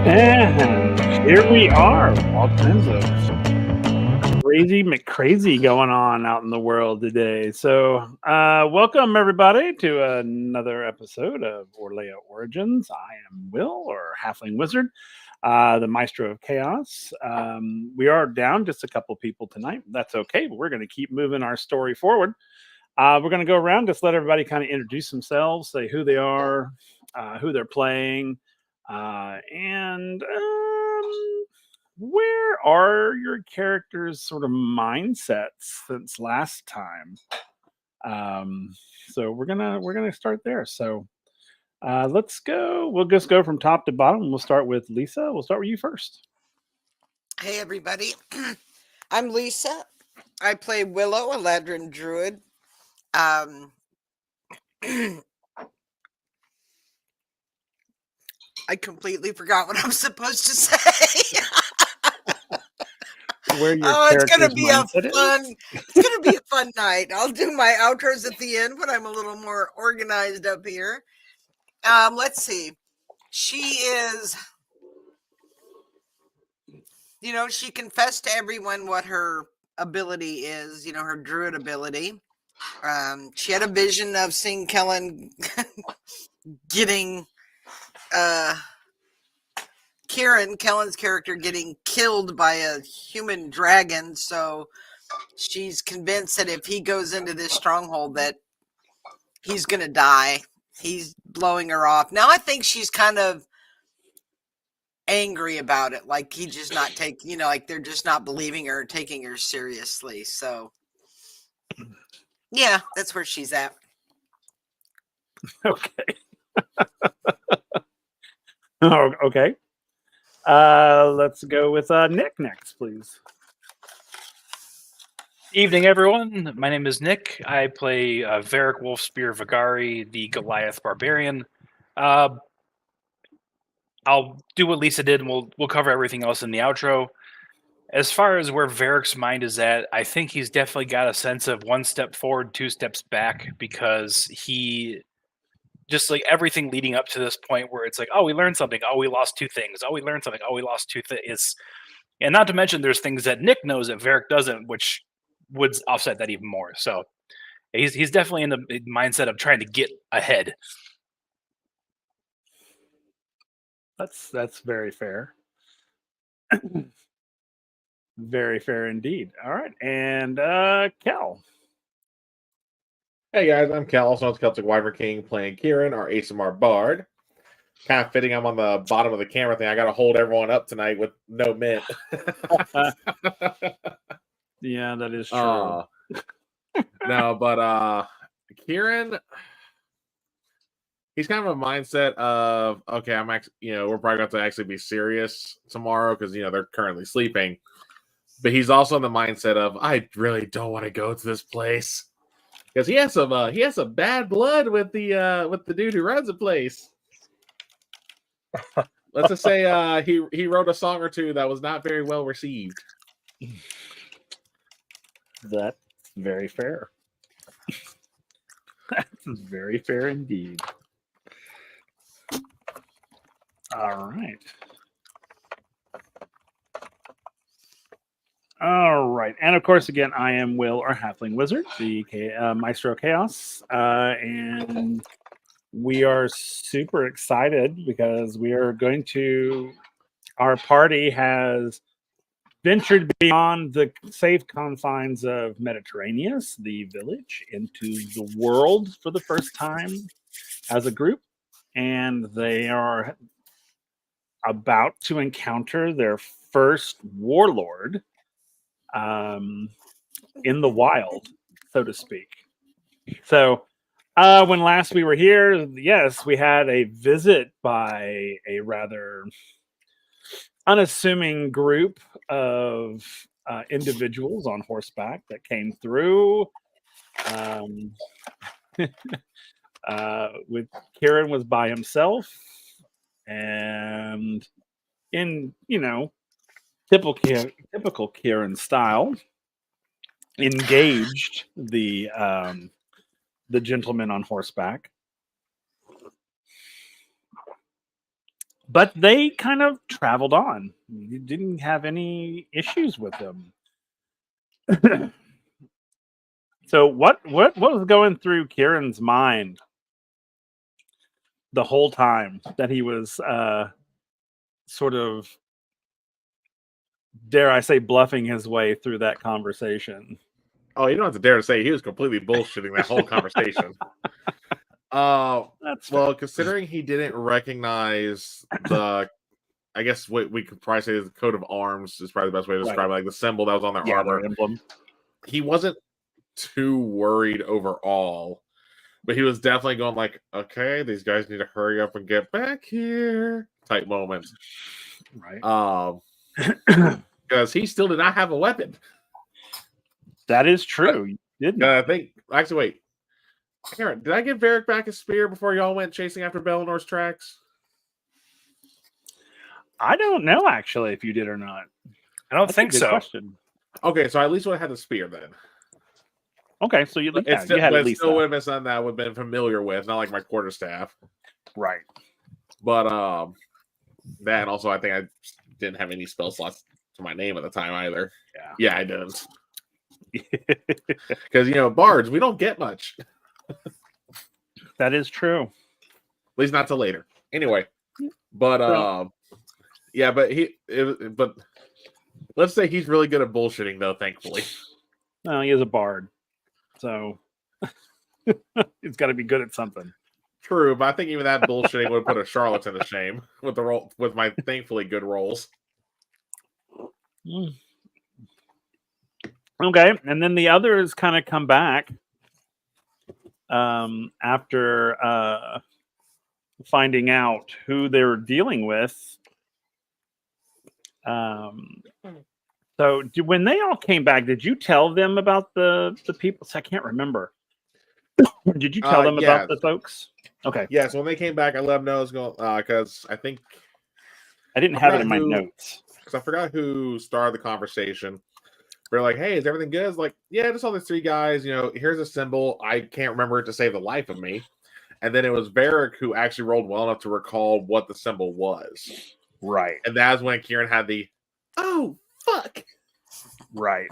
And here we are. All kinds of crazy McCrazy going on out in the world today. So, welcome everybody to another episode of Orlea Origins. I am Will, or Halfling Wizard, the Maestro of Chaos. We are down just a couple people tonight. That's okay. But we're going to keep moving our story forward. We're going to go around, just let everybody kind of introduce themselves, say who they are, who they're playing, and where are your characters' sort of mindsets since last time. Um, so we're gonna start there. So let's go. We'll just go from top to bottom. We'll start with Lisa. We'll start with you first. Hey everybody, I'm Lisa. I play Willow, a Ladrin druid. Um, I completely forgot what I'm supposed to say. Where your Oh, it's gonna character's be a mindset is. fun. It's gonna be a fun night. I'll do my outros at the end when I'm a little more organized up here. Let's see. She is, she confessed to everyone what her ability is. Her druid ability. She had a vision of seeing Kellen getting Kellen's character getting killed by a human dragon, so she's convinced that if he goes into this stronghold that he's gonna die. He's blowing her off. Now I think she's kind of angry about it, like he just not take like they're just not believing her, taking her seriously. So yeah, that's where she's at. Okay. Oh, okay. Let's go with Nick next, please. Evening, everyone. My name is Nick. I play Varric Wolfspear Vigari, the Goliath Barbarian. I'll do what Lisa did, and we'll cover everything else in the outro. As far as where Varric's mind is at, I think he's definitely got a sense of one step forward, two steps back, because he just like everything leading up to this point where it's like, oh, we learned something. Oh, we lost two things. Oh, we learned something. Oh, we lost two things. And not to mention, there's things that Nick knows that Varric doesn't, which would offset that even more. So he's definitely in the mindset of trying to get ahead. That's very fair. Very fair indeed. All right, and Kel. Hey guys, I'm Cal, also known as Celtic Wyvern King, playing Kieran, our ASMR Bard. Kind of fitting, I'm on the bottom of the camera thing. I got to hold everyone up tonight with no mint. Yeah, that is true. No, but Kieran, he's kind of a mindset of, okay, I'm actually, we're probably going to actually be serious tomorrow because, they're currently sleeping. But he's also in the mindset of, I really don't want to go to this place. Because he has some bad blood with the dude who runs the place. Let's just say he wrote a song or two that was not very well received. That's very fair. That's very fair indeed. All right. All right. And of course, again, I am Will, our Halfling Wizard, the Maestro of Chaos. And we are super excited because we are going to, our party has ventured beyond the safe confines of Mediterraneus, the village, into the world for the first time as a group. And they are about to encounter their first warlord in the wild, so to speak. So, when last we were here, yes, we had a visit by a rather unassuming group of individuals on horseback that came through. With Kieran was by himself, and in typical Kieran style, engaged the gentleman on horseback. But they kind of traveled on. You didn't have any issues with them. So what was going through Kieran's mind the whole time that he was sort of, dare I say, bluffing his way through that conversation? Oh, you don't have to dare to say he was completely bullshitting that whole conversation. That's well, fair. considering he didn't recognize the, I guess what we could probably say is the coat of arms is probably the best way to describe it, like the symbol that was on their armor. Their emblem. He wasn't too worried overall, but he was definitely going like, okay, these guys need to hurry up and get back here type moment. Right. Because he still did not have a weapon. That is true. You didn't. I think, actually, wait. Aaron, did I give Varric back his spear before y'all went chasing after Bellinor's tracks? I don't know, actually, if you did or not. I don't That's think a good so. question. Okay, so I at least would have had the spear then. Okay, so you, It's you had but at least still that. would have been something that I would have been familiar with, not like my quarterstaff. Right. But that, and also I think I didn't have any spell slots to my name at the time either. Yeah, I didn't. Because bards, we don't get much. That is true. At least not till later. Anyway, but yeah, but let's say he's really good at bullshitting though. Thankfully, Well, he is a bard, so he's got to be good at something. True, but I think even that bullshitting would put a charlatan to shame with the roll with my thankfully good rolls. Okay, and then the others kind of come back after finding out who they're dealing with. So when they all came back, did you tell them about the people? So I can't remember. Did you tell them about the folks? Okay. Yeah, so when they came back, I let them know I was going because I think I didn't have it in my notes because I forgot who started the conversation. They're like, "Hey, is everything good?" It's like, "Yeah, just all these 3 guys. Here's a symbol. I can't remember it to save the life of me." And then it was Varric who actually rolled well enough to recall what the symbol was. Right. And that's when Kieran had the, "Oh fuck!" Right.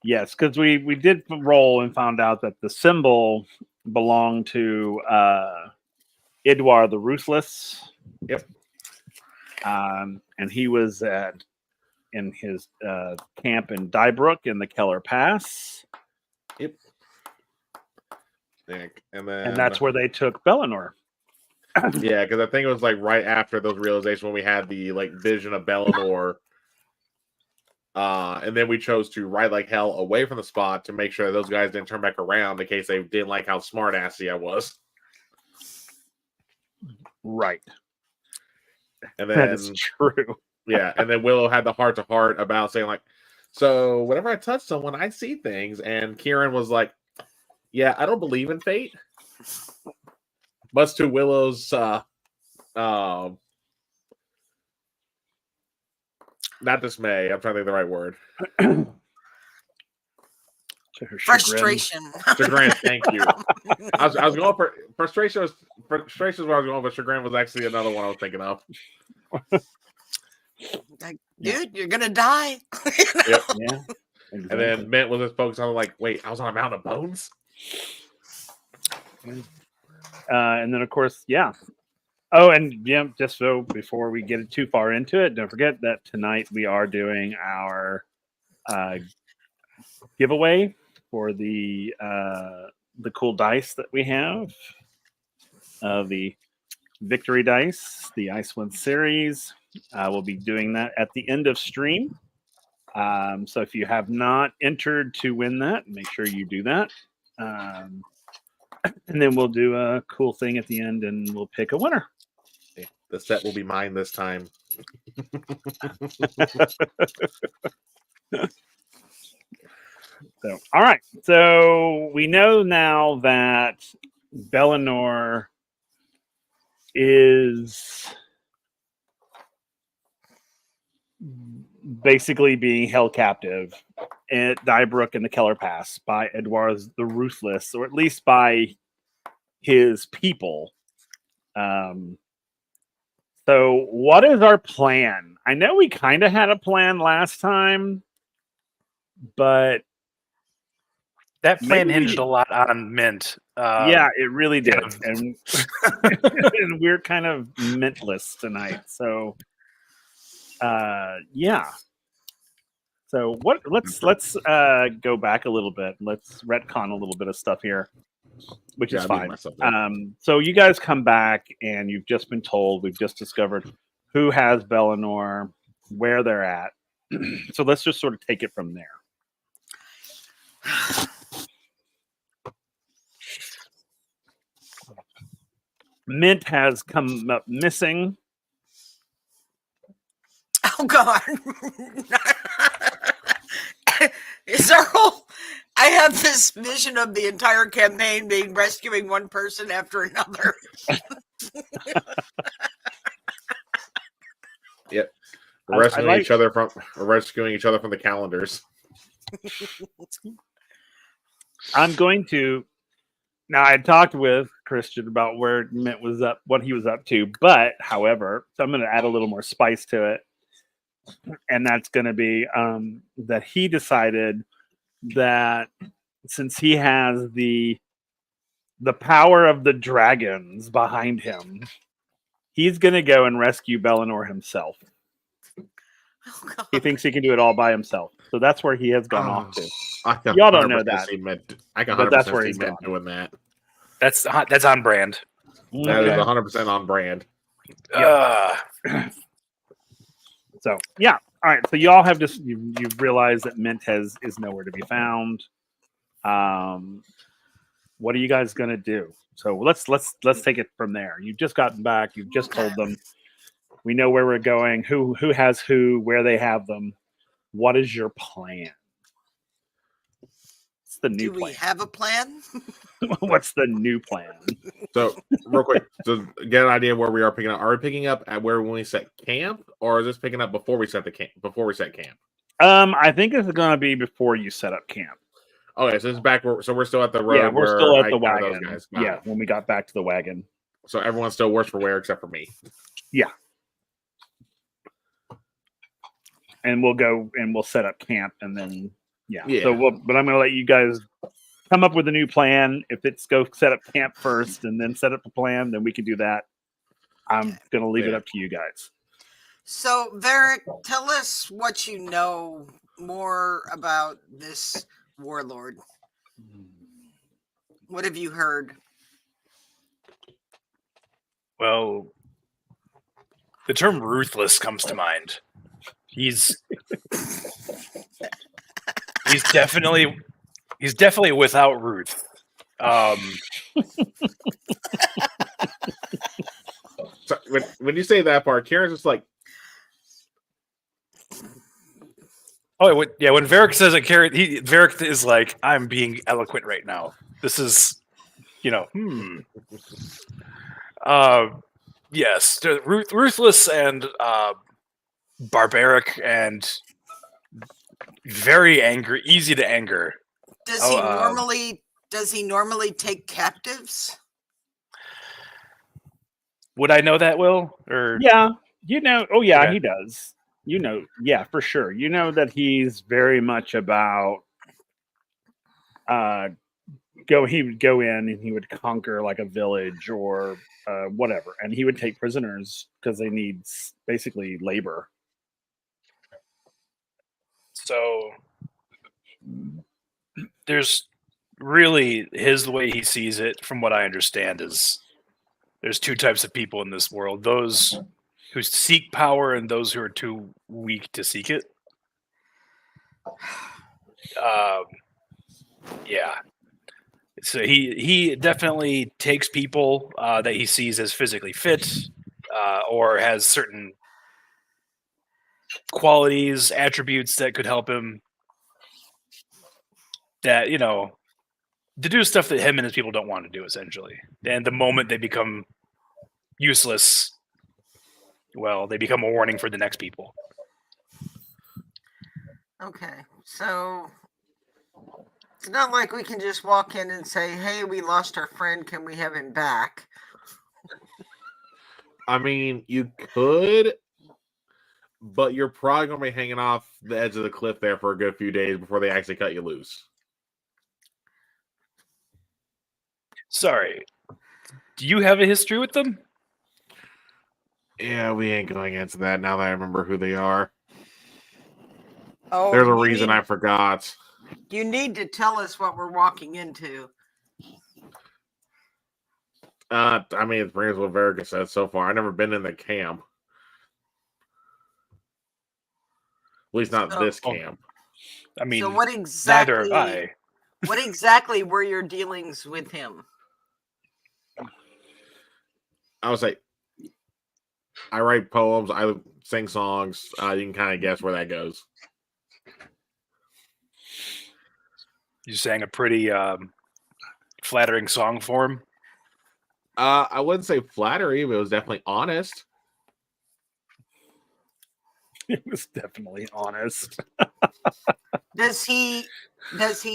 Yes, because we did roll and found out that the symbol belonged to Edward the Ruthless. Yep. And he was in his camp in Dybrook in the Keller Pass. Yep. And that's where they took Bellinor. Yeah, because I think it was like right after those realizations when we had the vision of Bellinor. And then we chose to ride like hell away from the spot to make sure those guys didn't turn back around in case they didn't like how smart assy I was. Right. And then that is true. Yeah, and then Willow had the heart to heart about saying so whenever I touch someone, I see things. And Kieran was like, "Yeah, I don't believe in fate." Much to Willow's not dismay. I'm trying to think of the right word. Frustration. Chagrin. Thank you. I was going for frustration. Frustration is where I was going, but chagrin was actually another one I was thinking of. Like, dude, you're gonna die. Yep. Yeah. Exactly. And then Mint was just focused on wait, I was on a mountain of bones. And then of course, yeah. Oh, and yeah, just so before we get too far into it, don't forget that tonight we are doing our giveaway for the cool dice that we have, the victory dice, the Icewind series. We'll be doing that at the end of stream. So if you have not entered to win that, make sure you do that. And then we'll do a cool thing at the end and we'll pick a winner. The set will be mine this time. So, all right. So we know now that Bellinor is basically being held captive at Dybrook in the Keller Pass by Edward the Ruthless, or at least by his people. So So, what is our plan? I know we kind of had a plan last time, but That plan maybe hinged a lot on Mint. yeah, it really did, of- and and we're kind of mintless tonight. So, yeah. So what? Let's go back a little bit. Let's retcon a little bit of stuff here, which is I muted fine. myself there. So you guys come back, and you've just been told. We've just discovered who has Bellinor, where they're at. So let's just sort of take it from there. Mint has come up missing. Oh God. Is our whole I have this vision of the entire campaign being rescuing one person after another. Yep. I Rescuing like- each other from rescuing each other from the calendars. I'm going to. Now, I talked with Christian about where Mint was up, what he was up to, but however, so I'm going to add a little more spice to it, and that's going to be that he decided that since he has the power of the dragons behind him, he's going to go and rescue Bellinor himself. Oh, God. He thinks he can do it all by himself, so that's where he has gone off to. I can Y'all don't know 100% that, see Mint. I can but 100% that's where see he's Mint gone. doing that. That's on brand. That is Okay. 100% on brand. So yeah, all right. So y'all have just you've realized that Mint is nowhere to be found. What are you guys gonna do? So let's take it from there. You've just gotten back. You've just told them we know where we're going. Who has who? Where they have them? What is your plan? What's the new Do we plan? have a plan? What's the new plan? So, real quick, to get an idea of where we are picking up. Are we picking up at where when we set camp, or is this picking up before we set the camp? Before we set camp. I think it's gonna be before you set up camp. Okay, so this is back. So we're still at the road. Yeah, we're where still at I the got those wagon. guys. Got Yeah, it. when we got back to the wagon. So everyone's still worse for wear except for me. And we'll go and we'll set up camp, and then yeah. Yeah. So but I'm gonna let you guys come up with a new plan. If it's go set up camp first and then set up a plan, then we can do that. I'm gonna leave it Yeah. up to you guys. So, Varric, tell us what you know more about this warlord. What have you heard? Well, the term ruthless comes to mind. He's definitely without Ruth. So when you say that part, Karen's just like, When Varric says it, Varric is like, I'm being eloquent right now. This is, yes, ruthless and barbaric and very angry, easy to anger. Does he normally take captives? Would I know that, Will? Or Yeah, Oh yeah, Okay. he does. Yeah, for sure. You know that he's very much about. He would go in and he would conquer like a village or whatever, and he would take prisoners because they need basically labor. So there's really the way he sees it, from what I understand, is there's two types of people in this world: those who seek power and those who are too weak to seek it. Yeah. So he definitely takes people that he sees as physically fit or has certain qualities, attributes that could help him, that, to do stuff that him and his people don't want to do, essentially. And the moment they become useless, well, they become a warning for the next people. Okay, so it's not like we can just walk in and say, hey, we lost our friend, can we have him back? I mean, you could, but you're probably going to be hanging off the edge of the cliff there for a good few days before they actually cut you loose. Sorry. Do you have a history with them? Yeah, we ain't going into that now that I remember who they are. Oh, There's a reason I forgot. You need to tell us what we're walking into. I mean, it brings what Verica said so far. I've never been in the camp. At least not this camp. I mean, so what neither exactly? have I. What exactly were your dealings with him? I would say I write poems. I sing songs. You can kind of guess where that goes. You sang a pretty flattering song for him. I wouldn't say flattery, but it was definitely honest. It was definitely honest. Does he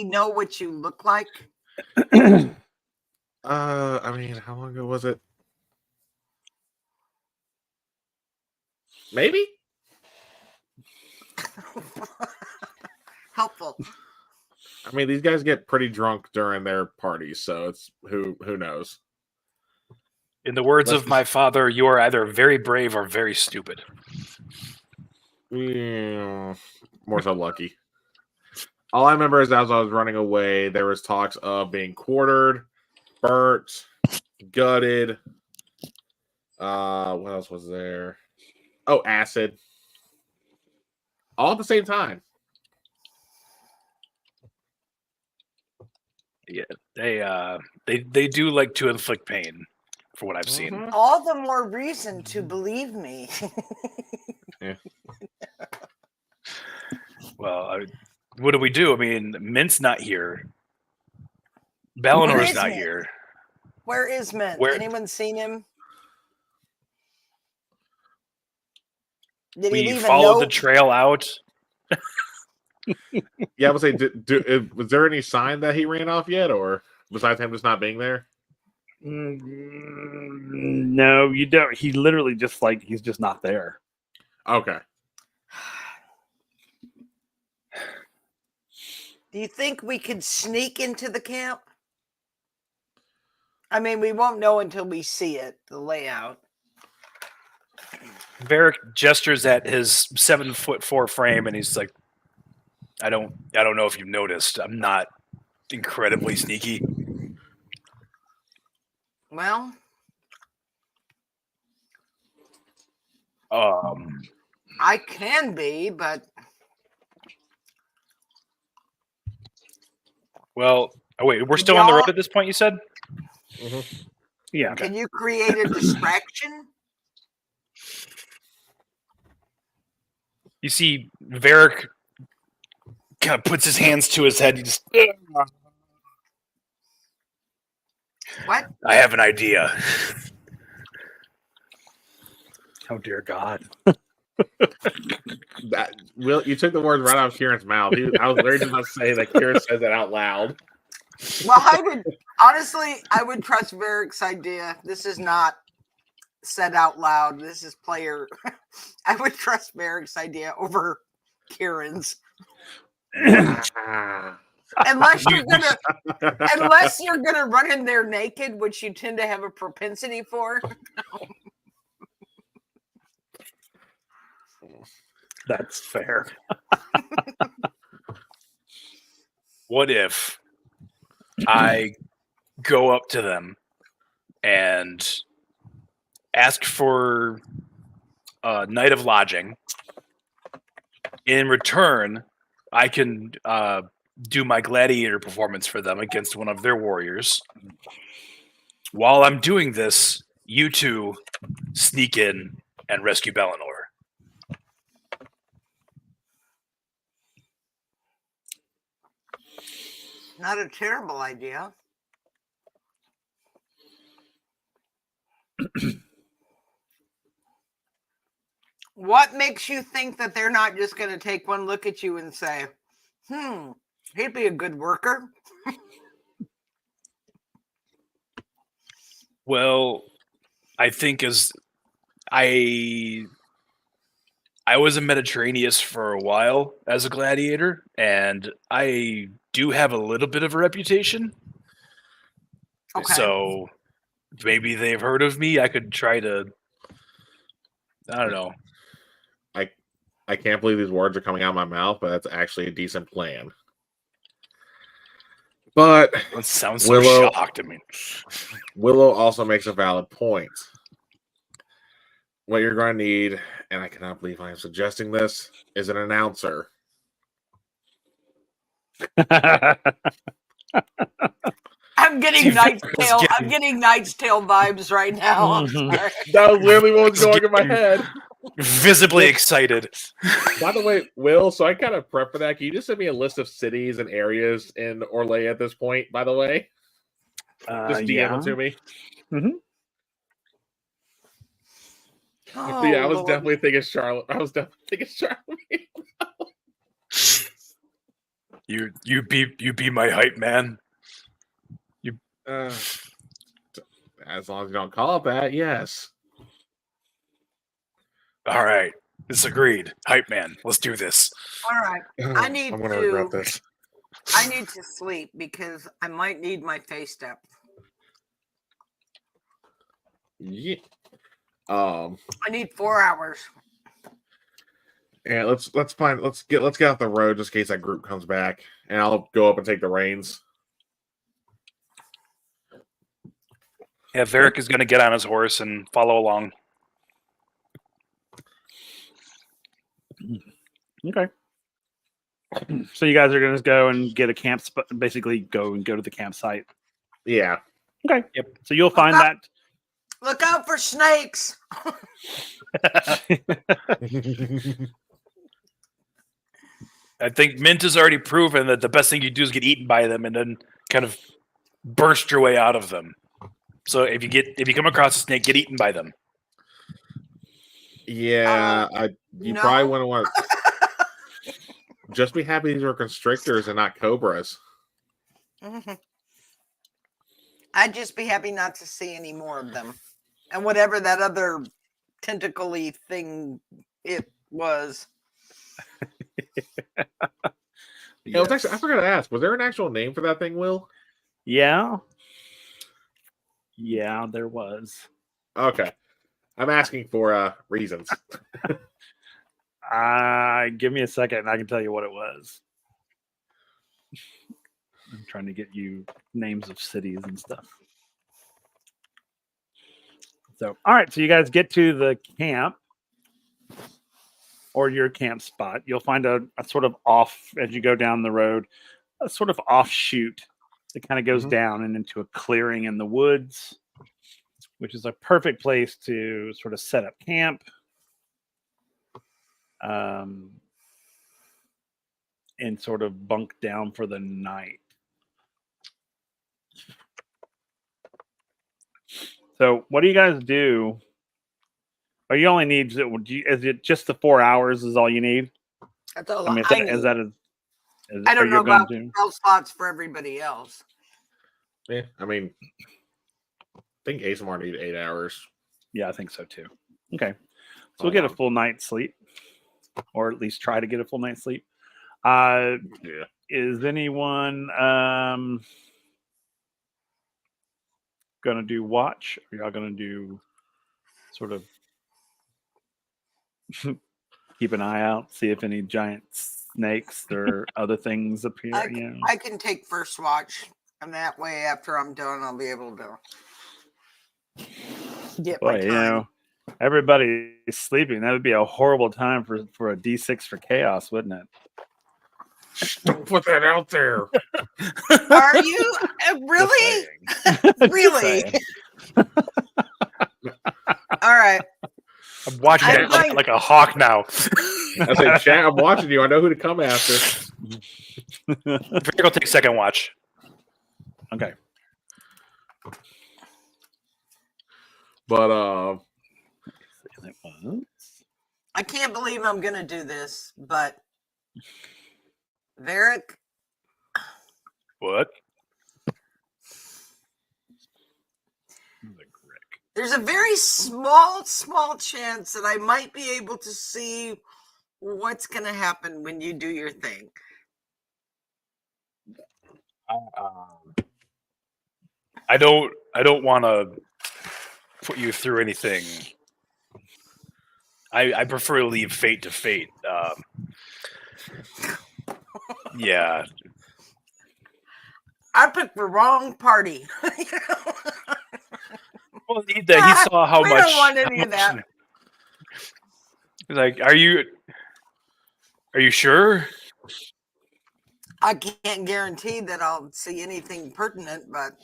know what you look like? I mean, how long ago was it? Maybe. Helpful. I mean, these guys get pretty drunk during their parties, so it's who knows. In the words of my father, you are either very brave or very stupid. Yeah, more so lucky. All I remember is as I was running away, there was talks of being quartered, burnt, gutted. What else was there? Oh, acid. All at the same time. Yeah, they do like to inflict pain, for what I've seen. All the more reason to believe me. Yeah. Well, what do we do? I mean, Mint's not here. Balinor's not here. Where is Mint? Where- Anyone seen him? Did he We leave a followed the note? trail out. Yeah, I would say, was there any sign that he ran off yet, or besides him just not being there? No, you don't. He literally just he's just not there. Okay. Do you think we could sneak into the camp? I mean, we won't know until we see it, the layout. Varric gestures at his 7'4" frame, and he's like, "I don't know if you've noticed. I'm not incredibly sneaky." Well, I can be, but Well, wait, we're still on the road at this point, you said? Mm-hmm. Yeah. Can you create a distraction? You see, Varric kind of puts his hands to his head. He just, What? I have an idea. Oh dear God. You took the words right out of Kieran's mouth. I was very just about to say that Kieran says that out loud. Well, I would trust Varric's idea. This is not said out loud. This is player. I would trust Varric's idea over Kieran's. Unless you're gonna run in there naked, which you tend to have a propensity for. That's fair. What if I go up to them and ask for a night of lodging? In return, I can do my gladiator performance for them against one of their warriors. While I'm doing this, you two sneak in and rescue Balinor. Not a terrible idea. What makes you think that they're not just going to take one look at you and say, he'd be a good worker? Well, I think as I was a Mediterranean for a while as a gladiator, and I do have a little bit of a reputation. Okay. So maybe they've heard of me. I could try to. I don't know. I can't believe these words are coming out of my mouth, but that's actually a decent plan. But That sounds so Willow, shocked. I mean, Willow also makes a valid point. What you're going to need, and I cannot believe I am suggesting this, is an announcer. I'm getting See, Knight's Varric Tale. was I'm getting Knight's Tale vibes right now. I'm Mhm. sorry. That was literally what was going in my head. visibly excited. By the way, Will, so I kind of prep for that. Can you just send me a list of cities and areas in Orlais at this point, by the way? Just DM them to me. Oh, Yeah, I was Lord. definitely thinking Charlotte. I was definitely thinking Charlotte. You be my hype man. As long as you don't call it that, yes. All right, it's agreed. Hype man, let's do this. All right. I need I'm gonna to- regret this. I need to sleep because I might need my face step. Yeah. I need 4 hours. Yeah, let's get off the road just in case that group comes back, and I'll go up and take the reins. Yeah, Varric is going to get on his horse and follow along. Okay. So you guys are going to go and get a camp spot, basically go to the campsite. Yeah. Okay. Yep. So you'll find that. Look out for snakes. I think Mint has already proven that the best thing you do is get eaten by them and then kind of burst your way out of them. So if you come across a snake, get eaten by them. Yeah, you no. probably wouldn't want. Just be happy these are constrictors and not cobras. I'd just be happy not to see any more of them. And whatever that other tentacle-y thing it was. Yeah, it's actually, I forgot to ask. Was there an actual name for that thing, Will? Yeah, there was. Okay, I'm asking for reasons. Give me a second, and I can tell you what it was. I'm trying to get you names of cities and stuff. So, all right. So you guys get to the camp or your camp spot. You'll find a sort of off as you go down the road, a sort of offshoot that kind of goes down and into a clearing in the woods, which is a perfect place to sort of set up camp. And sort of bunk down for the night. So, what do you guys do? Or you only need? Is it just the 4 hours? Is all you need? That's all I mean, is that I don't know about spell slots for everybody else. Yeah, I mean, I think ASMR need 8 hours. Yeah, I think so too. Okay, so we'll get a full night's sleep, or at least try to get a full night's sleep. Yeah. Is anyone gonna do watch? Are y'all gonna do sort of keep an eye out, see if any giant snakes or other things appear? I can take first watch, and that way, after I'm done, I'll be able to get my time. Everybody's sleeping. That would be a horrible time for a D6 for chaos, wouldn't it? Don't put that out there. Are you really? Really? All right. I'm watching it like a hawk now. I say, chat, I'm watching you. I know who to come after. I'll take second watch. Okay. But I can't believe I'm gonna do this, but Varric. What? There's a very small chance that I might be able to see what's going to happen when you do your thing. I don't want to put you through anything. I prefer to leave fate to fate. Yeah. I picked the wrong party. Well, he saw how we much. don't want any of that. He's like, are you sure? I can't guarantee that I'll see anything pertinent, but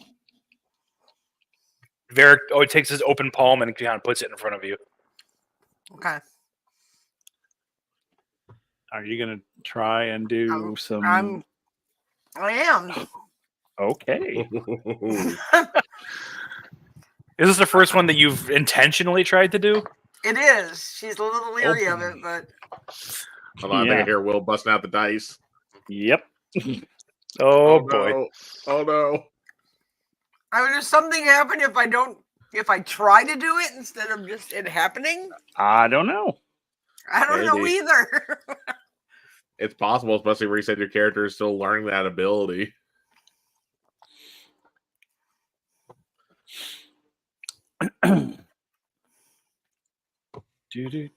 Varric takes his open palm and kind of puts it in front of you. okay. Are you gonna try and do some? I am. Okay. Is this the first one that you've intentionally tried to do? It is. She's a little leery of it, but Hold on, I think I hear Will busting out the dice. Yep. Oh no. boy. Oh no. I mean, does something happen if I try to do it instead of just it happening? I don't know. I don't know Maybe. either. It's possible, especially where you said your character is still learning that ability. Do.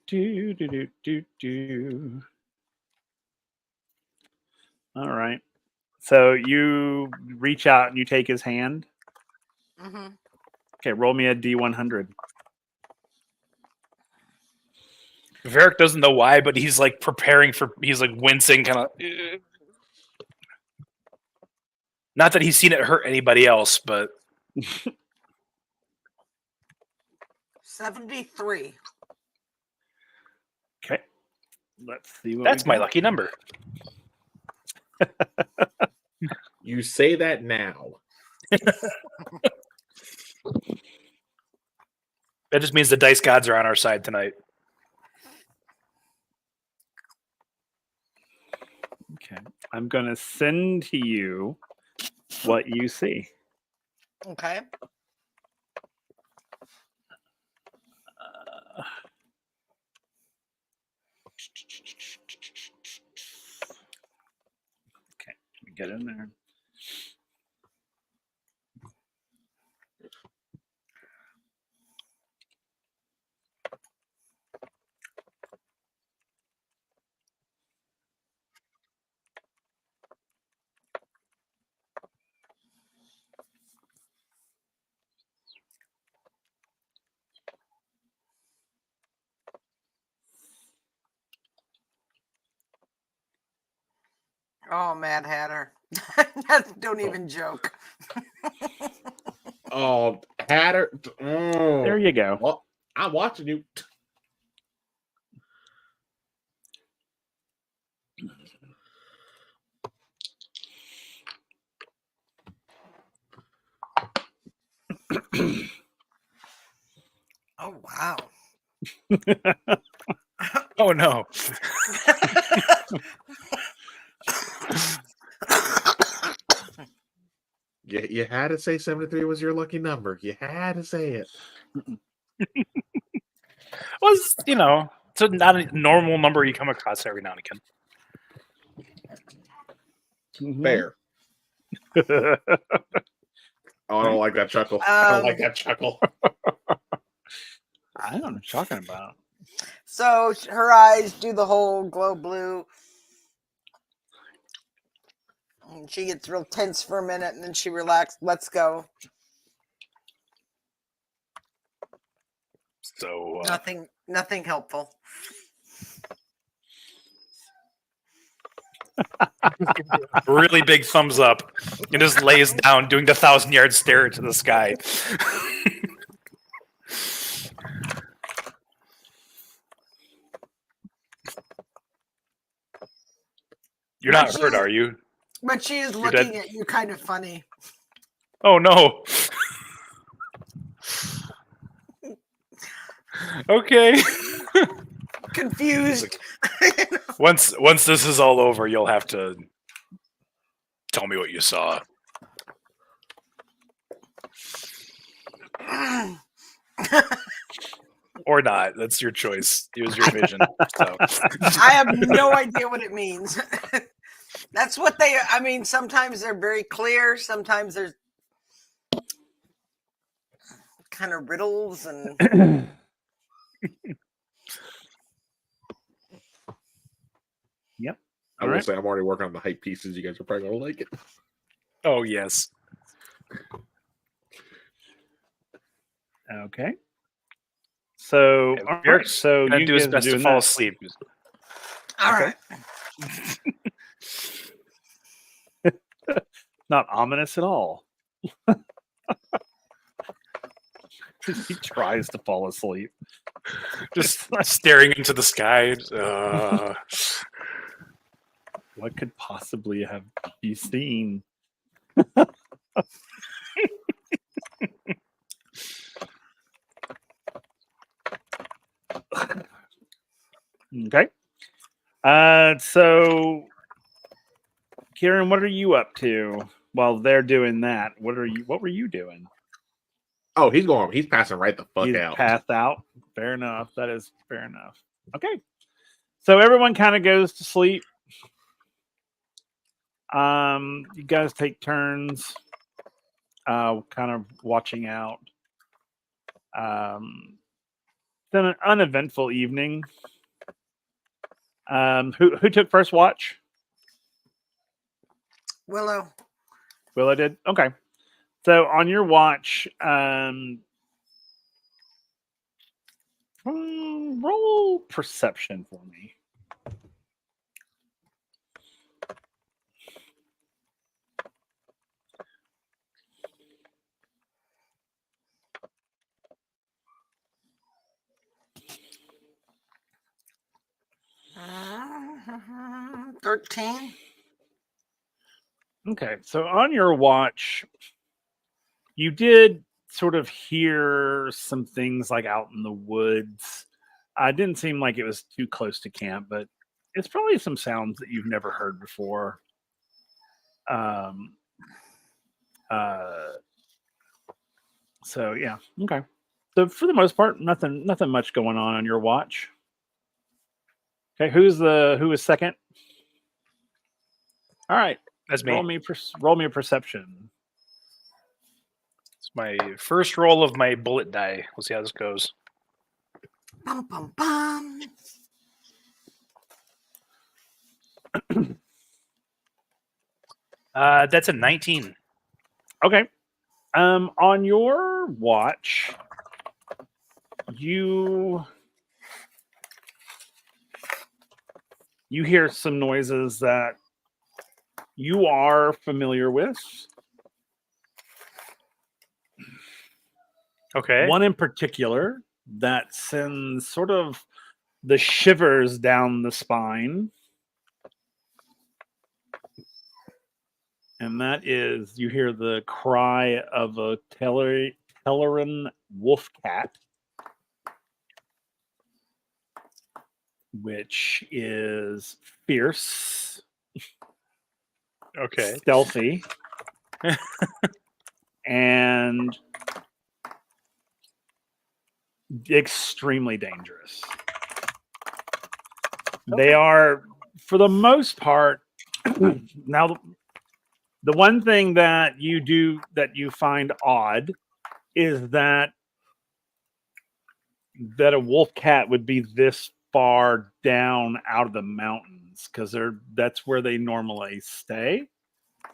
All right. So you reach out and you take his hand. Mm-hmm. Okay, roll me a D100. Varric doesn't know why, but he's like preparing for. He's like wincing, kind of. Not that he's seen it hurt anybody else, but 73. Okay. Let's see what that's we my got. lucky number. You say that now. That just means the dice gods are on our side tonight. Okay. I'm going to send to you what you see. Okay. Okay, let me get in there. Oh, Mad Hatter. Don't even joke. Oh, Hatter. Oh. There you go. Well, I'm watching you. Oh, wow. Oh no. You had to say 73 was your lucky number. You had to say it. Was it's not a normal number you come across every now and again. Fair. Oh, I don't like that chuckle. I don't like that chuckle. I don't know what you're talking about. So her eyes do the whole glow blue. And she gets real tense for a minute and then she relaxes. Let's go. So Nothing helpful. really big thumbs up and just lays down doing the 1,000-yard stare to the sky. You're not hurt, are you? But she is looking at you kind of funny. Oh no. Okay. Confused. Once this is all over, you'll have to tell me what you saw. Or not. That's your choice. It was your vision. So I have no idea what it means. That's what they. I mean, sometimes they're very clear. Sometimes there's kind of riddles and. Yep. I will say I'm already working on the hype pieces. You guys are probably gonna like it. oh yes. Okay. So, all Eric, right, so gonna you do his guys are best to doing fall that. asleep. All Okay. right. Not ominous at all. He tries to fall asleep. Just staring into the sky. What could possibly have you seen? Okay. So Kieran, what are you up to while they're doing that? What were you doing? Oh, he's passing right the fuck He's out. passed out. Fair enough. That is fair enough. Okay. So everyone kind of goes to sleep. You guys take turns kind of watching out. Then an uneventful evening. Who took first watch? Willow. Willow did. Okay. So on your watch, roll perception for me. Uh, 13. Okay. So on your watch, you did sort of hear some things like out in the woods. It didn't seem like it was too close to camp, but it's probably some sounds that you've never heard before. So yeah, okay. So for the most part, nothing much going on your watch. Okay, who is second? All right, That's me. Roll me a perception. It's my first roll of my bullet die. We'll see how this goes. Bum, bum, bum. That's a 19. Okay. On your watch, you hear some noises that you are familiar with. Okay. One in particular that sends sort of the shivers down the spine. And that is, you hear the cry of a Telleran wolf cat, which is fierce, Okay. stealthy, and extremely dangerous. They are, for the most part, now the one thing that you do that you find odd is that a wolf cat would be this far down out of the mountains, because that's where they normally stay.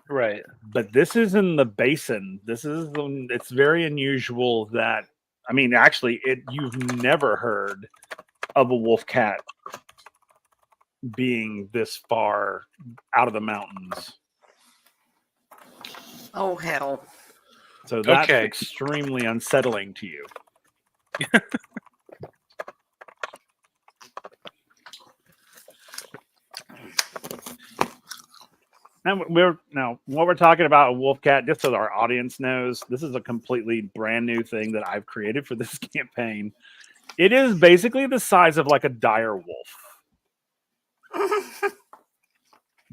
Right. But this is in the basin. It's very unusual that, I mean, actually, you've never heard of a wolf cat being this far out of the mountains. Oh, hell. So that's Okay. extremely unsettling to you. Now what we're talking about a wolf cat, just so our audience knows, this is a completely brand new thing that I've created for this campaign. It is basically the size of like a dire wolf.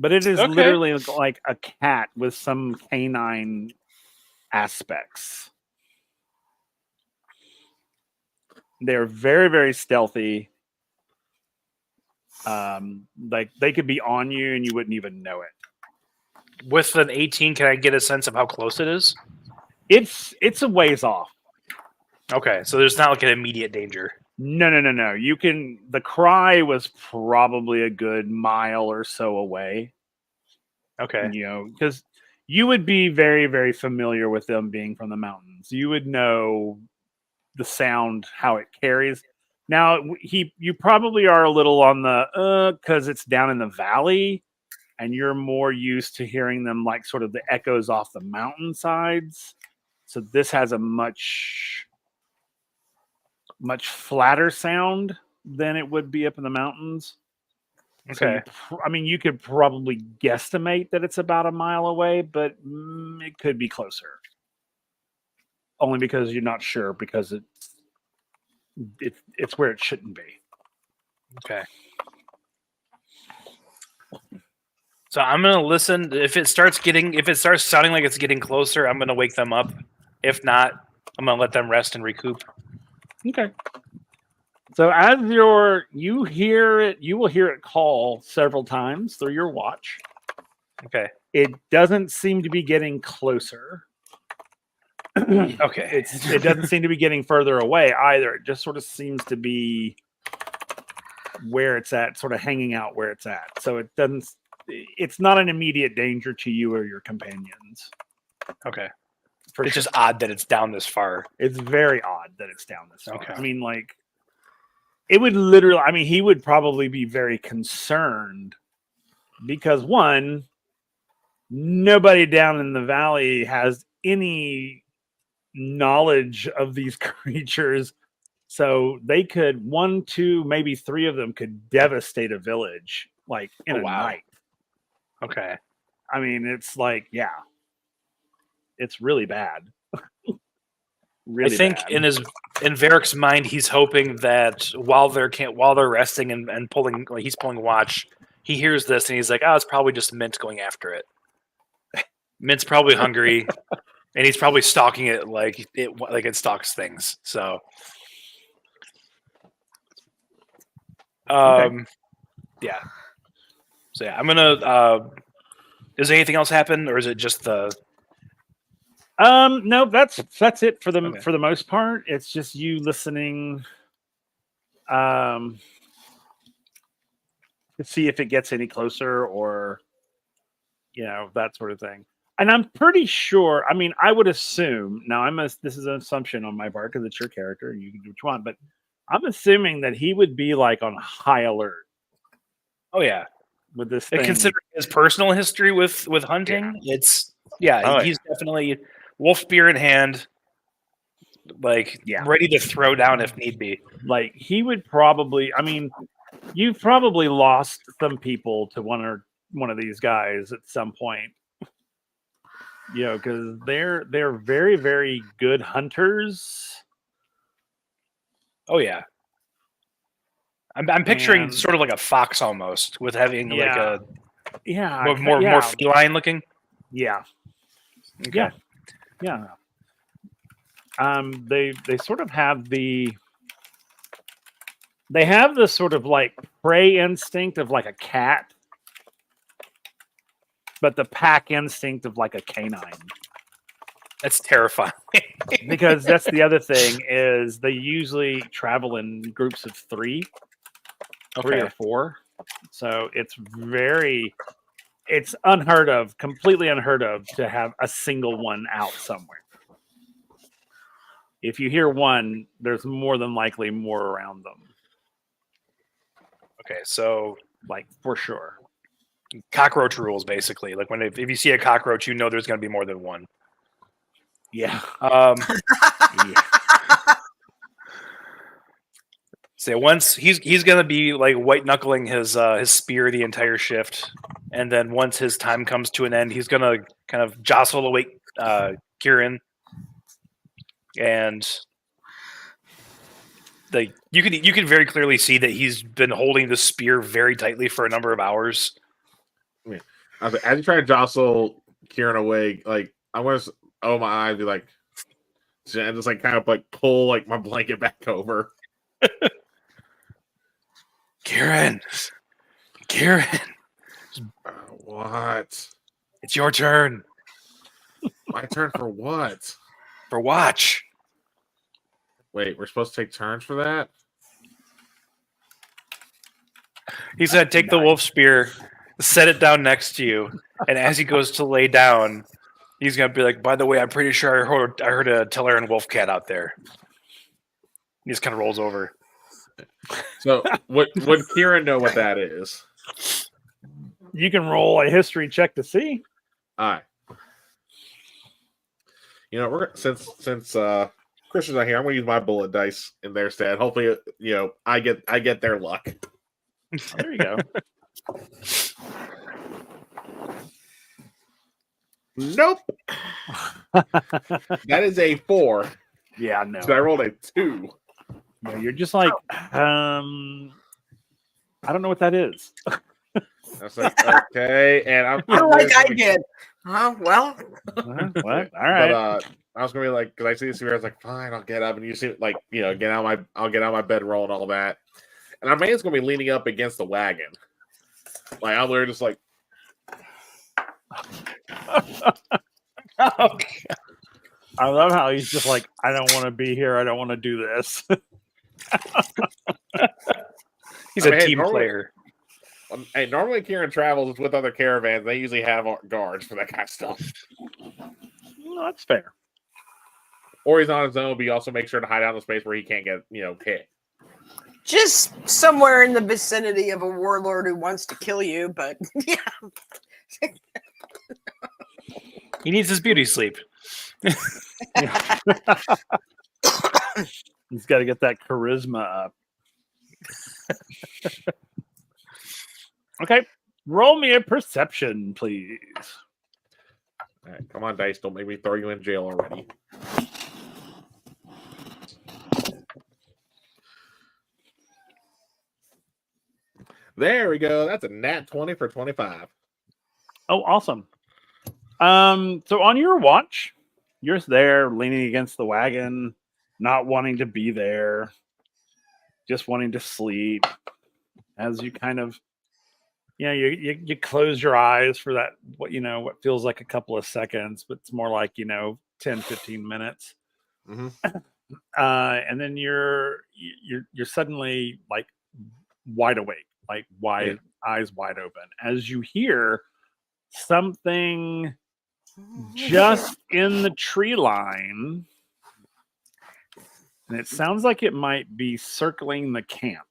But it is literally like a cat with some canine aspects. They're very, very stealthy. Like they could be on you and you wouldn't even know it. With an 18, can I get a sense of how close it is? It's a ways off. Okay, so there's not like an immediate danger. No. You can. The cry was probably a good mile or so away. Okay. You know, because you would be very, very familiar with them being from the mountains. You would know the sound, how it carries. Now, you probably are a little on the because it's down in the valley, and you're more used to hearing them like sort of the echoes off the mountainsides. So this has a much flatter sound than it would be up in the mountains. Okay. So you could probably guesstimate that it's about a mile away, but it could be closer. Only because you're not sure, because it's where it shouldn't be. Okay. So I'm gonna listen. If it starts sounding like it's getting closer, I'm gonna wake them up. If not, I'm gonna let them rest and recoup. Okay. So as you hear it, you will hear it call several times through your watch. Okay. It doesn't seem to be getting closer. Okay. It doesn't seem to be getting further away either. It just sort of seems to be where it's at, sort of hanging out where it's at. So it's not an immediate danger to you or your companions. Okay. It's just odd that it's down this far. It's very odd that it's down this far. Okay. I mean, like, it would literally, he would probably be very concerned because, one, nobody down in the valley has any knowledge of these creatures. So they could, 1, 2, maybe 3 of them could devastate a village, like, in a night. Okay. I mean, it's like, yeah. It's really bad. Really I think bad. In Varric's mind, he's hoping that while they're resting and pulling, like he's pulling watch, he hears this and he's like, "Oh, it's probably just Mint going after it. Mint's probably hungry, and he's probably stalking it like it stalks things." So, okay. Yeah. So yeah, I'm gonna. Does anything else happen, or is it just the? No, that's it for the most part. It's just you listening to see if it gets any closer or that sort of thing. And I'm pretty sure, I would assume, this is an assumption on my part because it's your character and you can do what you want, but I'm assuming that he would be like on high alert. Oh yeah. With this thing. Considering his personal history with hunting, he's definitely wolf spear in hand, ready to throw down if need be. Like he would probably, you've probably lost some people to one of these guys at some point. Because they're very, very good hunters. Oh yeah. I'm picturing sort of like a fox almost, with having like a more feline looking. Yeah. Okay. Yeah. They sort of have the sort of like prey instinct of like a cat, but the pack instinct of like a canine. That's terrifying. Because that's the other thing is they usually travel in groups of 3 or 4. So it's unheard of, completely unheard of to have a single one out somewhere. If you hear one, there's more than likely more around them. Okay, so like for sure. Cockroach rules, basically. Like if you see a cockroach, there's going to be more than one. Yeah. Yeah. So once he's going to be like white knuckling his spear the entire shift, and then once his time comes to an end, he's going to kind of jostle awake Kieran, and you can very clearly see that he's been holding the spear very tightly for a number of hours. Yeah. As you try to jostle Kieran away, like I want to my eyes, be like, and just like kind of like pull like my blanket back over. Kieran, What? it's your turn My turn for what? for watch. Wait, we're supposed to take turns for that? He said, take the wolf spear, set it down next to you, and as he goes to lay down, he's gonna be like, by the way, I'm pretty sure I heard a Teleran wolf cat out there. He just kind of rolls over. So, would Kieran know what that is? You can roll a history check to see. All right. You know, we're since Christian's not here, I'm gonna use my bullet dice in their stead. Hopefully, I get their luck. Oh, there you go. Nope. That is a 4. Yeah, no. So I rolled a 2. No, you're just like, I don't know what that is. I was like, okay, and I'm like I did. Oh, well. What? All right. But I was gonna be like, because I see this here, I was like, fine, I'll get up, and you see, like, I'll get out of my bedroll and all that, and our man's gonna be leaning up against the wagon, like I'm literally just like, I love how he's just like, I don't want to be here. I don't want to do this. He's a team player. Hey, normally Kieran travels with other caravans. They usually have guards for that kind of stuff. No, that's fair. Or he's on his own, but he also makes sure to hide out in a space where he can't get, hit. Just somewhere in the vicinity of a warlord who wants to kill you, but yeah. He needs his beauty sleep. He's got to get that charisma up. Okay, roll me a perception, please. All right, come on, dice. Don't make me throw you in jail already. There we go. That's a nat 20 for 25. Oh, awesome. So on your watch, you're there leaning against the wagon, not wanting to be there, just wanting to sleep. As you kind of, you close your eyes for that, what feels like a couple of seconds, but it's more like 10, 15 minutes. Mm-hmm. And then you're suddenly like wide awake, like eyes wide open, as you hear something just in the tree line, and it sounds like it might be circling the camp.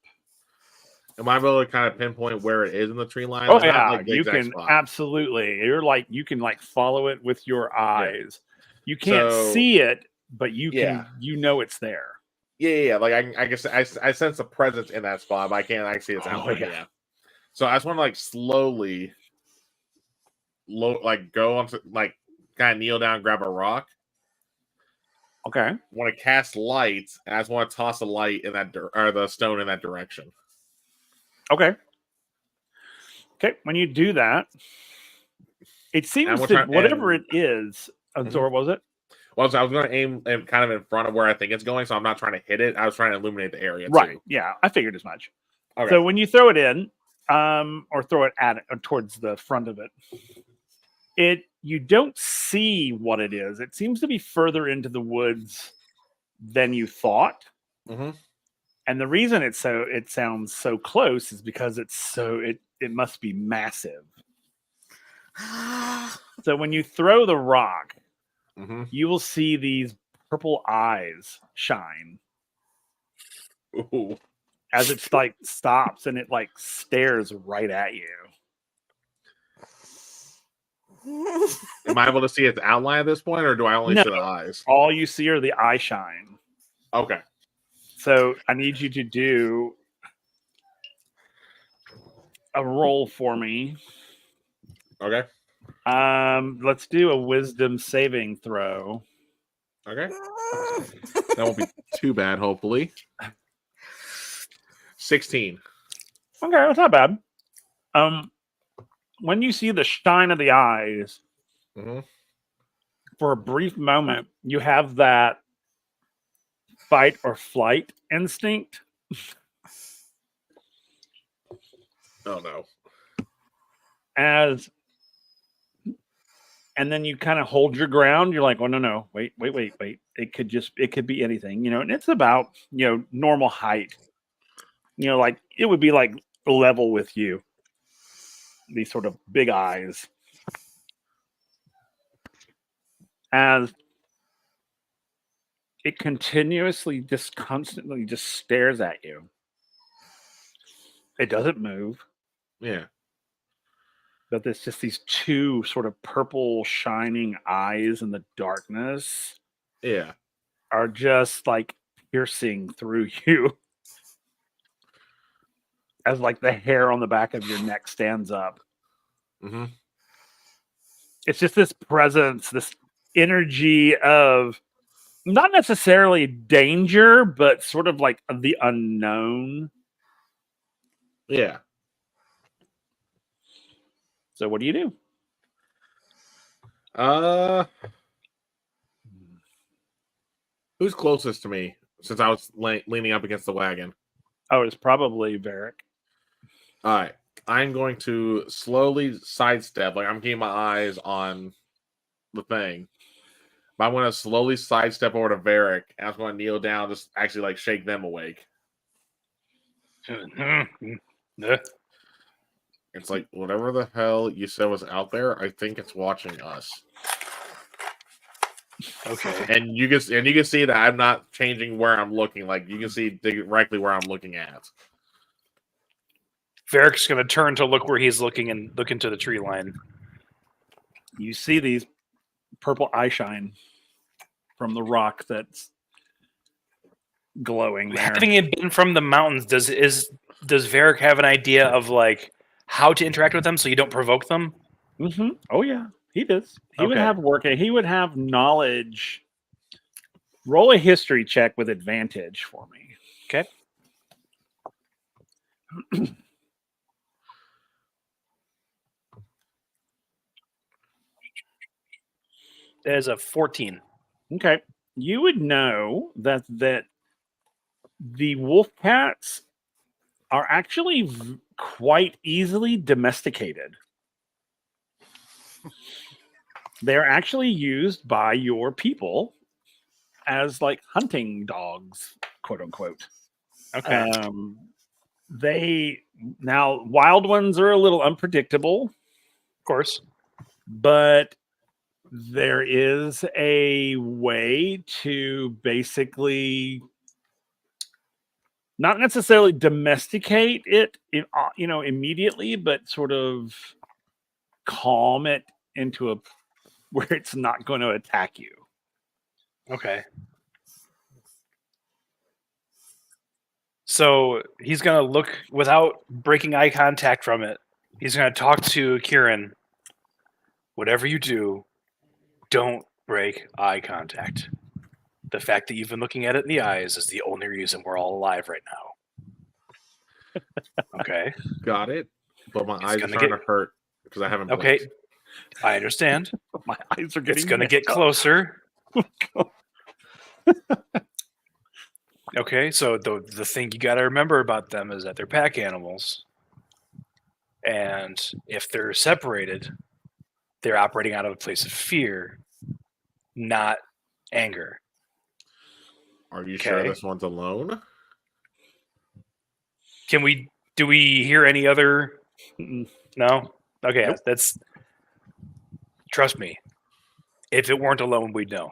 Am I able to kind of pinpoint where it is in the tree line? Oh, Not yeah, like the you exact can spot. Absolutely. You can follow it with your eyes. Yeah. You can't see it, but you can. It's there. Yeah. Like I guess I sense a presence in that spot, but I can't actually see its outline. Yeah. So I just want to slowly, go on to kind of kneel down, grab a rock. Okay. I want to cast light, and I just want to toss a light in that or the stone in that direction. Okay. When you do that, it seems that whatever it is, Zora, was it? Well, so I was going to aim kind of in front of where I think it's going, so I'm not trying to hit it. I was trying to illuminate the area. Right. Too. Yeah, I figured as much. Okay. So when you throw it in, or throw it at it, or towards the front of it, you don't see what it is. It seems to be further into the woods than you thought. Mm-hmm. And the reason it sounds so close is because it must be massive. So when you throw the rock, mm-hmm. you will see these purple eyes shine. Ooh. As it stops and it stares right at you. Am I able to see its outline at this point, or do I only see the eyes? All you see are the eye shine. Okay. So I need you to do a roll for me. Okay. Let's do a wisdom saving throw. Okay. That won't be too bad, hopefully. 16. Okay, that's not bad. When you see the shine of the eyes, mm-hmm. for a brief moment, you have that fight or flight instinct. Oh no. And then you kind of hold your ground. You're like, oh no, wait. It could be anything, and it's about, normal height. Like it would be like level with you. These sort of big eyes. As it continuously, constantly stares at you. It doesn't move. Yeah. But there's just these two sort of purple shining eyes in the darkness. Yeah. Are just like piercing through you. As like the hair on the back of your neck stands up. Mm-hmm. It's just this presence, this energy of not necessarily danger, but sort of like the unknown. Yeah. So what do you do? Who's closest to me since I was leaning up against the wagon? Oh, it's probably Varric. All right. I'm going to slowly sidestep. Like I'm keeping my eyes on the thing. But I'm going to slowly sidestep over to Varric. And I'm going to kneel down, just actually like shake them awake. It's like whatever the hell you said was out there. I think it's watching us. Okay. And you can see that I'm not changing where I'm looking. Like you can see directly where I'm looking at. Varric's going to turn to look where he's looking and look into the tree line. You see these purple eye shine from the rock that's glowing there. Having it been from the mountains, does Varric have an idea of like how to interact with them so you don't provoke them? Mm-hmm. Oh yeah, he does. He would have He would have knowledge. Roll a history check with advantage for me. Okay. There's a 14. Okay. You would know that the wolf cats are actually quite easily domesticated. They're actually used by your people as like hunting dogs, quote unquote. Okay. Now wild ones are a little unpredictable, of course, but there is a way to basically not necessarily domesticate it, immediately, but sort of calm it into a where it's not going to attack you. Okay. So he's going to look without breaking eye contact from it. He's going to talk to Kieran. Whatever you do, don't break eye contact. The fact that you've been looking at it in the eyes is the only reason we're all alive right now. Okay. Got it. But my eyes are starting to hurt because I haven't blinked. Okay. I understand. My eyes are getting. It's going to get closer. Okay, so the thing you got to remember about them is that they're pack animals. And if they're separated, they're operating out of a place of fear, not anger. Are you sure this one's alone? Do we hear any other? No? Okay, nope. That's... Trust me. If it weren't alone, we'd know.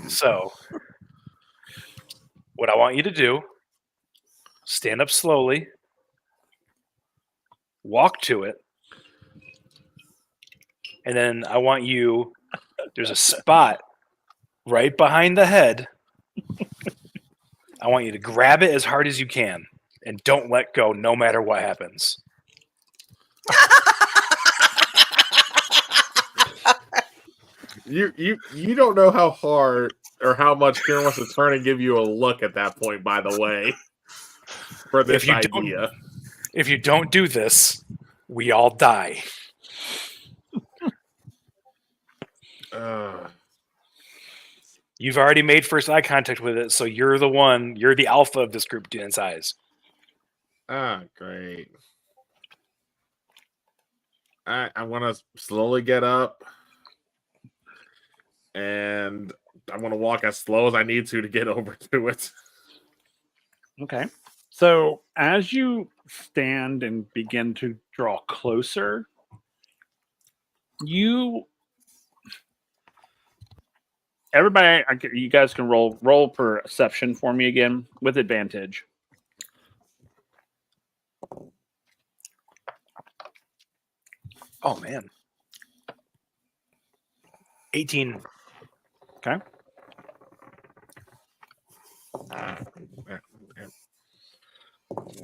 So, what I want you to do, stand up slowly, walk to it, and then I want you, there's a spot right behind the head. I want you to grab it as hard as you can and don't let go no matter what happens. You don't know how hard or how much Kieran wants to turn and give you a look at that point, by the way, for this idea. If you don't do this, we all die. You've already made first eye contact with it, so you're the one. You're the alpha of this group in size. Ah, great. I want to slowly get up, and I'm going to walk as slow as I need to get over to it. Okay. So as you stand and begin to draw closer, everybody, you guys can roll perception for me again with advantage. Oh man. 18. Okay.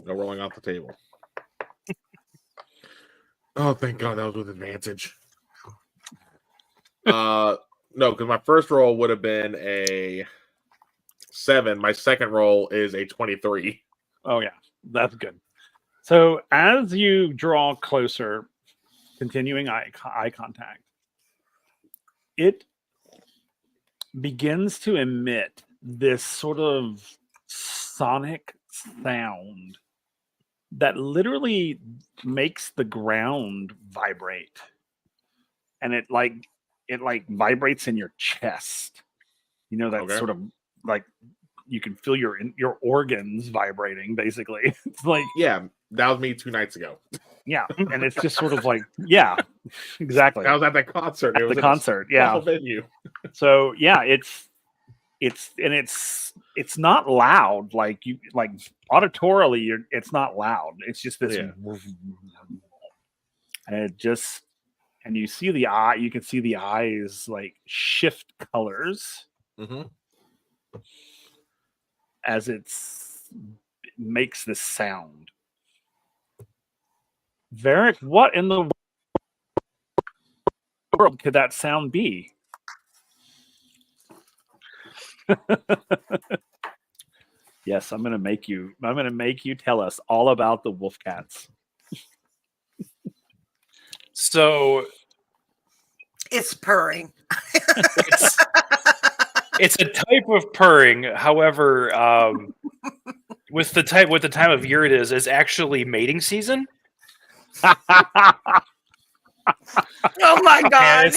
No rolling off the table. Oh, thank God that was with advantage. No, because my first roll would have been a 7. My second roll is a 23. Oh yeah, that's good. So as you draw closer, continuing eye contact, it begins to emit this sort of sonic sound that literally makes the ground vibrate, and it vibrates in your chest. You know, that Okay. sort of like you can feel your organs vibrating. Basically, it's like, Yeah, that was me 2 nights ago. yeah, and it's just sort of like, yeah, exactly. I was at that concert. At It was the in a concert, yeah. small venue. So yeah, it's not loud like auditorily. It's not loud. It's just this, Yeah. and it just, and you see the eye. You can see the eyes like shift colors Mm-hmm. as it makes this sound. Varric, what in the world could that sound be? Yes, I'm gonna make you tell us all about the wolf cats. So It's purring. it's a type of purring. However, with the time of year it is, it's actually mating season. Oh my God. And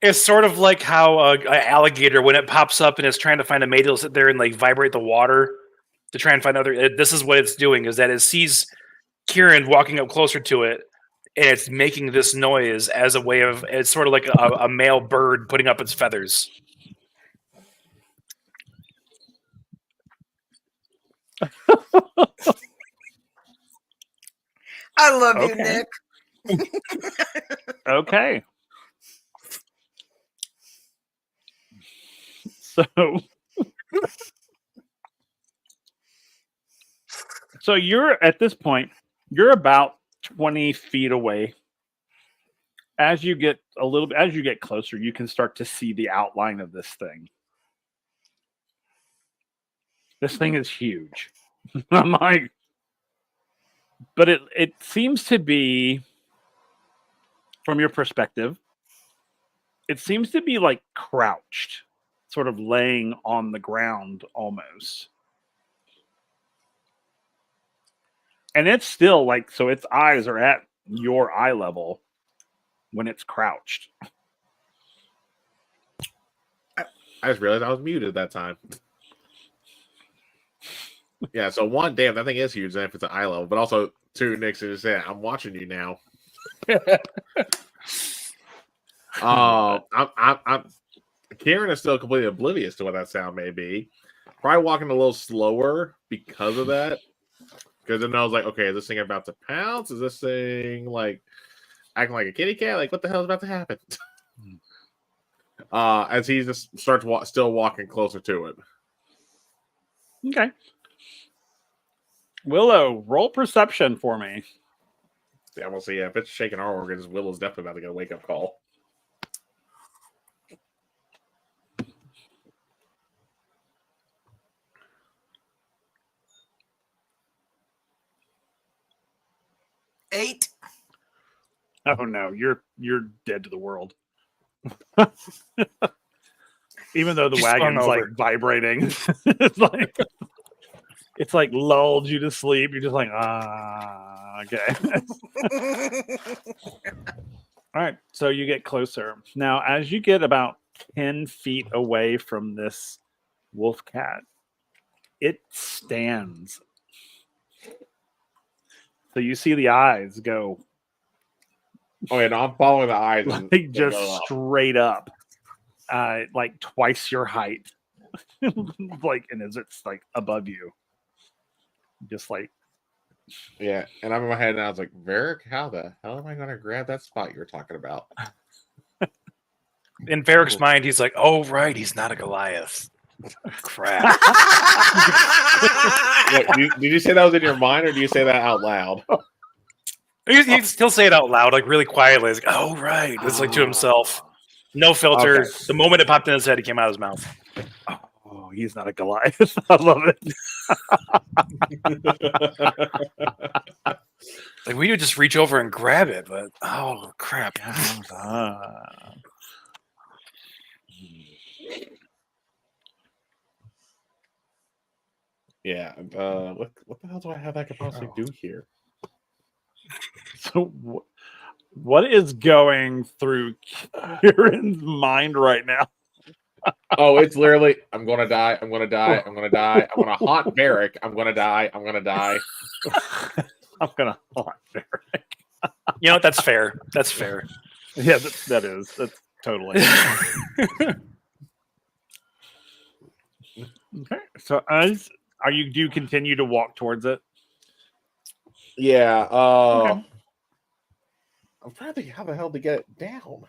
it's sort of like how an alligator, when it pops up and it's trying to find a mate, it'll sit there and like vibrate the water to try and find other. This is what it's doing: is that it sees Kieran walking up closer to it, and it's making this noise as a way of. It's sort of like a male bird putting up its feathers. I love you, Okay. Nick. Okay. So you're at this point, you're about 20 feet away. As you get closer, you can start to see the outline of this thing. This thing is huge. I'm like, but it seems to be, from your perspective, it seems to be like crouched, sort of laying on the ground almost. And it's still like, so its eyes are at your eye level when it's crouched. I just realized I was muted that time. Yeah, so one, damn, that thing is huge then if it's an eye level, but also two, Nick just said, I'm watching you now. I'm Karen is still completely oblivious to what that sound may be. Probably walking a little slower because of that. Because it knows, like, okay, is this thing about to pounce? Is this thing like acting like a kitty cat? Like, what the hell is about to happen? As he just starts still walking closer to it. Okay. Willow, roll perception for me. Yeah, we'll see. Yeah, if it's shaking our organs, Willow's definitely about to get a wake up call. Eight. Oh no, you're dead to the world. Even though the Just hung wagon's like over. vibrating, it's like lulled you to sleep. You're just like, okay. All right, so you get closer. Now, as you get about 10 feet away from this wolf cat, it stands. So you see the eyes go Oh, yeah, no, I'm following the eyes. like and just go up. straight up, like twice your height. Like, and as it's like above you. Just like, Yeah, and I'm in my head and I was like, Varric, how the hell am I going to grab that spot you're talking about? In Varric's mind, he's like, "Oh right, he's not a Goliath." Crap. Wait, did you say that was in your mind, or do you say that out loud? He'd still say it out loud, like really quietly. He's like, "Oh right," it's like to himself, no filter. Okay. The moment it popped in his head, it came out of his mouth. oh, he's not a Goliath. I love it. Like we could just reach over and grab it, but oh crap! Yeah. What the hell do I have that could possibly do here? So, what is going through Kieran's mind right now? Oh, it's literally, I'm going to die. I'm going to die. I'm going to die. I'm going to haunt Varric. I'm going to die. I'm going to die. I'm gonna haunt Varric. You know what? That's fair. That's fair. Yeah, that is. That's totally. Okay. So, do you continue to walk towards it? Yeah. Okay. I'm trying to think how the hell to get it down.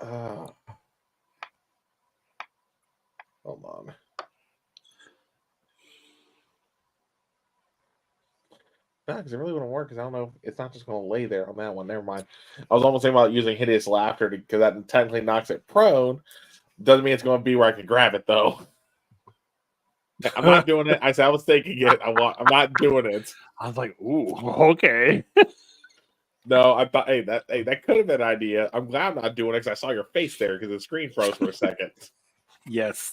Hold on. No, because it really wouldn't work. Because I don't know. It's not just going to lay there on that one. Never mind. I was almost thinking about using hideous laughter because that technically knocks it prone. Doesn't mean it's going to be where I can grab it though. I'm not doing it. I said I was thinking it. I'm not doing it. I was like, ooh, okay. No, I thought, hey, that could have been an idea. I'm glad I'm not doing it because I saw your face there because the screen froze for a second. Yes,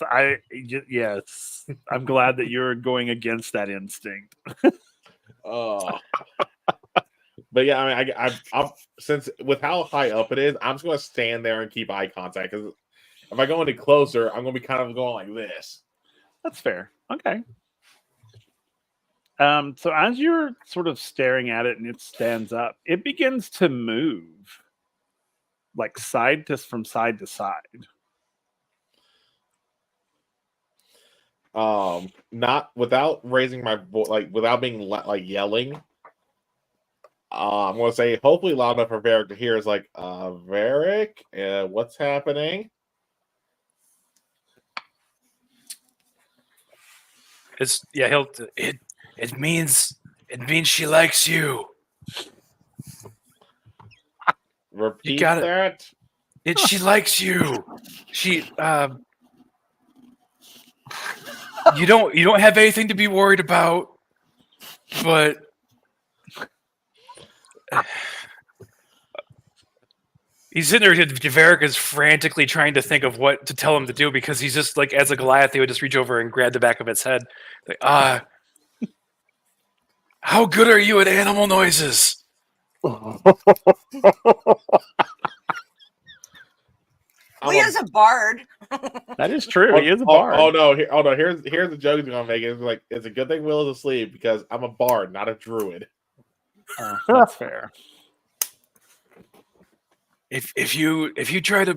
yes. I'm glad that you're going against that instinct. Oh, but yeah, I mean, I'm since with how high up it is, I'm just going to stand there and keep eye contact because if I go any closer, I'm going to be kind of going like this. That's fair. Okay. So as you're sort of staring at it and it stands up, it begins to move, like from side to side. Not without raising my voice, like without being like yelling. I'm gonna say hopefully loud enough for Varric to hear. Is like, Varric, what's happening? It means she likes you. Repeat got that. She likes you. She you don't have anything to be worried about, but he's sitting there. Varric is frantically trying to think of what to tell him to do because he's just like, as a Goliath, he would just reach over and grab the back of its head. Like, how good are you at animal noises? Leah's a bard. That is true. He is a bard. Oh no! Here's the joke he's gonna make. It's like it's a good thing Will is asleep because I'm a bard, not a druid. That's fair. If you try to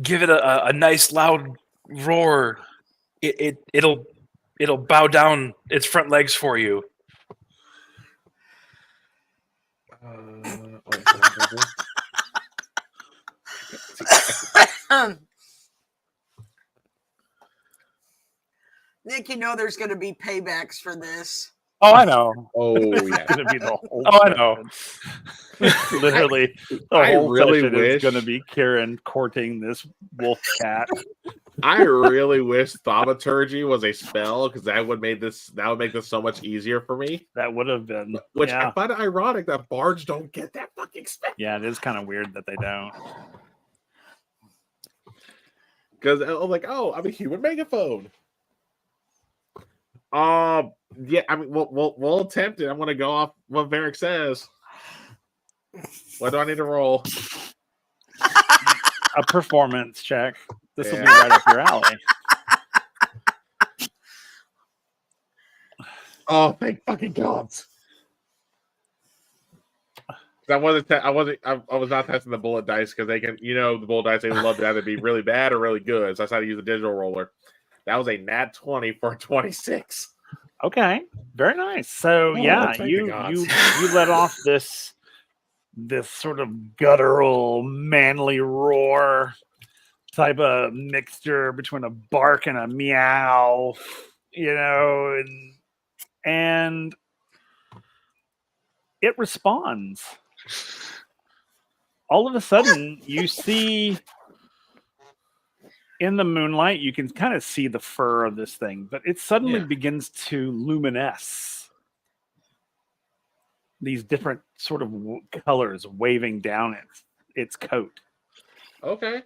give it a nice loud roar, it'll bow down its front legs for you. Nick, you know there's going to be paybacks for this. Oh, I know. Oh It's yeah. going to be the whole. Oh, I know. Literally, the I whole really session wish- is going to be Kieran courting this wolf cat. I really wish thaumaturgy was a spell because that would make this so much easier for me. That would have been. Which Yeah. I find it ironic that bards don't get that fucking spell. Yeah, it is kind of weird that they don't. Because I'm like, oh, I'm a human megaphone. Yeah, I mean, we'll attempt it. I'm gonna go off what Varric says. What do I need to roll? A performance check. This will be Yeah. right up your alley. Oh, thank fucking gods! I was not testing the bullet dice because they can, the bullet dice they would love to either be really bad or really good. So I decided to use a digital roller. That was a nat 20 for 26. Okay, very nice. So yeah, you let off this sort of guttural, manly roar type of mixture between a bark and a meow, and it responds. All of a sudden, you see in the moonlight, you can kind of see the fur of this thing, but it suddenly begins to luminesce. These different sort of colors waving down its coat. Okay.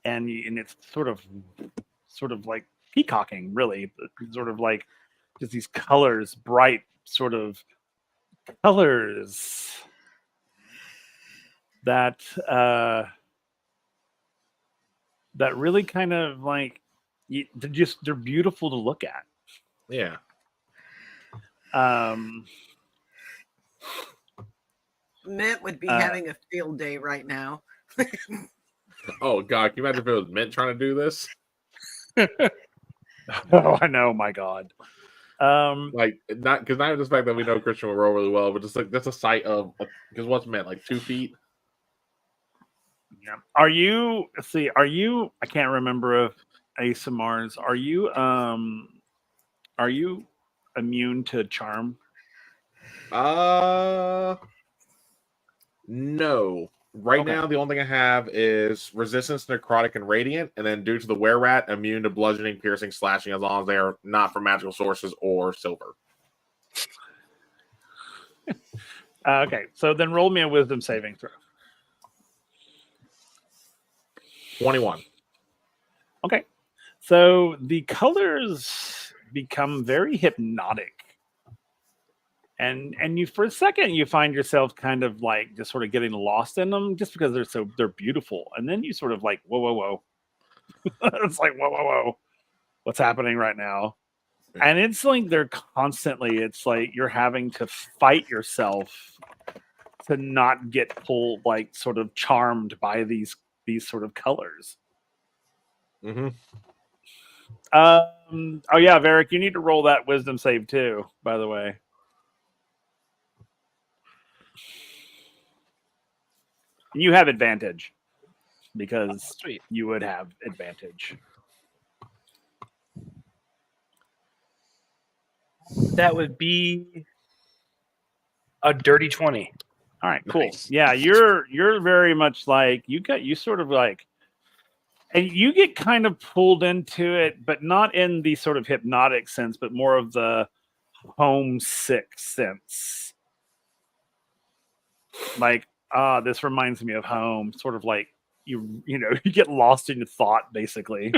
And it's sort of like peacocking, really. Sort of like just these colors, bright sort of colors that that really kind of like they're beautiful to look at. Yeah. Mint would be having a field day right now. Oh God, can you imagine if it was Mint trying to do this? Oh, I know, my God. Like not even the fact that we know Christian will roll really well, but just like that's a sight of because what's Mint like 2 feet. Yeah. Are you? I can't remember if ASMRs. Are you immune to charm? No. Right now, the only thing I have is resistance, necrotic, and radiant, and then due to the were-rat, immune to bludgeoning, piercing, slashing, as long as they are not from magical sources or silver. Okay, so then roll me a wisdom saving throw. 21. Okay, so the colors become very hypnotic. And you for a second you find yourself kind of like just sort of getting lost in them just because they're beautiful, and then you sort of like whoa it's like whoa what's happening right now? And it's like it's like you're having to fight yourself to not get pulled, like sort of charmed by these sort of colors. Mm-hmm. Oh yeah, Varric, you need to roll that wisdom save too, by the way. You have advantage because you would have advantage. That would be a dirty 20. All right, cool. Nice. Yeah, you're very much like you sort of like, and you get kind of pulled into it, but not in the sort of hypnotic sense, but more of the homesick sense. Like, this reminds me of home. Sort of like you get lost in your thought, basically.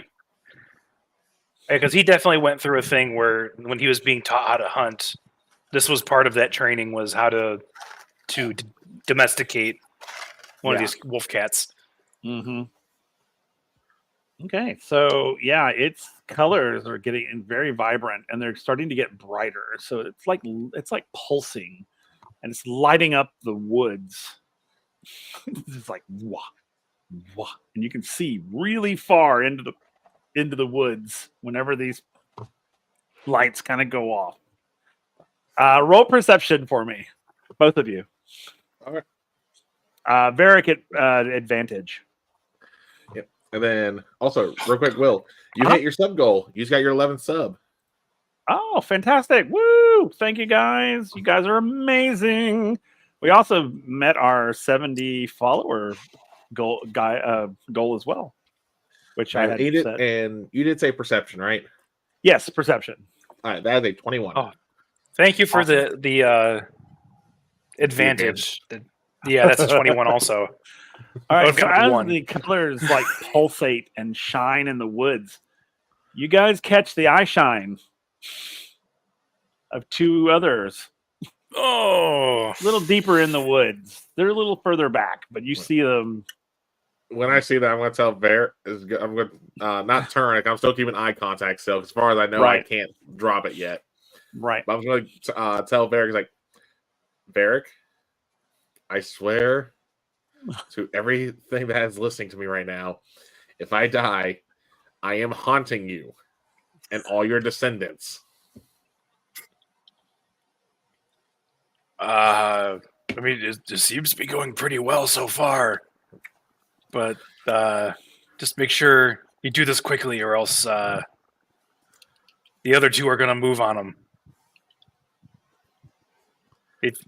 Because he definitely went through a thing where when he was being taught how to hunt, this was part of that training, was how to domesticate one of these wolf cats. Mm-hmm. Okay, so yeah, its colors are getting very vibrant, and they're starting to get brighter. So it's like pulsing, and it's lighting up the woods. It's like wah, wah, and you can see really far into the woods whenever these lights kind of go off. Roll perception for me, both of you. Okay. Varric at advantage. Yep. And then also, real quick, Will, you hit your sub goal. You just got your 11th sub. Oh, fantastic. Woo! Thank you, guys. You guys are amazing. We also met our 70 follower goal as well. which I had said. And you did say perception, right? Yes, perception. All right, that is a 21. Oh, thank you for Awesome. the advantage. Yeah, that's a 21 also. All right, I've so got as one. the colors like pulsate and shine in the woods, you guys catch the eye shine of two others. Oh, A little deeper in the woods. They're a little further back, but you see them. When I see that, I'm going to tell I'm going to not turn. I'm still keeping eye contact still. As far as I know, I Right. can't drop it yet. Right. But I'm going to tell Varric, like, Varric, I swear to everything that is listening to me right now, if I die, I am haunting you and all your descendants. I mean, it seems to be going pretty well so far, but just make sure you do this quickly, or else the other two are going to move on them.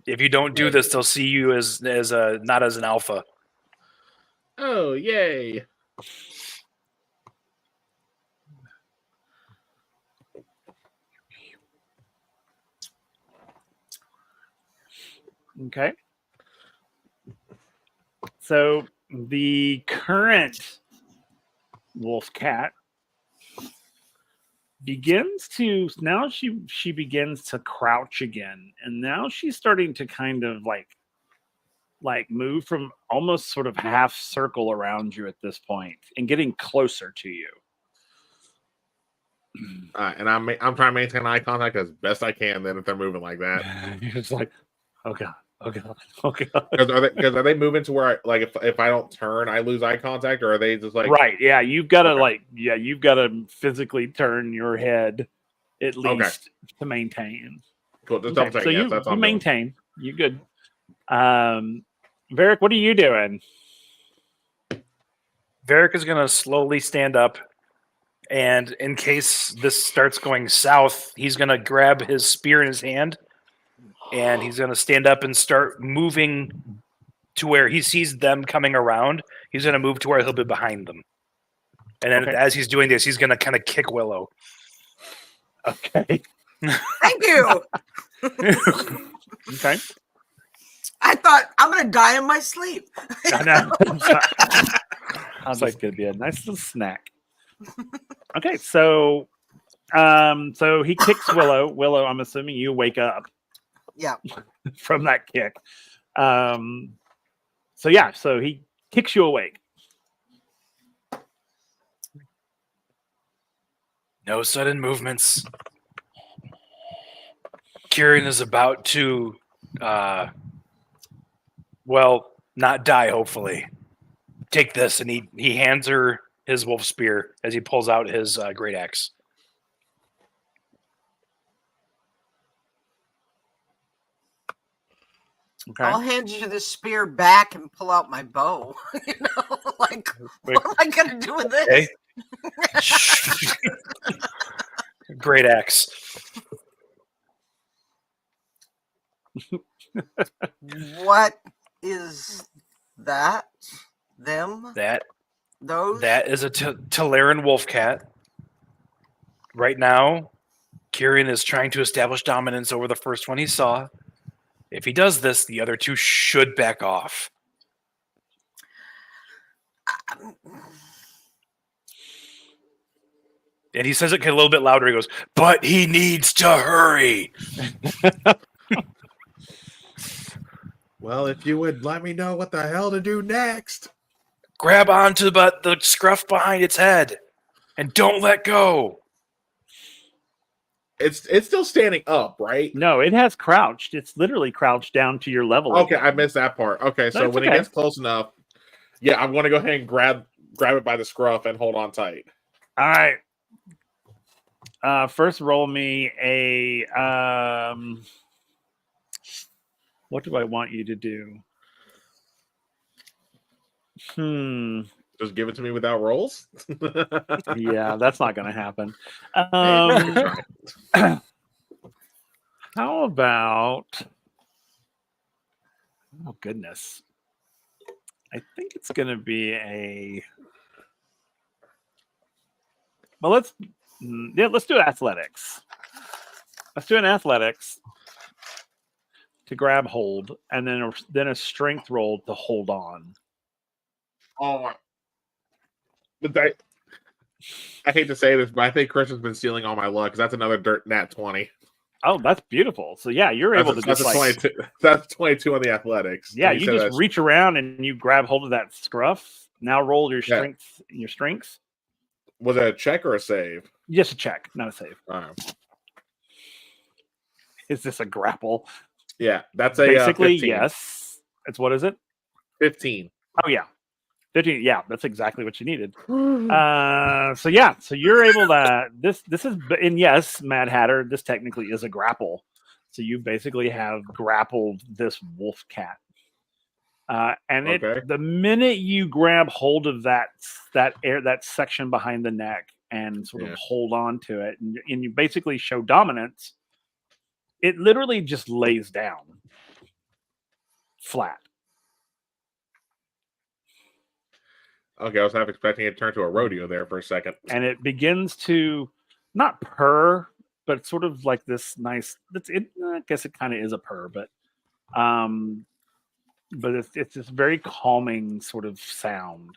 If you don't do this, they'll see you as not as an alpha. Oh, yay. Okay. So the current wolf cat begins to now she begins to crouch again, and now she's starting to kind of like move from almost sort of half circle around you at this point and getting closer to you. And I'm trying to maintain eye contact as best I can. Then if they're moving like that, You're just like, oh god, oh god, oh god. because are they moving to where if I don't turn, I lose eye contact, or are they just like Right? Yeah, you've got to you've got to physically turn your head at least to maintain. Cool. Just Okay, double check. so Yes, that's you all I'm doing. maintain. You good? Varric, what are you doing? Varric is going to slowly stand up, and in case this starts going south, he's going to grab his spear in his hand, and he's going to stand up and start moving to where he sees them coming around. He's going to move to where he'll be behind them. And then as he's doing this, he's going to kind of kick Willow. Okay. Thank you. Okay. I thought I'm gonna die in my sleep. I know. It's like gonna be a nice little snack. Okay, so so he kicks Willow. Willow, I'm assuming you wake up. Yeah. From that kick. So yeah, so he kicks you awake. No sudden movements. Kieran is about to not die, hopefully. Take this, and he hands her his wolf spear as he pulls out his great axe. Okay. I'll hand you the spear back and pull out my bow. You know, like, what am I gonna do with this? Okay. Great axe. What is that? Them? Those? That is a Teleran wolf cat. Right now, Kieran is trying to establish dominance over the first one he saw. If he does this, the other two should back off. And he says it a little bit louder. He goes, but he needs to hurry. Well, if you would let me know what the hell to do next. Grab onto the scruff behind its head and don't let go. It's still standing up, right? No, it has crouched. It's literally crouched down to your level. Okay, again. I missed that part. Okay, so when it gets close enough, yeah, I'm going to go ahead and grab it by the scruff and hold on tight. All right. First, roll me a. What do I want you to do? Just give it to me without rolls? Yeah, that's not going to happen. How about... Oh, goodness. I think it's going to be a... Well, let's do athletics. Let's do an athletics to grab hold, and then a strength roll to hold on. Oh, but I hate to say this, but I think Chris has been stealing all my luck because that's another dirt nat 20. Oh, that's beautiful. So yeah, you're able to just like 22, that's 22 on the athletics. Yeah, you just reach around and you grab hold of that scruff. Now roll your strength. Your strengths. Was it a check or a save? Just a check, not a save. All right. Is this a grapple? Yeah, that's a basically 15. Yes. It's what is it? 15. Oh yeah, 15. Yeah, that's exactly what you needed. So you're able to. This is, and yes, Mad Hatter. This technically is a grapple. So you basically have grappled this wolf cat. The minute you grab hold of that section behind the neck and sort of hold on to it, and you basically show dominance, it literally just lays down flat. Okay, I was half expecting it to turn to a rodeo there for a second. And it begins to not purr, but sort of like this nice. I guess it kind of is a purr, but it's this very calming sort of sound.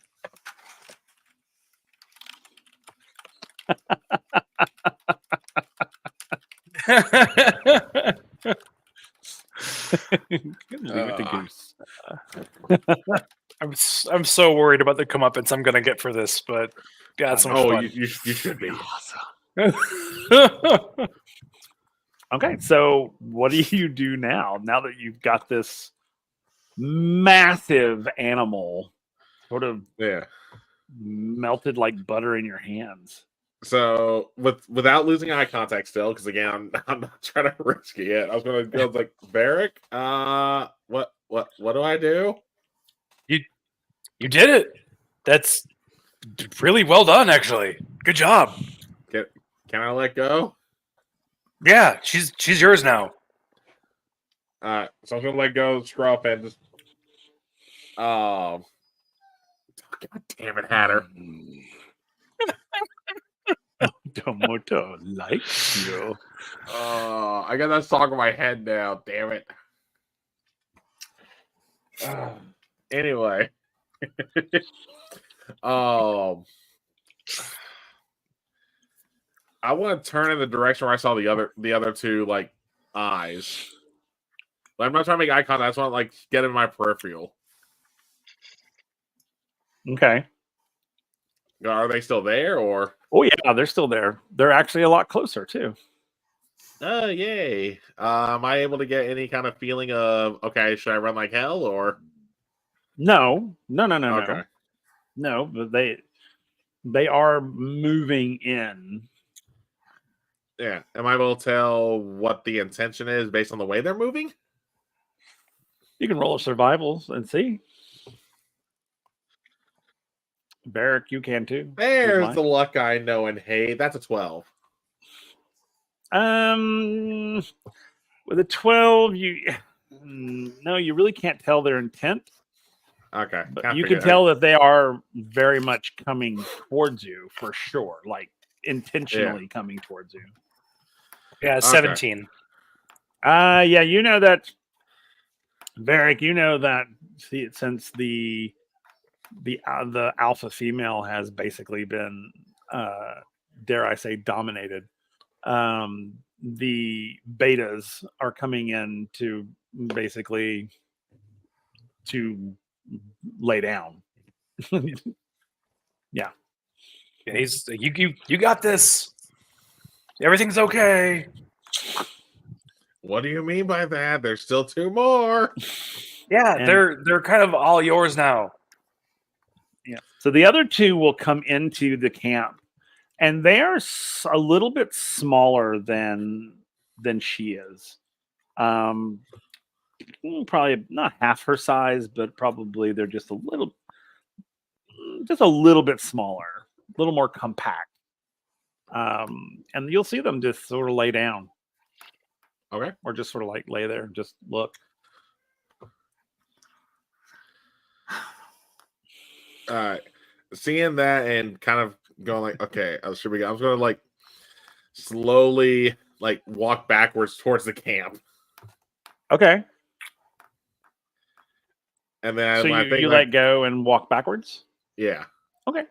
Leave it to Goose. I'm so worried about the comeuppance I'm gonna get for this, but God, so much fun. You should be. Okay, so what do you do now? Now that you've got this massive animal sort of melted like butter in your hands. So without losing eye contact still, because again I'm not trying to risk it yet. I was gonna go like Barrick. What do I do? You did it. That's really well done, actually. Good job. Can I let go? Yeah, she's yours now. So I'm gonna let go of Scruff and just God damn it, Hatter. Tomoto likes you. I got that song in my head now, damn it. Anyway. I want to turn in the direction where I saw the other two like eyes. But I'm not trying to make eye contact. I just want to like get in my peripheral. Okay. Are they still there or? Oh yeah, they're still there. They're actually a lot closer too. Oh yay! Am I able to get any kind of feeling of okay? Should I run like hell or? No. Okay. No, but they are moving in. Yeah. Am I able to tell what the intention is based on the way they're moving? You can roll a survival and see. Barrick, you can too. There's the luck I know and hate. That's a 12. With a 12, you really can't tell their intent. Okay. But you can tell that they are very much coming towards you for sure, like intentionally coming towards you. Yeah, 17. Yeah, you know that, Varric, you know that since the alpha female has basically been, dare I say, dominated, the betas are coming in to basically to lay down. Yeah. And he's you got this. Everything's okay. What do you mean by that? There's still two more. Yeah, and they're kind of all yours now. Yeah. So the other two will come into the camp, and they are a little bit smaller than she is. Probably not half her size, but probably they're just a little bit smaller, a little more compact. And you'll see them just sort of lay down. Okay. Or just sort of like lay there and just look. Seeing that and kind of going like, okay, should we? I was going to like slowly like walk backwards towards the camp, Okay. and then So when I think you like, let go and walk backwards? yeah, Okay.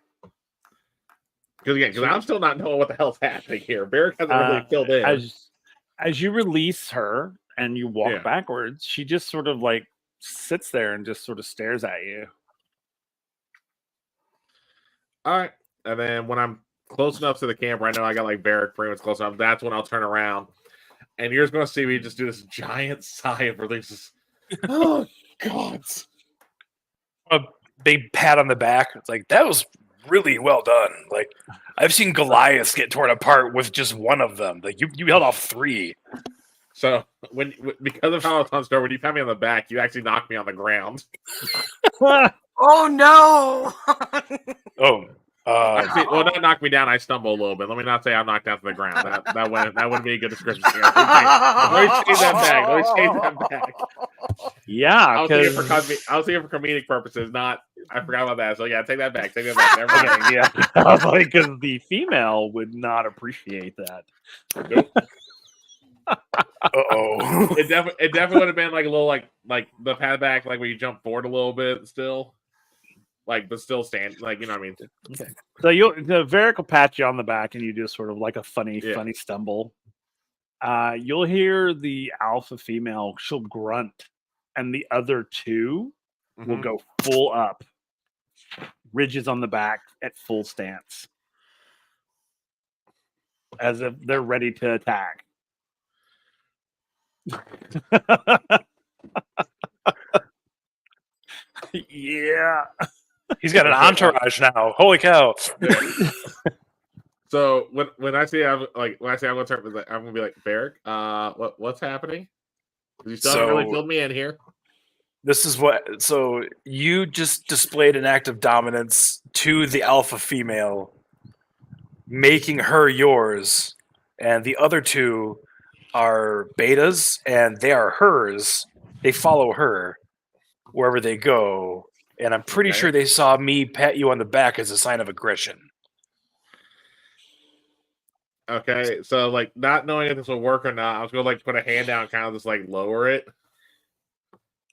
because I'm still not knowing what the hell's happening here. Barrick hasn't really filled in. As you release her and you walk backwards, she just sort of like sits there and just sort of stares at you. All right, and then when I'm close enough to the camp, I know I got like Barrick pretty much close enough. That's when I'll turn around, and you're just going to see me just do this giant sigh of relief. Oh God! A big pat on the back. It's like, that was really well done. Like, I've seen Goliaths get torn apart with just one of them. Like, you held off 3. So because of how I was on store, when you pat me on the back, you actually knocked me on the ground. Oh no! Oh, Well, not knock me down. I stumble a little bit. Let me not say I'm knocked down to the ground. That wouldn't be a good description. Let me change that back. Yeah, I was thinking for comedic purposes. Not. I forgot about that. So yeah, take that back. Never mind. yeah. I was like, because the female would not appreciate that. Nope. uh-oh. It definitely would have been like a little like the pat back, like when you jump forward a little bit still. Like, but still stand, like, you know what I mean? Okay. So the Varric will pat you on the back and you just sort of like a funny stumble. You'll hear the alpha female, she'll grunt, and the other 2 will go full up. Ridges on the back at full stance. As if they're ready to attack. Yeah. He's got an entourage now. Holy cow. So when I say I'm gonna start with, I'm gonna be like, Barrick, what's happening? You still haven't really filled me in here. This is what. So you just displayed an act of dominance to the alpha female, making her yours, and the other 2 are betas, and they are hers. They follow her wherever they go, and I'm pretty sure they saw me pat you on the back as a sign of aggression. Okay, so like not knowing if this will work or not, I was gonna like put a hand down, and kind of just like lower it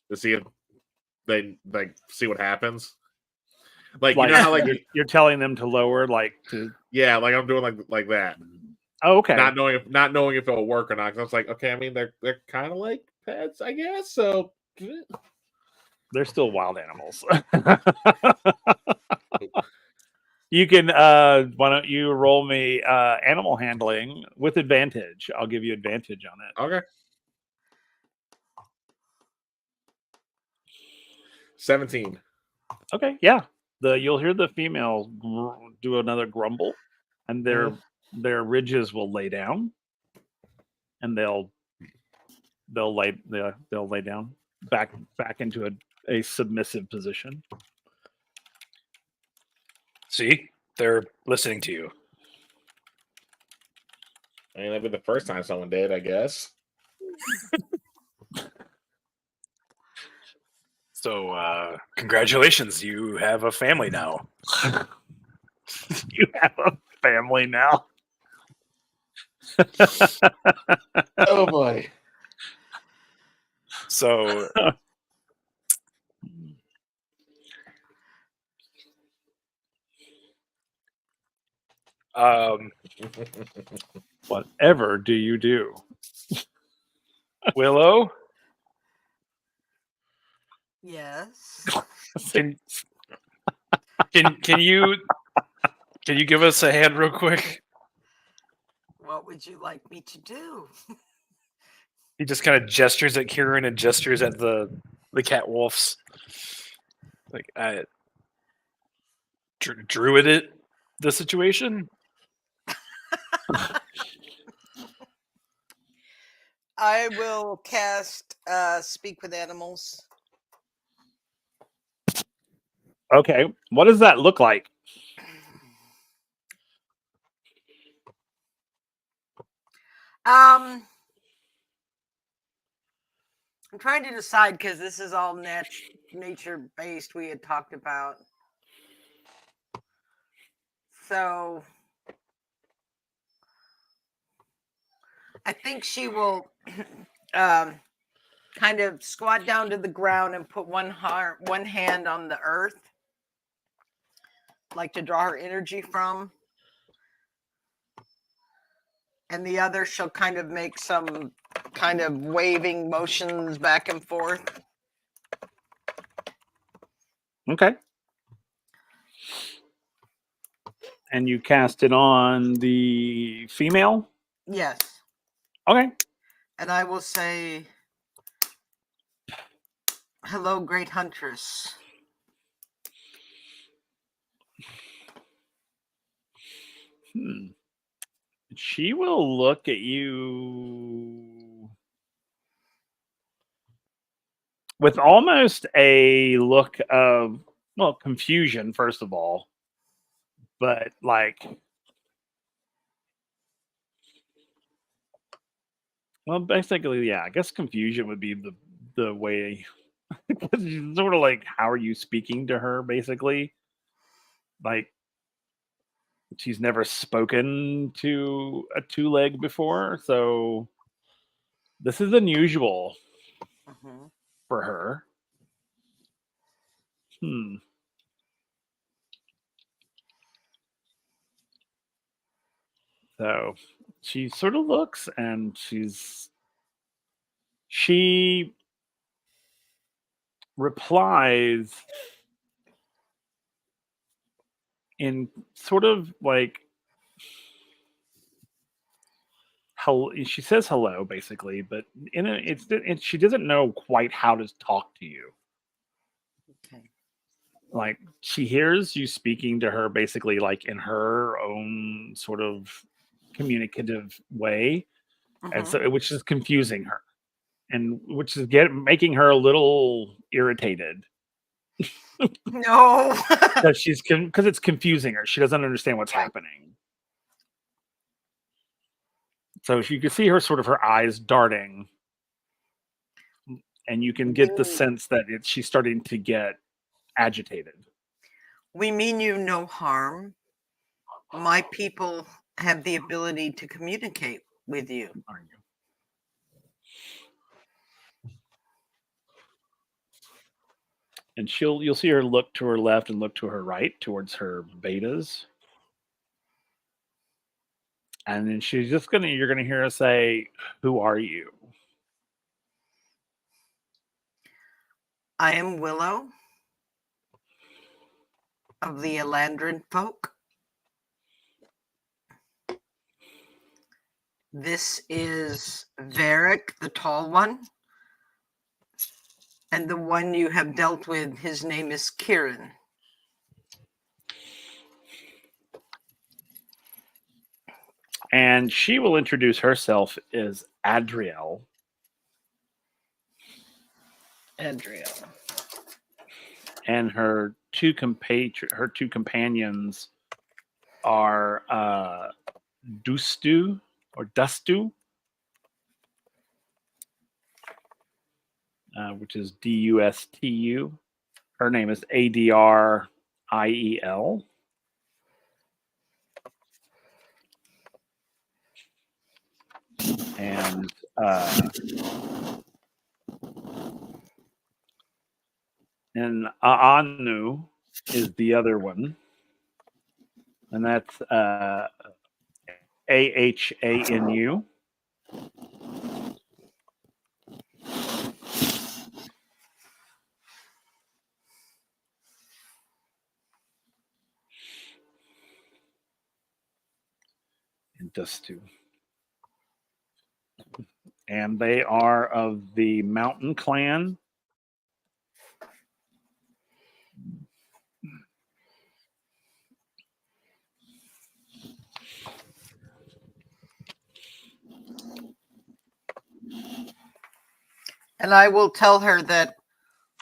to see if they like see what happens. Like you know how like you're telling them to lower, like to like I'm doing like that. Oh, okay. Not knowing if it'll work or not. Because I was like, okay, I mean they're kind of like pets, I guess. So they're still wild animals. You can why don't you roll me animal handling with advantage? I'll give you advantage on it. Okay. 17. Okay, yeah. You'll hear the female do another grumble, and their ridges will lay down, and they'll lay down back into a submissive position. See, they're listening to you. I mean, that'd be the first time someone did, I guess. So, congratulations, you have a family now. You have a family now. Oh boy. So whatever do you do? Willow? Yes. Can you give us a hand real quick? What would you like me to do? He just kind of gestures at Kieran and gestures at the cat wolves. Like, I druid it the situation. I will cast Speak with Animals. Okay, what does that look like? I'm trying to decide because this is all nature based. We had talked about So I think she will kind of squat down to the ground and put one hand on the earth, like to draw her energy from. And the other, she'll kind of make some kind of waving motions back and forth. Okay. And you cast it on the female? Yes. Okay. And I will say, hello, great huntress. She will look at you with almost a look of, well, confusion, first of all, but like, well, basically, yeah, I guess confusion would be the way. She's sort of like, how are you speaking to her, basically? Like, she's never spoken to a two-leg before, so this is unusual for her. So she sort of looks, and she replies in sort of like, hello. She says hello, basically, but she doesn't know quite how to talk to you. Okay. Like, she hears you speaking to her basically like in her own sort of communicative way, and so which is confusing her, and which is making her a little irritated. No. Because it's confusing her. She doesn't understand what's happening. So you can see her sort of her eyes darting, and you can get the sense that she's starting to get agitated. We mean you no harm. My people have the ability to communicate with you. And you'll see her look to her left and look to her right towards her betas. And then you're gonna hear her say, "Who are you?" I am Willow of the Elandrin folk. This is Varric, the tall one. And the one you have dealt with, his name is Kieran. And she will introduce herself as Adriel. Adriel. And her two companions are Dustu or Dustu, which is Dustu. Her name is Adriel. And Anu is the other one, and that's Ahanu. And Dustu. And they are of the Mountain Clan. And I will tell her that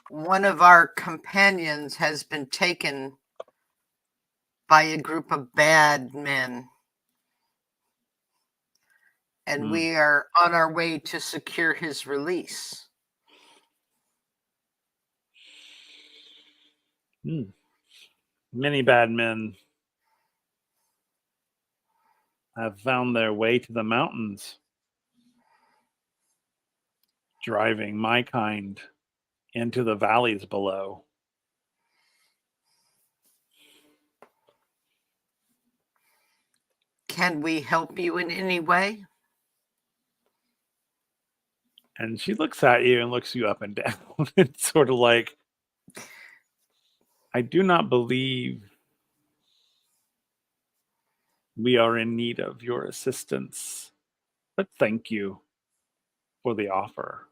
one of our companions has been taken by a group of bad men. And we are on our way to secure his release. Many bad men have found their way to the mountains, driving my kind into the valleys below. Can we help you in any way? And she looks at you and looks you up and down. It's sort of like, I do not believe we are in need of your assistance, but thank you for the offer.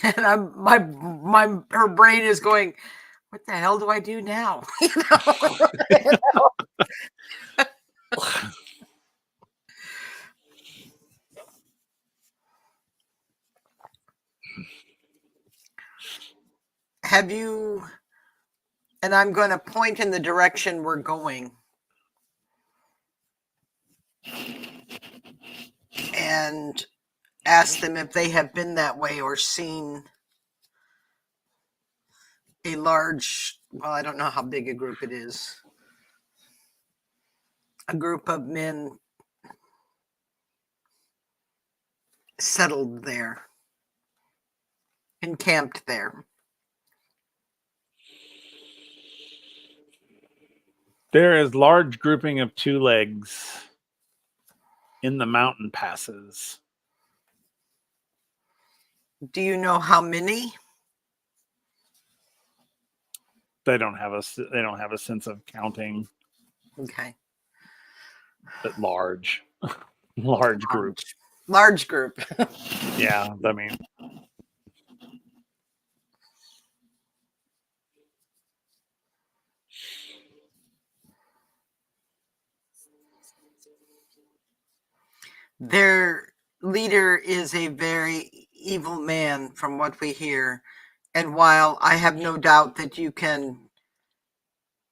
And her brain is going, what the hell do I do now? Have you, and I'm going to point in the direction we're going. And ask them if they have been that way or seen a large, well, I don't know how big a group it is, a group of men settled there, encamped there. There is large grouping of two legs in the mountain passes. Do you know how many? They don't have a sense of counting, Okay. but large group. Large group. Yeah, I mean, Their leader is a very evil man, from what we hear. And while I have no doubt that you can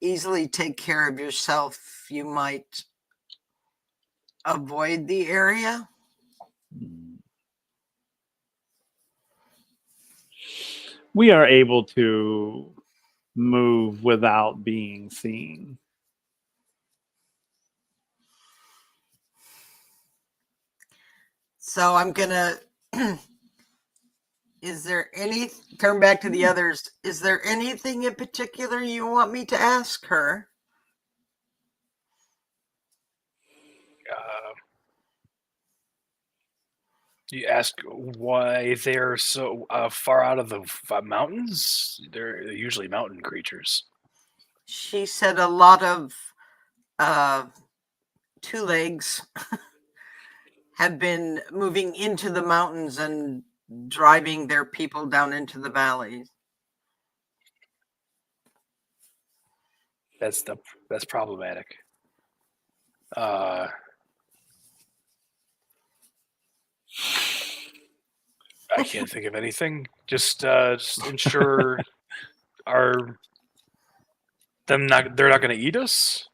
easily take care of yourself, you might avoid the area. we are able to move without being seen. So I'm gonna is there any, turn back to the others, is there anything in particular you want me to ask her? You ask why they're so far out of the mountains? They're usually mountain creatures. She said a lot of two legs have been moving into the mountains and driving their people down into the valleys. That's problematic. I can't think of anything. Just ensure they're not going to eat us.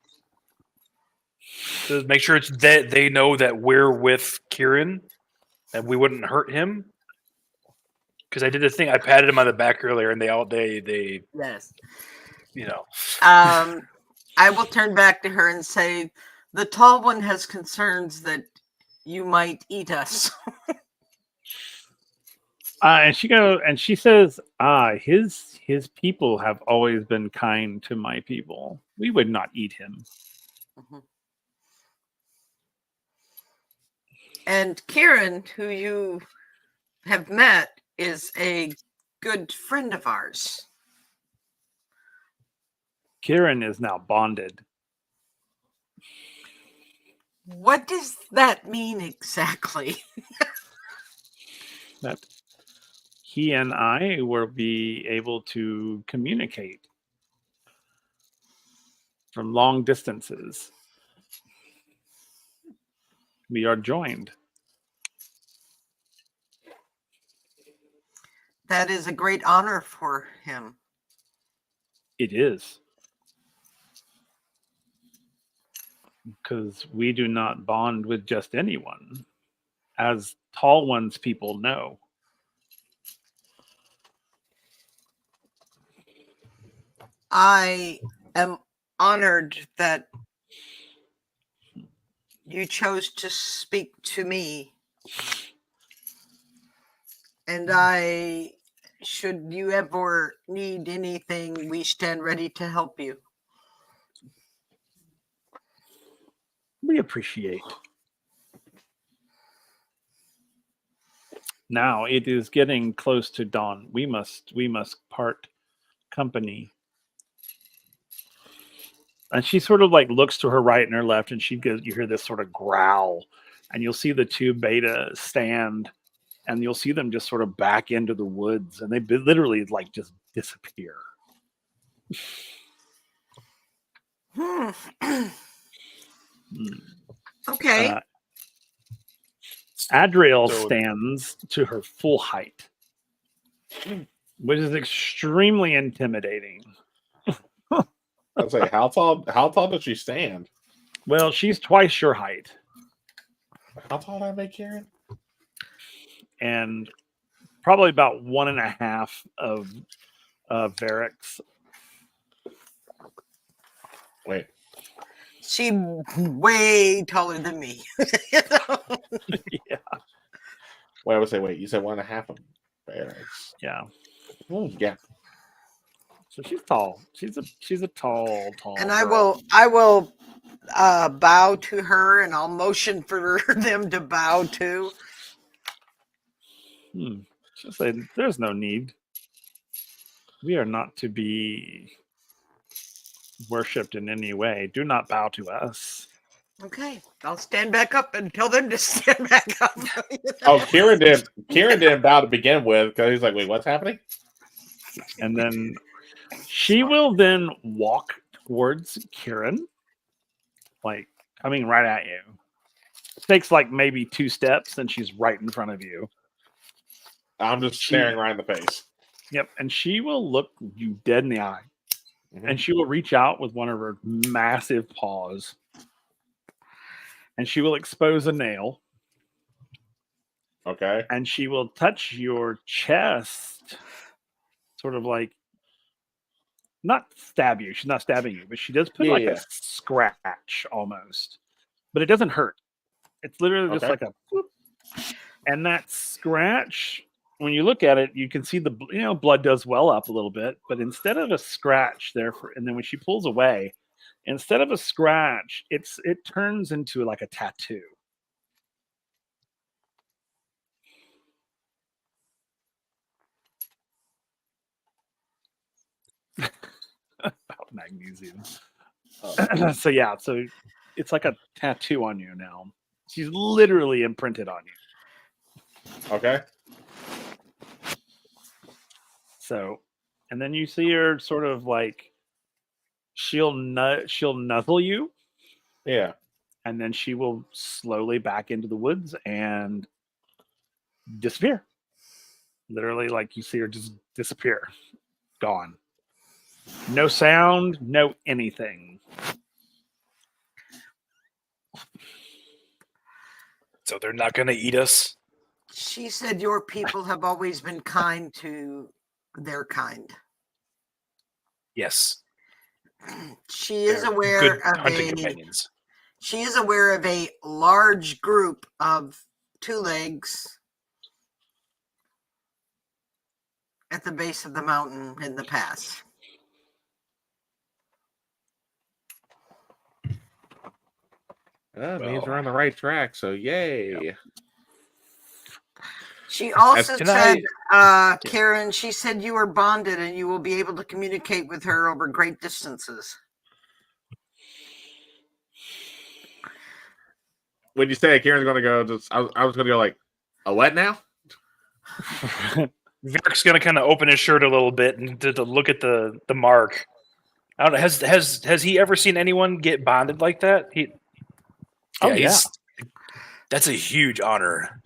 Just make sure it's that they know that we're with Kieran and we wouldn't hurt him. Because I did a thing, I patted him on the back earlier, and they Yes. you know. I will turn back to her and say, the tall one has concerns that you might eat us. And she says, his people have always been kind to my people. We would not eat him. Mm-hmm. And Kieran, who you have met, is a good friend of ours. Kieran is now bonded. What does that mean exactly? That he and I will be able to communicate from long distances. We are joined. That is a great honor for him. It is. Because we do not bond with just anyone, as Tall One's people know. I am honored that you chose to speak to me. And should you ever need anything, we stand ready to help you. We appreciate. Now it is getting close to dawn. We must part company. And she sort of like looks to her right and her left, and she goes. You hear this sort of growl, and you'll see the two beta stand, and you'll see them just sort of back into the woods, and they literally like just disappear. Okay. Adriel stands to her full height, which is extremely intimidating. I'd say, how tall does she stand? Well, she's twice your height. How tall did I make Karen? And probably about 1.5 of Varric's. Wait. She way taller than me. Yeah. Wait, I would say, wait, you said 1.5 of Barracks. Yeah. Yeah. So she's tall. She's a tall. And girl. I will bow to her, and I'll motion for them to bow too. She'll say, "There's no need. We are not to be worshipped in any way. Do not bow to us." Okay, I'll stand back up and tell them to stand back up. Oh, Kieran didn't bow to begin with because he's like, wait, what's happening? And then she will then walk towards Kieran, like coming right at you. Takes like maybe 2 steps, and she's right in front of you. I'm just staring right in the face. Yep, and she will look you dead in the eye. Mm-hmm. And she will reach out with one of her massive paws. And she will expose a nail. Okay. And she will touch your chest, sort of like, not stab you. She's not stabbing you, but she does put like a scratch almost. But it doesn't hurt. It's literally just like a whoop. And that scratch, when you look at it, you can see the blood does well up a little bit. But instead of a scratch and then when she pulls away, instead of a scratch, it turns into like a tattoo. About magnesium. So it's like a tattoo on you now. She's literally imprinted on you. Okay. So, and then you see her sort of like she'll nuzzle you. Yeah. And then she will slowly back into the woods and disappear. Literally, like you see her just disappear. Gone. No sound, no anything. So they're not going to eat us? She said your people have always been kind to their kind. Yes. She is aware of hunting companions. She is aware of a large group of 2-legs at the base of the mountain in the pass. That means we're on the right track, so yay. Yeah. She also said, Karen, she said you are bonded and you will be able to communicate with her over great distances. When you say Karen's going to go, I was going to go like, a what now? Varric's going to kind of open his shirt a little bit and to look at the mark. I don't know. Has he ever seen anyone get bonded like that? That's a huge honor.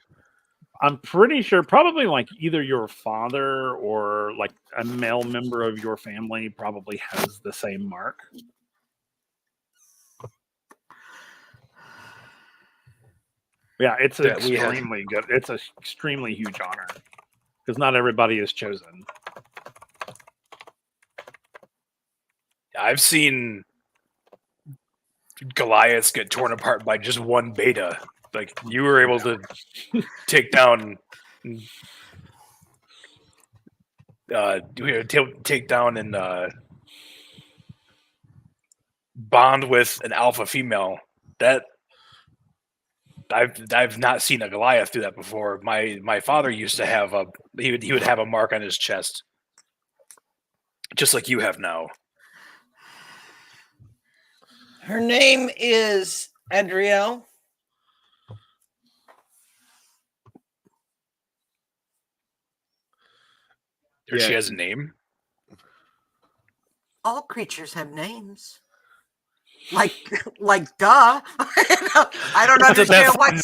I'm pretty sure probably like either your father or like a male member of your family probably has the same mark. Yeah, it's extremely good. It's an extremely huge honor because not everybody is chosen. I've seen Goliaths get torn apart by just one beta. Like you were able to take down, take down and bond with an alpha female. That I've not seen a Goliath do that before. My father used to have he would have a mark on his chest, just like you have now. Her name is Adrielle. Or she has a name. All creatures have names. Like duh. I don't understand what.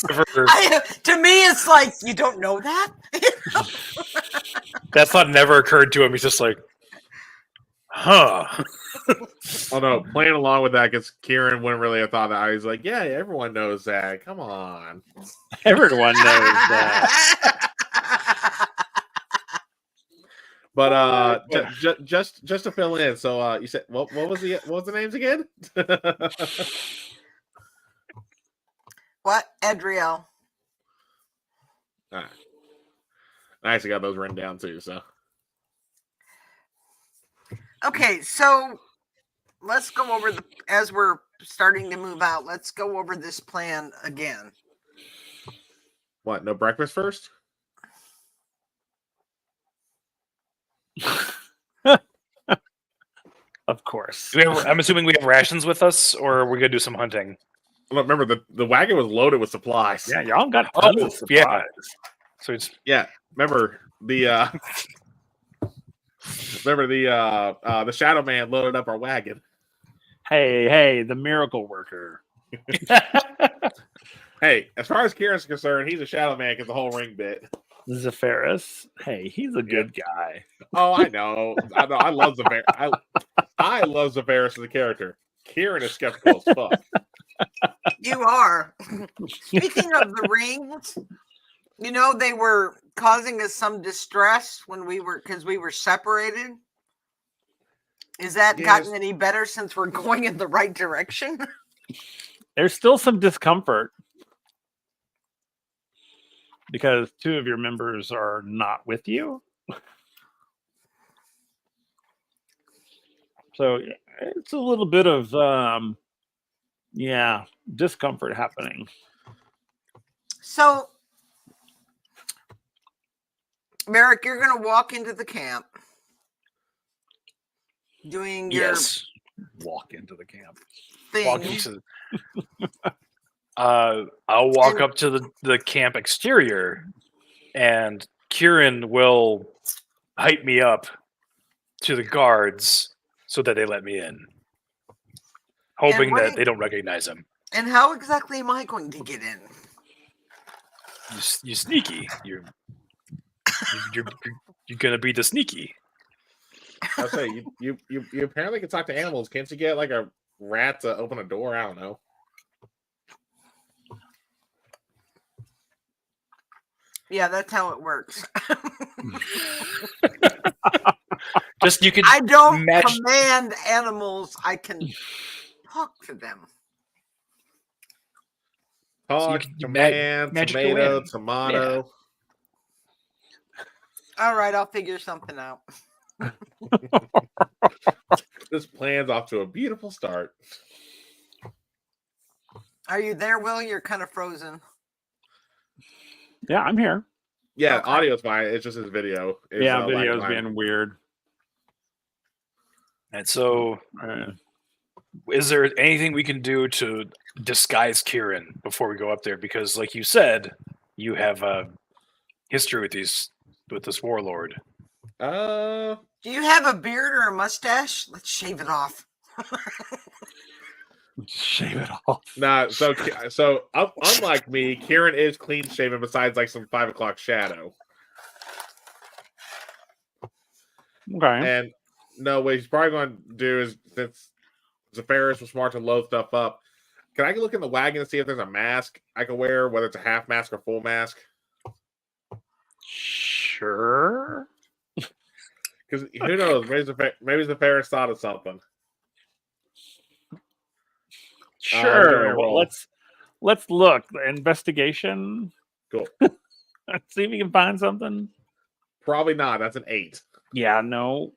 To me, it's like you don't know that. That thought never occurred to him. He's just like, huh. Oh no, playing along with that because Kieran wouldn't really have thought that. He's like, yeah, everyone knows that. Come on, everyone knows that. But just to fill in, so you said what was the names again? What? Adrielle. All right. I actually got those written down too. So okay, so let's go over as we're starting to move out. Let's go over this plan again. What? No breakfast first? Of course. I'm assuming we have rations with us, or we're gonna do some hunting. Well, remember the wagon was loaded with supplies. Yeah, y'all got tons of supplies. Yeah. So it's Remember the Shadow Man loaded up our wagon. Hey, the miracle worker. Hey, as far as Kieran's concerned, he's a Shadow Man because the whole ring bit. Zephyrus. Hey, he's a good guy. Oh, I know. I love Zephyrus. I love Zephyrus as a character. Kieran is skeptical as fuck. You are. Speaking of the rings, they were causing us some distress because we were separated. Is that gotten any better since we're going in the right direction? There's still some discomfort because two of your members are not with you. So it's a little bit of, discomfort happening. So, Merrick, you're going to walk into the camp doing your walk into the camp. thing. I'll walk up to the camp exterior, and Kieran will hype me up to the guards so that they let me in, hoping that they don't recognize him. And how exactly am I going to get in? You sneaky. You're gonna be the sneaky. I'll say you apparently can talk to animals. Can't you get like a rat to open a door? I don't know. Yeah, that's how it works. Just you can. I don't command animals. I can talk to them. Talk, so command, tomato. Yeah. All right, I'll figure something out. This plan's off to a beautiful start. Are you there, Will? You're kind of frozen. Yeah, I'm here. Yeah, okay. Audio's fine. It's just his video. Video's being weird. And so, is there anything we can do to disguise Kieran before we go up there? Because, like you said, you have a history with this warlord. Do you have a beard or a mustache? Let's shave it off. Shave it off. Nah, so unlike me, Kieran is clean shaven besides like some 5 o'clock shadow. Okay. And no, what he's probably going to do is, since Zephyrus was smart to load stuff up, can I look in the wagon and see if there's a mask I can wear, whether it's a half mask or full mask? Sure. Because who knows? Maybe Zephyrus thought of something. give me Sure. a Well, roll. let's look. Investigation. Cool. Let's see if we can find something. Probably not. That's an 8. Yeah, no.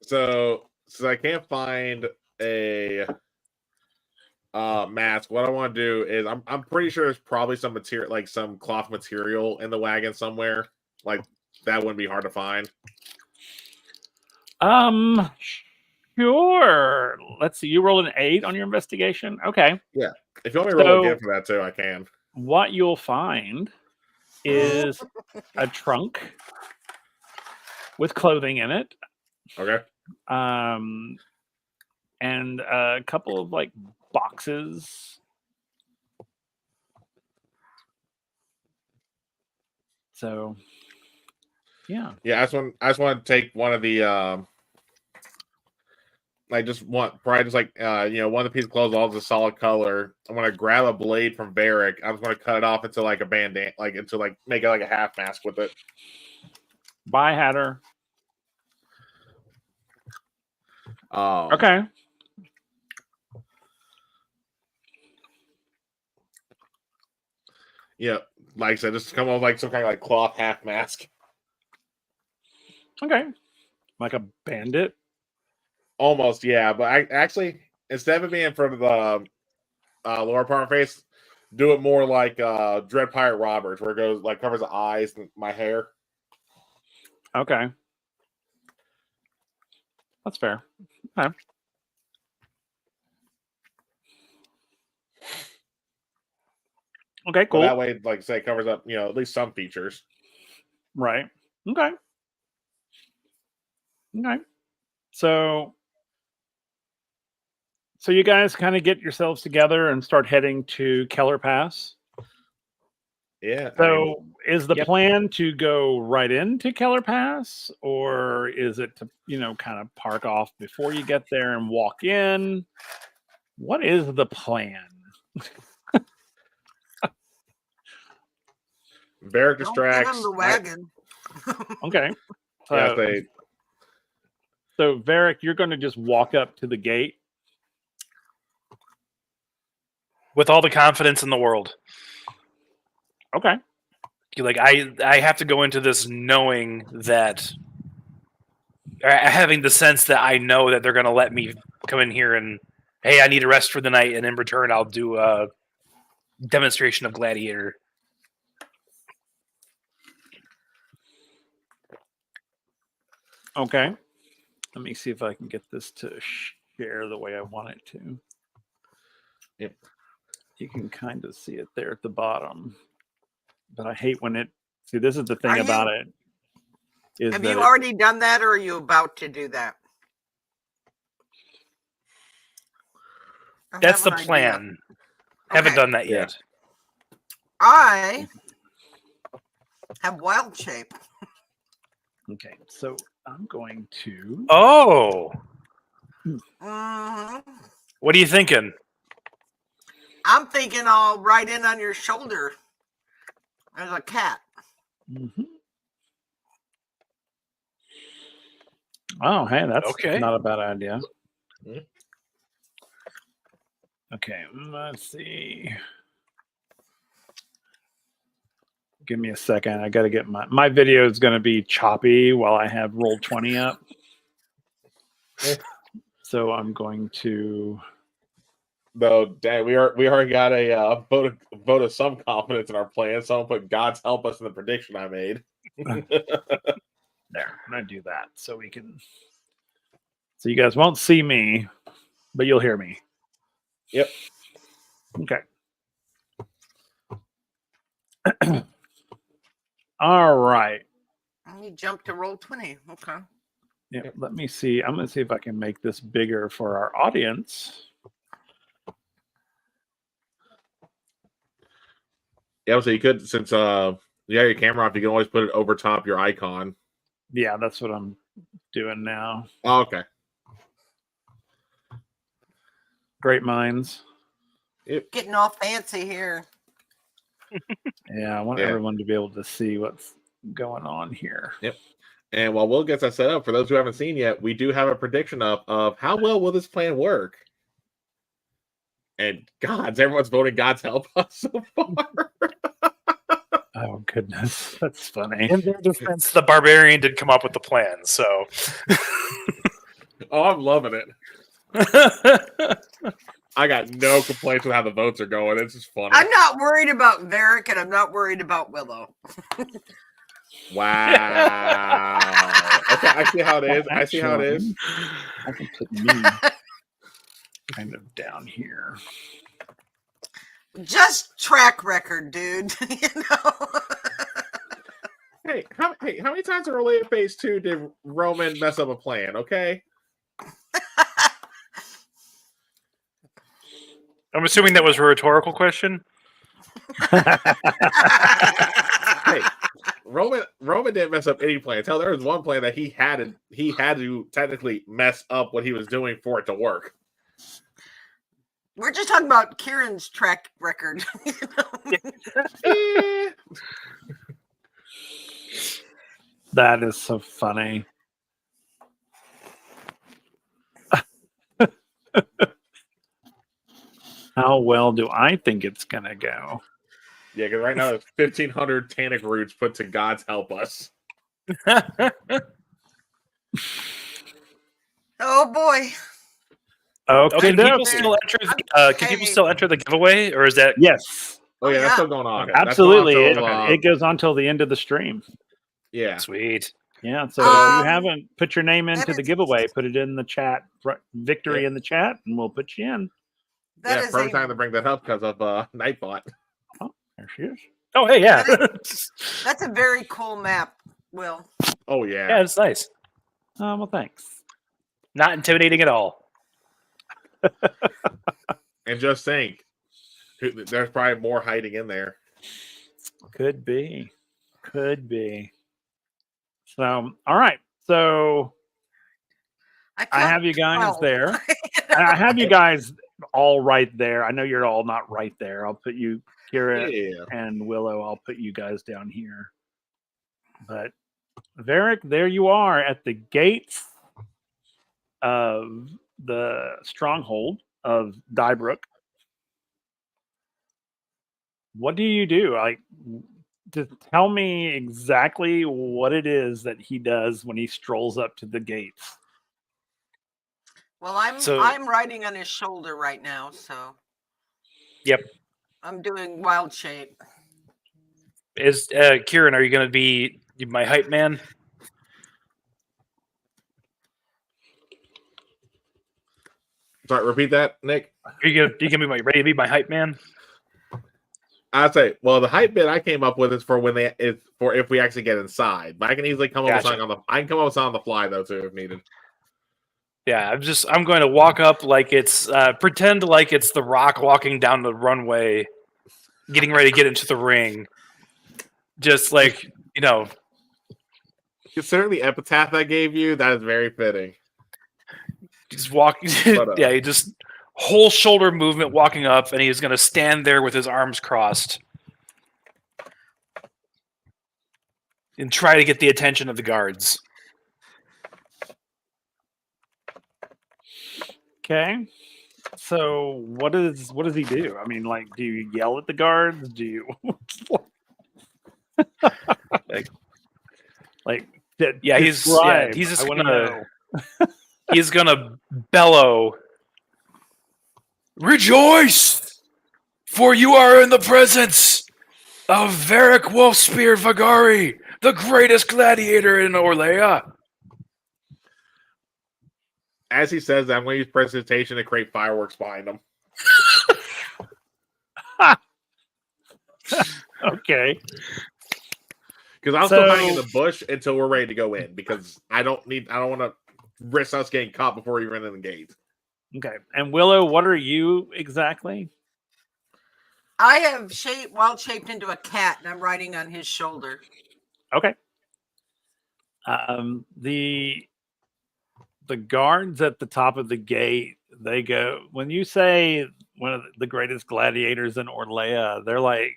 So I can't find a mask. What I want to do is I'm pretty sure there's probably some material, like some cloth material in the wagon somewhere. Like that wouldn't be hard to find. Sure. Let's see. You rolled an 8 on your investigation. Okay. If you want me to roll again So for that too, I can. what you'll find is a trunk with clothing in it, Okay. and a couple of like boxes. So yeah. Yeah, I just want to take one of the I just want probably just like one of the pieces of clothes all just a solid color. I'm gonna grab a blade from Varric. I'm just gonna cut it off into like a bandana, like into like make it like a half mask with it. Bye, Hatter. Um, Okay. Yeah, like I said, just come up with like some kind of like cloth half mask. Okay. Like a bandit. Almost, yeah. But I actually, instead of it being for the lower part of my face, do it more like Dread Pirate Roberts, where it goes like covers the eyes and my hair. Okay. That's fair. Okay. Okay, But cool. that way, like I say, it covers up at least some features. Right. Okay. Okay. So you guys kind of get yourselves together and start heading to Keller Pass. Yeah. So is the Yep. plan to go right into Keller Pass, or is it to, kind of park off before you get there and walk in? What is the plan? Varric Don't give distracts. him the wagon. Okay. So, Yeah, they so Varric, you're going to just walk up to the gate. With all the confidence in the world. Okay. Like I have to go into this knowing that, having the sense that I know that they're going to let me come in here and, hey, I need a rest for the night, and in return I'll do a demonstration of Gladiator. Okay. Let me see if I can get this to share the way I want it to. Yep. You can kind of see it there at the bottom. But I hate when it... See, this is the thing Are you- about it. Is Have that you it- already done that, or are you about to do that? I That's have the an idea. plan. Haven't Okay. done that Yeah. yet. I have wild shape. Okay, so I'm going to... Oh, Mhm. what are you thinking? I'm thinking I'll ride in on your shoulder as a cat. Mhm. Oh, hey, that's Okay. not a bad idea. Mhm. Okay, let's see. Give me a second. I got to get my video is going to be choppy while I have Roll20 up. So I'm going to... Though, dang, we already got a vote of some confidence in our plan. Someone put God's help us in the prediction I made. There, I'm going to do that so we can... So you guys won't see me, but you'll hear me. Yep. Okay. All right. You jump to Roll20. Okay. Yeah, let me see. I'm going to see if I can make this bigger for our audience. Yeah, so you could, since you got your camera off, you can always put it over top your icon. Yeah, that's what I'm doing now. Oh, okay. Great minds. Getting all fancy here. Yeah, I want everyone to be able to see what's going on here. Yep. And while Will gets that set up, for those who haven't seen yet, we do have a prediction of how well will this plan work. And gods, everyone's voting God's help us so far. Oh goodness, that's funny. In their defense, the barbarian did come up with the plan, so Oh, I'm loving it. I got no complaints with how the votes are going. It's just funny. I'm not worried about Varric, and I'm not worried about Willow. Wow. Okay, I see how it is. I see how it is. I can put me kind of down here. Just track record, dude. You know. Hey, how many times in early phase 2 did Roman mess up a plan? Okay. I'm assuming that was a rhetorical question. Hey, Roman didn't mess up any plans. Hell, there was one plan that he had to technically mess up what he was doing for it to work. We're just talking about Kieran's track record. You know? That is so funny. How well do I think it's gonna go? Yeah, because right now there's 1,500 Tannic roots put to God's help us. Oh boy. Okay, Can people still enter? Can people still enter the giveaway, or is that? yes, Oh, yeah, Oh, that's yeah. still going on. Okay. That's absolutely. going It, on till, it goes on till the end of the stream. yeah. Sweet. Yeah, so if you Um, haven't put your name into that the is- giveaway, put it in the chat, victory Yeah. in the chat, and we'll put you in. That Yeah, is perfect a time to bring that up because of Nightbot. There she is. Oh, hey, yeah, that's a very cool map, Will. Oh, yeah. yeah, it's nice. Well, thanks. Not intimidating at all. And just think, there's probably more hiding in there. Could be. So, all right. So I have you guys 12. there. I have you guys all right there. I know you're all not right there. I'll put you, Kira Yeah. and Willow, I'll put you guys down here. But Varric, there you are at the gates of the stronghold of Dybrook. What do you do? Like, to tell me exactly what it is that he does when he strolls up to the gates. Well, I'm riding on his shoulder right now, so Yep. I'm doing wild shape. Is Kieran? Are you going to be my hype man? Sorry, repeat that, Nick. Are you gonna be ready to be my hype man? I'd say, well, the hype bit I came up with is for if we actually get inside. But I can easily come up with something I can come up with something on the fly though too if needed. Yeah, I'm going to walk up like it's pretend like it's The Rock walking down the runway, getting ready to get into the ring. Just like, you know, Considering the epitaph I gave you, that is very fitting. just walking. Yeah, he just whole shoulder movement walking up, and he's going to stand there with his arms crossed and try to get the attention of the guards. Okay. So what does he do? I mean, like, do you yell at the guards? Do you Yeah, he's just gonna he's gonna bellow, "Rejoice, for you are in the presence of Varric Wolfspear Vagari, the greatest gladiator in Orlea." As he says that, I'm going to use presentation to create fireworks behind him. Okay. Because I'm still hiding in the bush until we're ready to go in. Because I don't want to risk us getting caught before we run in the gate. Okay. And Willow, what are you exactly? I have wild shaped into a cat, and I'm riding on his shoulder. Okay. The guards at the top of the gate, they go, when you say one of the greatest gladiators in Orlea, they're like,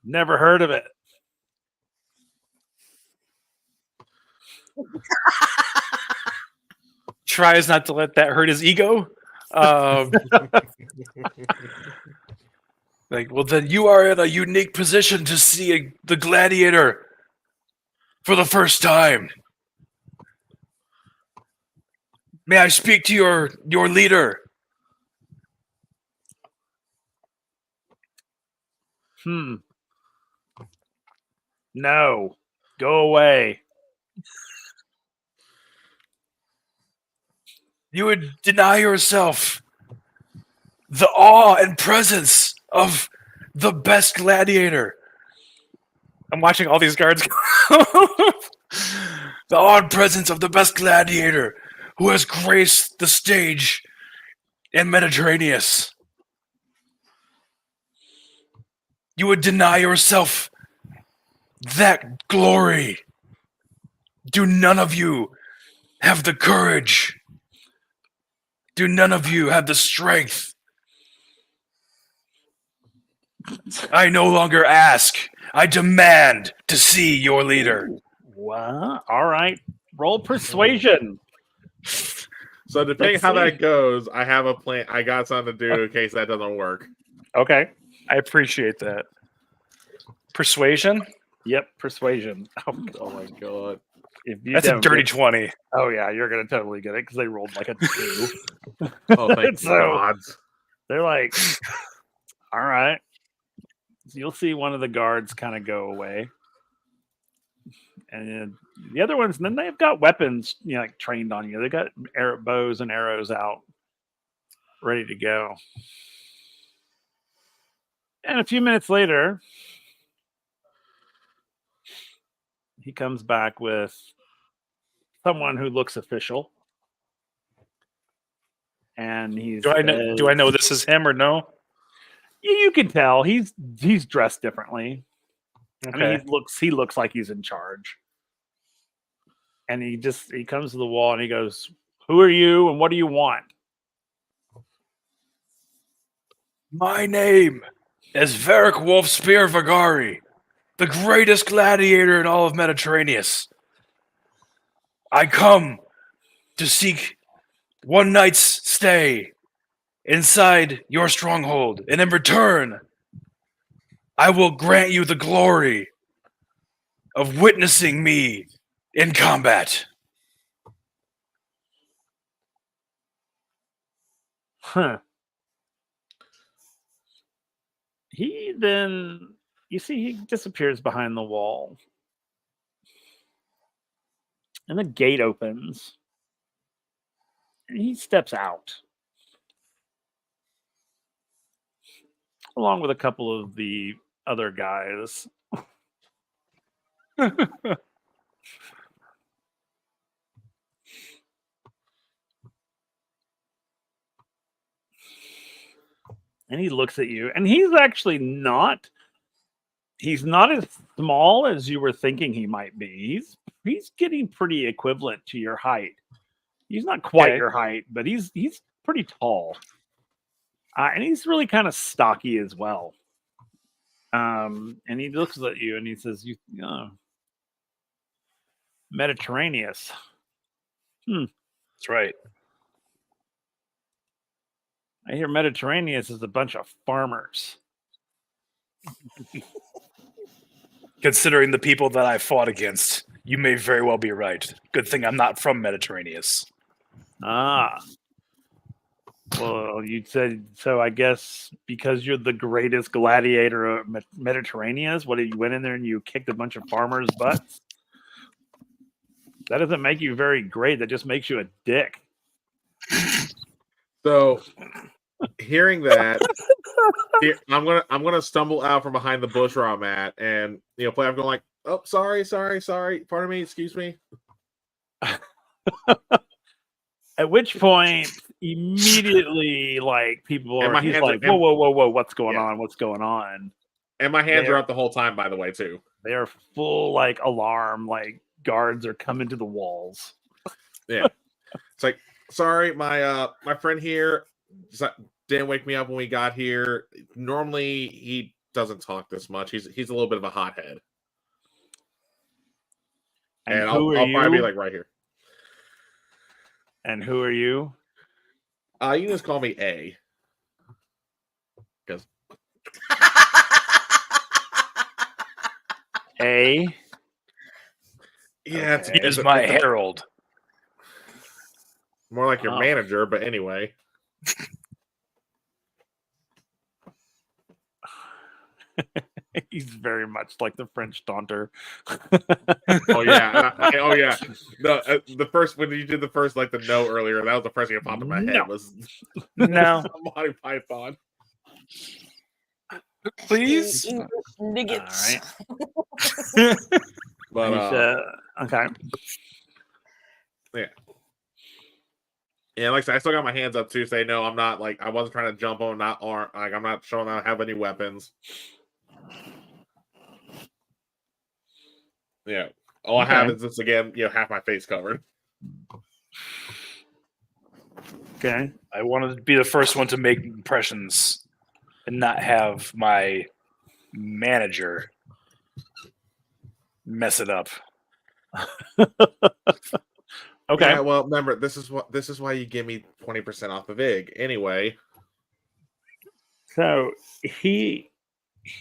never heard of it. Tries not to let that hurt his ego. Um, like, well, then you are in a unique position to see the gladiator for the first time. May I speak to your leader? No. Go away. You would deny yourself the awe and presence of the best gladiator. I'm watching all these guards. The awe and presence of the best gladiator who has graced the stage in Mediterranean. You would deny yourself that glory. Do none of you have the courage? Do none of you have the strength? I no longer ask. I demand to see your leader. What? All right. Roll persuasion. So depending Let's how see. that goes, I have a plan. I got something to do in case that doesn't work. Okay. I appreciate that. Persuasion? Yep. Persuasion. Oh my god. If you That's a don't dirty get- 20. Oh yeah, you're gonna totally get it because they rolled like a 2. Oh, thank So- God. They're like, all right. So you'll see one of the guards kind of go away. And then the other ones, then they've got weapons, like trained on you. They got bows and arrows out, ready to go. And a few minutes later, he comes back with someone who looks official. And he's Do I know this is him or no? You can tell he's dressed differently. Okay. I mean, he looks like he's in charge. And he comes to the wall and he goes, "Who are you and what do you want?" My name is Varric Wolfspear Vagari, the greatest gladiator in all of Mediterranean. I come to seek one night's stay inside your stronghold, and in return, I will grant you the glory of witnessing me in combat. Huh. He then, you see, he disappears behind the wall. And the gate opens. And he steps out. Along with a couple of the other guys. And he looks at you, and he's actually not. He's not as small as you were thinking he might be. He's getting pretty equivalent to your height. He's not quite Okay. your height, but he's pretty tall, and he's really kind of stocky as well. And he looks at you and he says, "You Mediterranean." That's right. I hear Mediterranean is a bunch of farmers. Considering the people that I fought against, you may very well be right. Good thing I'm not from Mediterranean. Ah. Well, you said so. I guess because you're the greatest gladiator of Mediterranean, what you went in there and you kicked a bunch of farmers' butts? That doesn't make you very great. That just makes you a dick. So, hearing that, I'm gonna stumble out from behind the bush where I'm at, and play. I'm going like, "Oh, sorry. Pardon me. Excuse me." At which point, immediately, like people And are, my he's hands like, are- "Whoa, what's going Yeah. on? What's going on?" And my hands Yeah. are up the whole time, by the way, too. They are full like alarm, like guards are coming to the walls. Yeah. It's like, sorry, my friend here didn't wake me up when we got here. Normally he doesn't talk this much. He's a little bit of a hothead. And I'll who are probably be you? like right here. And who are you? You can just call me A. Because A. yeah, Okay. He is my herald. more like your Oh. manager, but anyway. He's very much like the French taunter. Oh yeah, oh yeah. The first when you did the first like the no earlier, that was the first thing that popped in my No. head was No, Monty Python. please. English niggets. But He said, okay. yeah, like I said, I still got my hands up too. Say no, I'm not like I wasn't trying to jump on, not arm. Like I'm not showing I have any weapons. Yeah, all I have is this again. Half my face covered. Okay. I wanted to be the first one to make impressions and not have my manager mess it up. Okay. Yeah, well, remember this is why you give me 20% off the VIG anyway. So he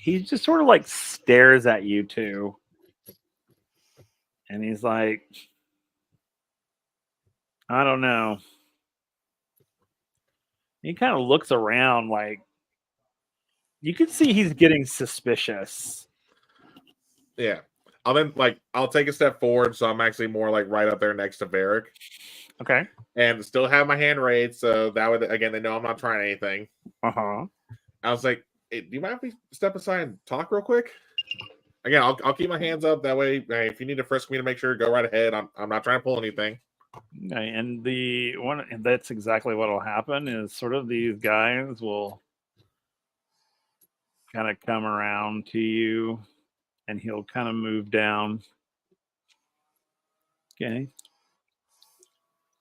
just sort of like stares at you two. And he's like, I don't know. He kind of looks around like you can see he's getting suspicious. Yeah, I'll take a step forward, so I'm actually more like right up there next to Varric, Okay. and still have my hand raised, so that would again they know I'm not trying anything. Uh-huh. I was like, hey, do you mind if we step aside and talk real quick? Again, I'll keep my hands up. That way, if you need to frisk me to make sure, go right ahead. I'm not trying to pull anything. Okay, and that's exactly what will happen is sort of these guys will kind of come around to you and he'll kind of move down. Okay.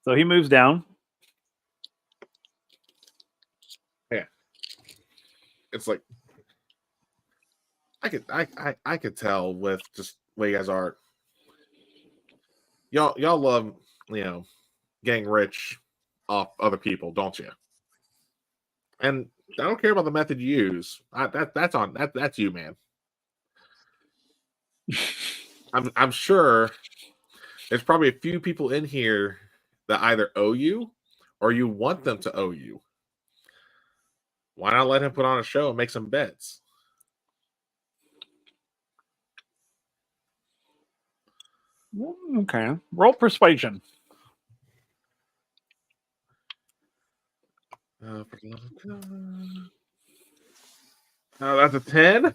So he moves down. Yeah. It's like I could tell with just the way you guys are. Y'all love, getting rich off other people, don't you? And I don't care about the method you use. That's you, man. I'm sure there's probably a few people in here that either owe you or you want them to owe you. Why not let him put on a show and make some bets? Okay. Roll persuasion. That's a 10.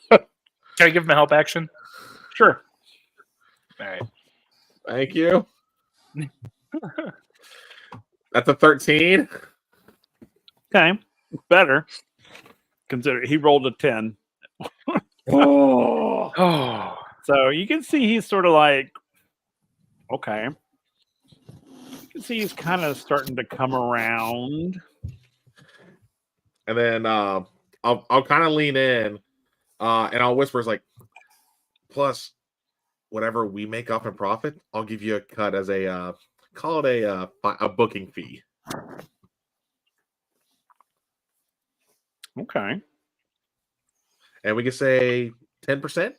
Can I give him a help action? Sure. All right. Thank you. That's a 13. Okay. Better. Consider he rolled a 10. Oh, So you can see he's sort of like, okay. You can see he's kind of starting to come around. And then I'll kind of lean in and I'll whisper, it's like, plus whatever we make off in profit, I'll give you a cut as a call it a booking fee. Okay. And we can say 10%.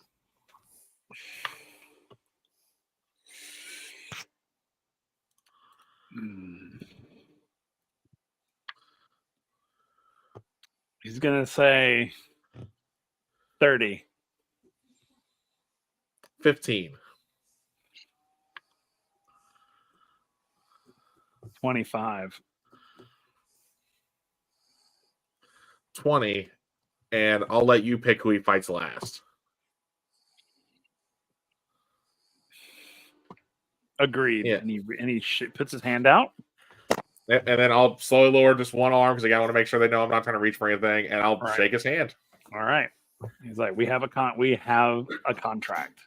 He's gonna say 30. 15. 25. 20. And I'll let you pick who he fights last. Agreed. Yeah. And he puts his hand out. And then I'll slowly lower just one arm because I want to make sure they know I'm not trying to reach for anything, and I'll shake his hand. All right. He's like, we have a contract.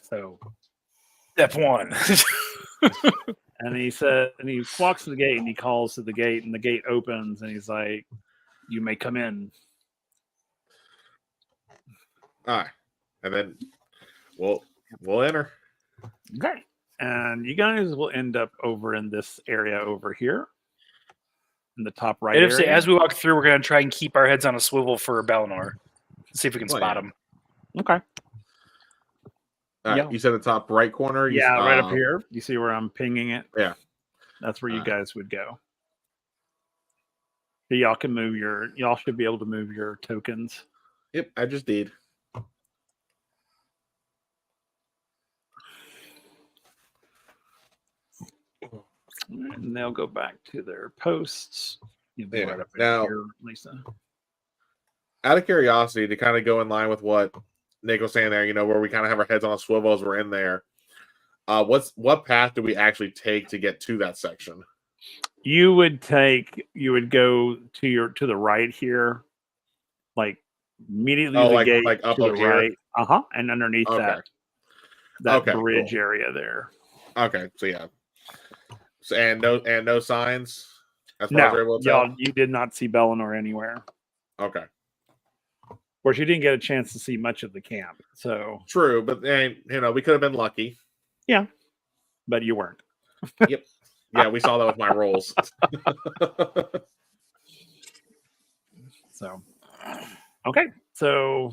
So step one. and he walks to the gate and he calls to the gate and the gate opens and he's like, you may come in. All right. And then we'll enter. Okay. and you guys will end up over in this area over here, in the top right And if, area. as we walk through, we're going to try and keep our heads on a swivel for Balinor. See if we can Well, spot yeah. him. Okay. All right, Yeah. you said the top right corner. Yeah, right up here. You see where I'm pinging it? Yeah. That's where you guys would go. So y'all can move y'all should be able to move your tokens. Yep, I just did. And they'll go back to their posts. You'll be Yeah. right up in Now- here, Lisa. Out of curiosity, to kind of go in line with what Nick was saying there, where we kind of have our heads on a swivel as we're in there. What path do we actually take to get to that section? You would go to the right here, like immediately Oh, the like- gate like up to the here? right. And underneath Okay. that Okay, bridge cool. area there. Okay, so yeah. So, and no signs as far as we're able to tell? You did not see Balinor anywhere. Okay. Of course, you didn't get a chance to see much of the camp, so True, but we could have been lucky. but you weren't. Yeah, we saw that with my rolls. So, okay. So,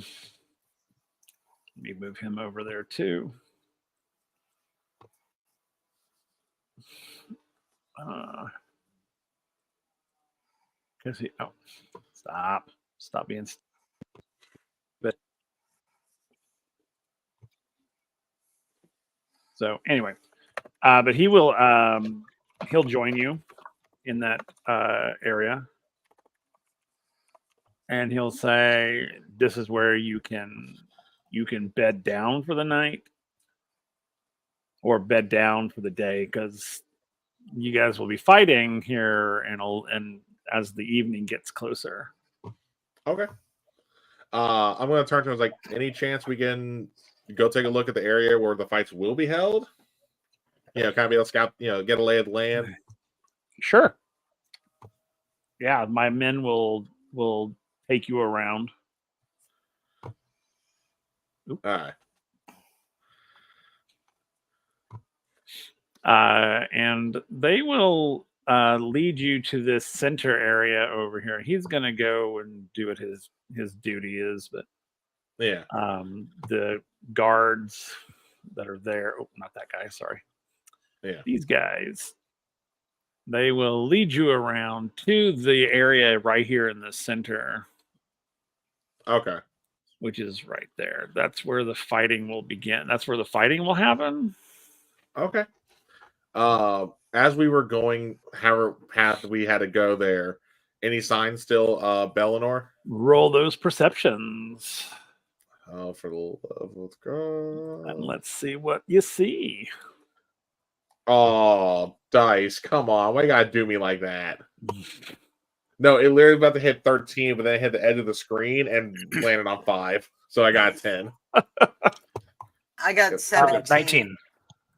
let me move him over there too. Because stop being stupid. So anyway, but he'll join you in that area, and he'll say, "This is where you can bed down for the night, or bed down for the day, because you guys will be fighting here, and as the evening gets closer." Okay. I'm going to turn to him like, any chance we can go take a look at the area where the fights will be held? Kind of be able to scout, get a lay of the land. Sure. Yeah, my men will take you around. All right. And they will lead you to this center area over here. He's going to go and do what his duty is, but Yeah. the guards that are there, not that guy, sorry. Yeah. These guys, they will lead you around to the area right here in the center, Okay. which is right there. That's where the fighting will begin. That's where the fighting will happen. Okay. As we were going, however path we had to go there, any signs still, Balinor? Roll those perceptions. Oh, for the love of God. And let's see what you see. Oh, dice. Come on. Why you gotta do me like that? No, it literally about to hit 13, but then it hit the edge of the screen and landed on 5. So I got 10. I got 17. 19.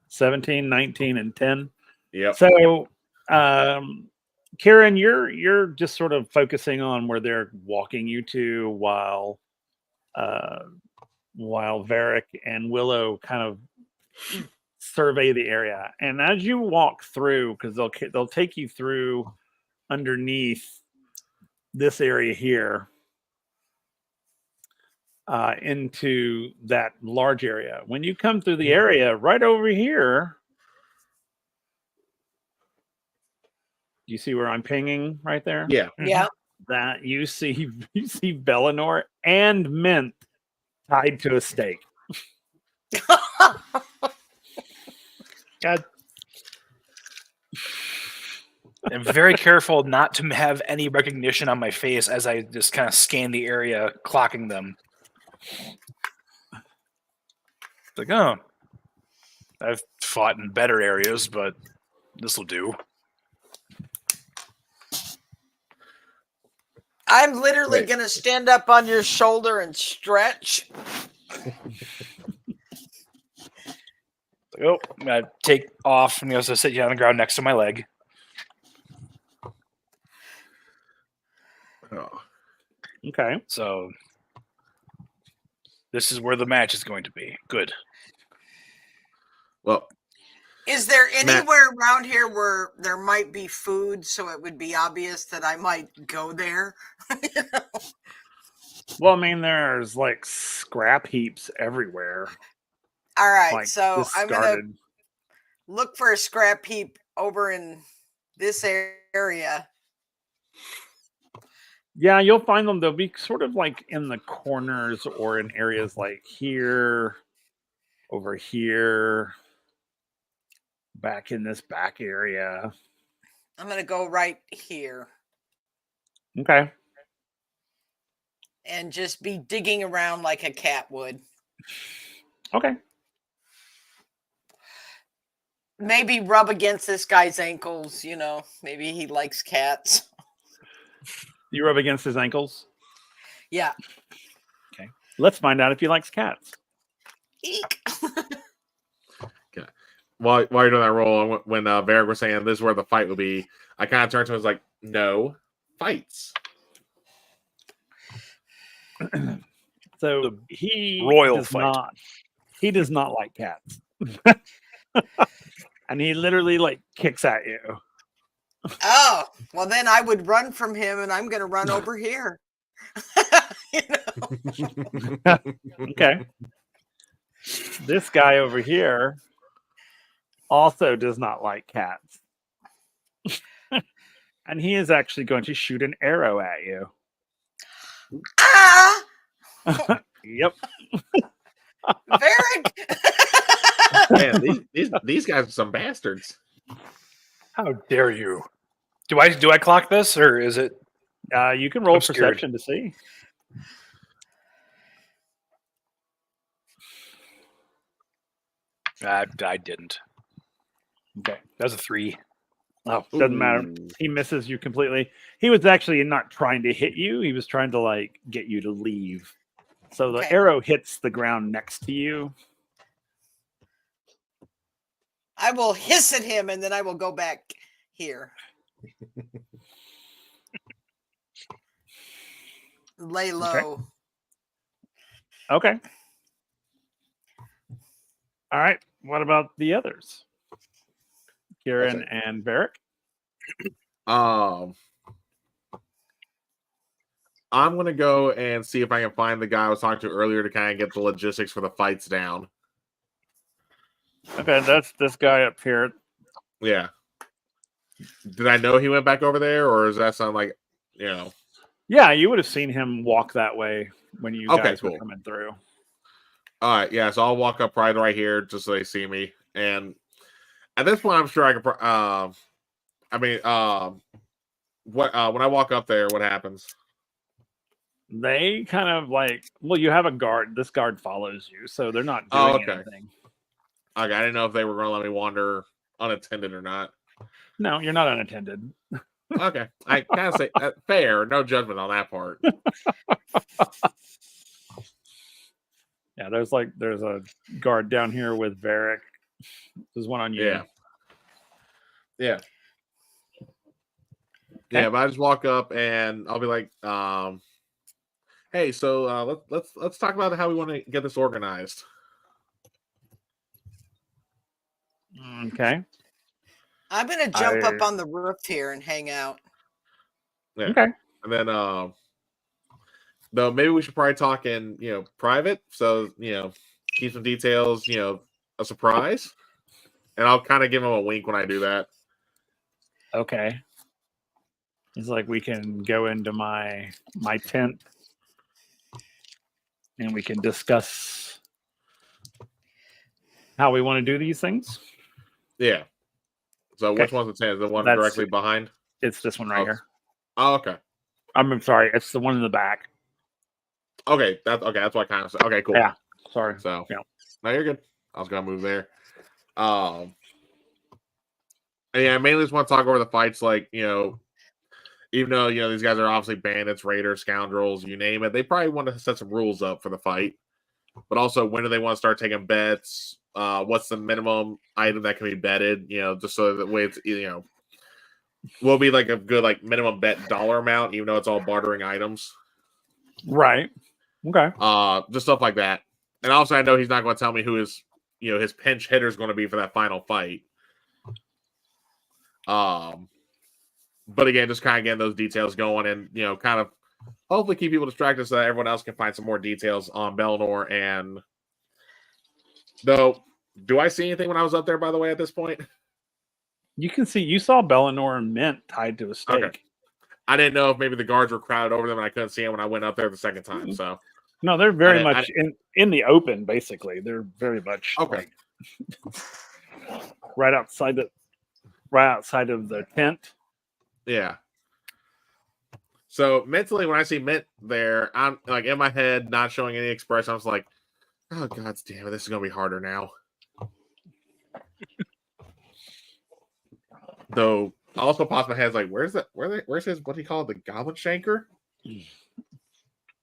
17, 19, and 10. Yep. So, Karen, you're just sort of focusing on where they're walking you to, while Varric and Willow kind of survey the area. And as you walk through, because they'll take you through underneath this area here, into that large area. When you come through the area right over here, you see where I'm pinging right there? Yeah. Yeah. That you see Balinor and Mint tied to a stake. God. I'm very careful not to have any recognition on my face as I just kind of scan the area, clocking them. It's like, oh, I've fought in better areas, but this will do. I'm literally Wait. going to stand up on your shoulder and stretch. Like, oh, I'm going to take off and also sit you on the ground next to my leg. Oh. Okay. So this is where the match is going to be. Good. Well, Is there Matt. anywhere around here where there might be food, so it would be obvious that I might go there? Well, I mean, there's like scrap heaps everywhere. All right, Like so I'm gonna discarded. look for a scrap heap over in this area. Yeah, you'll find them. They'll be sort of like in the corners or in areas like here, over here, back in this back area. I'm gonna go right here Okay. and just be digging around like a cat would. Okay. Maybe rub against this guy's ankles, maybe he likes cats. You rub against his ankles. Yeah. Okay. Let's find out if he likes cats. Eek. Okay. While you're doing that roll, when Varric was saying this is where the fight will be, I kind of turned to him and was like, no fights. So he Royal does fight. not. He does not like cats. And he literally like kicks at you. Oh, well then I would run from him and I'm going to run over here. Okay. This guy over here also does not like cats. And he is actually going to shoot an arrow at you. Ah! Yep. Varric! Man, these guys are some bastards. How dare you? Do I clock this or is it? You can roll I'm scared. perception to see. I didn't. Okay. That was a 3. Oh, doesn't matter. Ooh. He misses you completely. He was actually not trying to hit you. He was trying to like get you to leave. So the Okay. arrow hits the ground next to you. I will hiss at him and then I will go back here. Lay low. Okay. All right. What about the others? Kieran and Varric? I'm gonna go and see if I can find the guy I was talking to earlier to kind of get the logistics for the fights down. Okay, that's this guy up here. Yeah. Did I know he went back over there, or does that sound like, Yeah, you would have seen him walk that way when you Okay, guys were cool. coming through. All right, yeah. So I'll walk up right here just so they see me. And at this point, I'm sure I can. When I walk up there, what happens? They kind of like, well, you have a guard. This guard follows you, so they're not doing Oh, okay. anything. Okay, I didn't know if they were going to let me wander unattended or not. No, you're not unattended. Okay, I kind of say fair. No judgment on that part. Yeah, there's a guard down here with Varric. There's one on you. Yeah. Okay. Yeah, but I just walk up and I'll be like, hey, so let's talk about how we want to get this organized. Okay. I'm going to jump up on the roof here and hang out. Yeah. Okay. And then though maybe we should probably talk in, private. So, keep some details, a surprise. And I'll kind of give him a wink when I do that. Okay. He's like, we can go into my tent and we can discuss how we want to do these things. Yeah. So Okay. which one's the tent? Is the one That's- directly behind? It's this one right here. Oh, okay. I'm sorry. It's the one in the back. Okay. That's what I kind of said. Okay, cool. Yeah. Sorry. So Yeah. no, you're good. I was gonna move there. And yeah, I mainly just want to talk over the fights, like, even though, these guys are obviously bandits, raiders, scoundrels, you name it, they probably want to set some rules up for the fight. But also, when do they want to start taking bets? What's the minimum item that can be betted? Just so that way it's, will be like a good minimum bet dollar amount, even though it's all bartering items. Right. Okay. Just stuff like that. And also, I know he's not going to tell me who his pinch hitter is going to be for that final fight. But again, just kind of getting those details going, and kind of hopefully keep people distracted so that everyone else can find some more details on Belnor. And though, do I see anything when I was up there? By the way, at this point, You saw Bellinor and Mint tied to a stake. Okay. I didn't know if maybe the guards were crowded over them, and I couldn't see them when I went up there the second time. So no, they're very much in the open. Basically, they're very much okay. Right outside of the tent. Yeah. So mentally, when I see Mint there, I'm like in my head, not showing any expression. I was like, "Oh God damn it, this is gonna be harder now." Though, also pops my head like, "Where's that? Where's his what do you call it? The Goblin Shanker?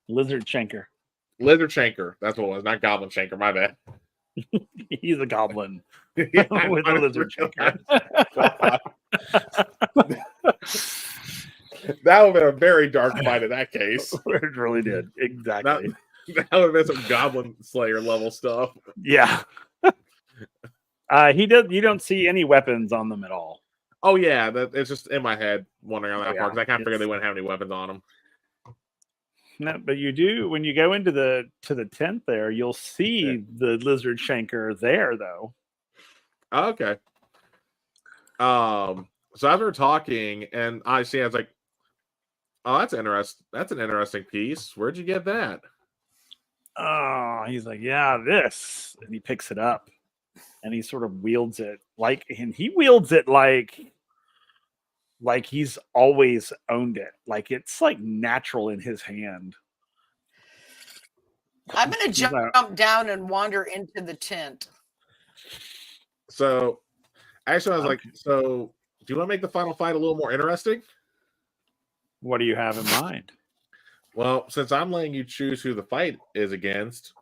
Lizard Shanker. Lizard Shanker. That's what it was. Not Goblin Shanker. My bad. He's a goblin Yeah, with a lizard shanker." That would have been a very dark fight in that case. It really did. Exactly. That would have been some Goblin Slayer level stuff. Yeah. You don't see any weapons on them at all. Oh yeah, it's just in my head wondering on that part because I kind of figured they wouldn't have any weapons on them. No, but you do when you go into the tent there, you'll see the lizard shanker there though. Okay. So as we're talking, and I was like, "Oh, that's interesting. That's an interesting piece. Where'd you get that?" Oh, he's like, "Yeah, this," and he picks it up, and he sort of wields it like he's always owned it, like it's like natural in his hand. I'm gonna jump down and wander into the tent. So, actually, I was like, "So, do you want to make the final fight a little more interesting?" What do you have in mind? Well, since I'm letting you choose who the fight is against,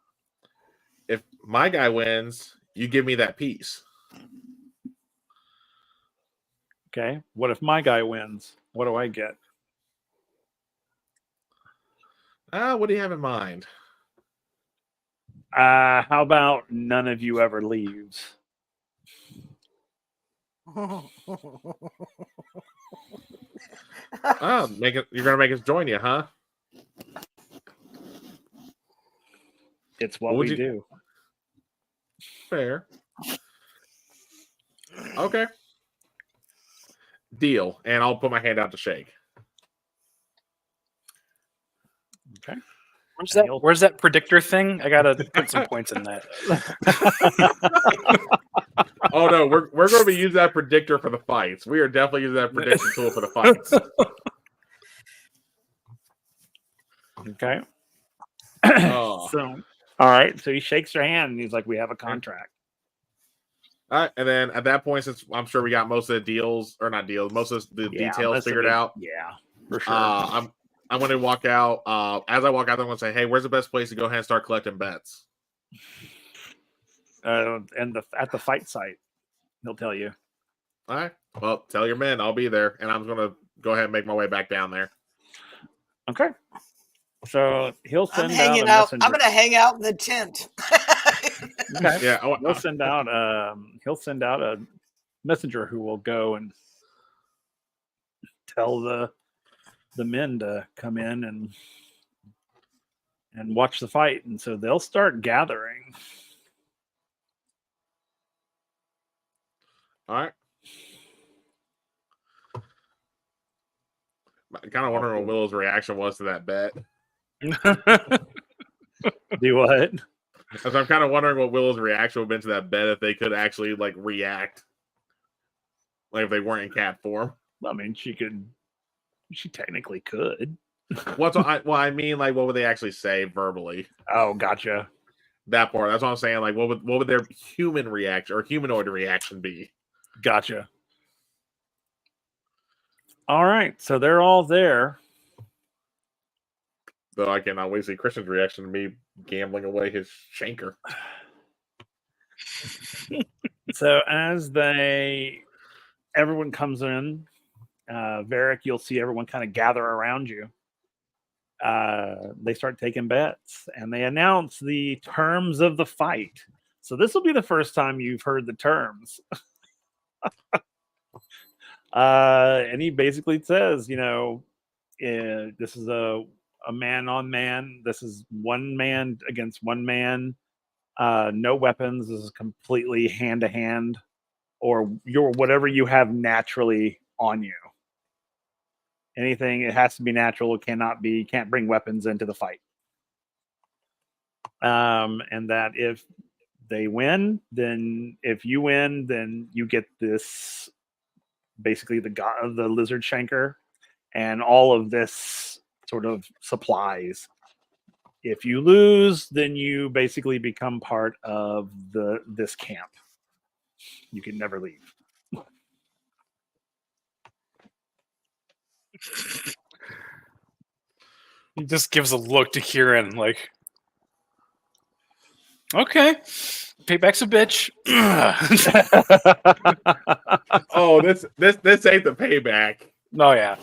if my guy wins, you give me that piece. Okay. What if my guy wins? What do I get? What do you have in mind? How about none of you ever leaves? You're gonna make us join you, huh? It's what we do. Fair. Okay. Deal. And I'll put my hand out to shake. Okay. Where's that predictor thing? I gotta put some points in that. Oh no, we're going to be using that predictor for the fights. We are definitely using that prediction tool for the fights. Okay. Oh. So, all right. So he shakes your hand and he's like, "We have a contract." All right, and then at that point, since I'm sure we got most of the deals, or not deals, most of the details figured out. Yeah, for sure. I'm going to walk out. As I walk out, I'm going to say, "Hey, where's the best place to go ahead and start collecting bets?" And at the fight site, he'll tell you. All right. Well, tell your men I'll be there, and I'm going to go ahead and make my way back down there. Okay. So he'll send I'm hanging out. I'm going to hang out in the tent. Okay. Yeah. He'll send out. He'll send out a messenger who will go and tell the men to come in and watch the fight, and so they'll start gathering. All right. I kind of wondering what Willow's reaction was to that bet. Do what? Because I'm kind of wondering what Willow's reaction would have been to that bet if they could actually like react, like if they weren't in cat form. I mean, she technically could. I mean, like, what would they actually say verbally? Oh, gotcha. That part. That's what I'm saying. Like, what would their human reaction or humanoid reaction be? Gotcha. All right, so they're all there. Though I cannot wait to see Christian's reaction to me gambling away his shanker. So as everyone comes in, Varric, you'll see everyone kind of gather around you. They start taking bets, and they announce the terms of the fight. So this will be the first time you've heard the terms. And he basically says, this is a man on man. This is one man against one man. No weapons. This is completely hand to hand, or your whatever you have naturally on you. Anything, it has to be natural. It can't bring weapons into the fight. And that if they win, then if you win, then you get this, basically the god of the lizard shanker and all of this sort of supplies. If you lose, then you basically become part of this camp. You can never leave. He just gives a look to Kieran, like, okay, payback's a bitch. Oh, this ain't the payback. Oh yeah.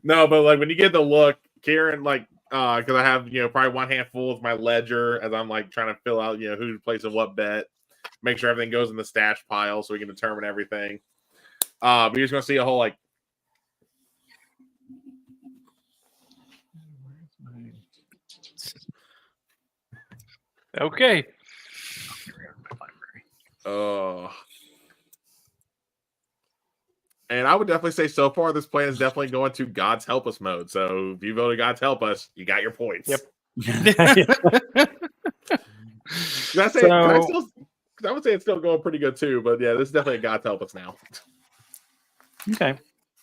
No, but like when you get the look, Kieran, like, because I have probably one hand full of my ledger as I'm like trying to fill out who's placing what bet, make sure everything goes in the stash pile so we can determine everything. But you're just gonna see a whole like. Okay. And I would definitely say so far this plan is definitely going to God's help us mode. So if you voted God's help us, you got your points. Yep. I would say it's still going pretty good too, but yeah, this is definitely a God's help us now. Okay.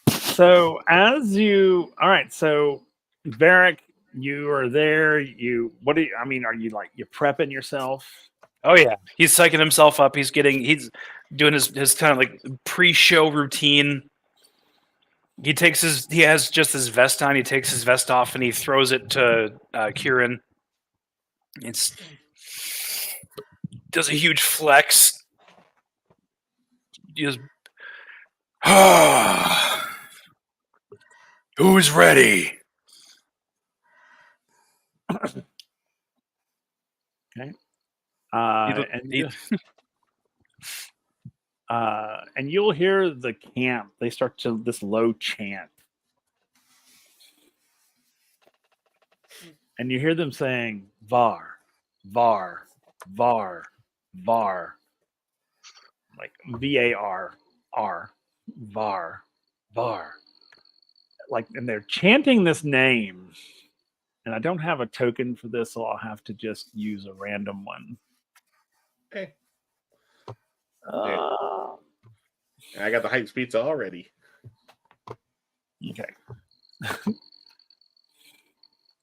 So all right, so Varric, you are there. Are you you prepping yourself? Oh yeah, he's psyching himself up. He's doing his kind of like pre-show routine. He has just his vest on. He takes his vest off and he throws it to Kieran. Does a huge flex. He just, who's ready? Okay. And you'll hear the camp. They start to this low chant, and you hear them saying "Var, Var, Var, Var," like VAR, Var, Var. Like, and they're chanting this name. And I don't have a token for this, so I'll have to just use a random one. Okay. I got the hype pizza already. Okay.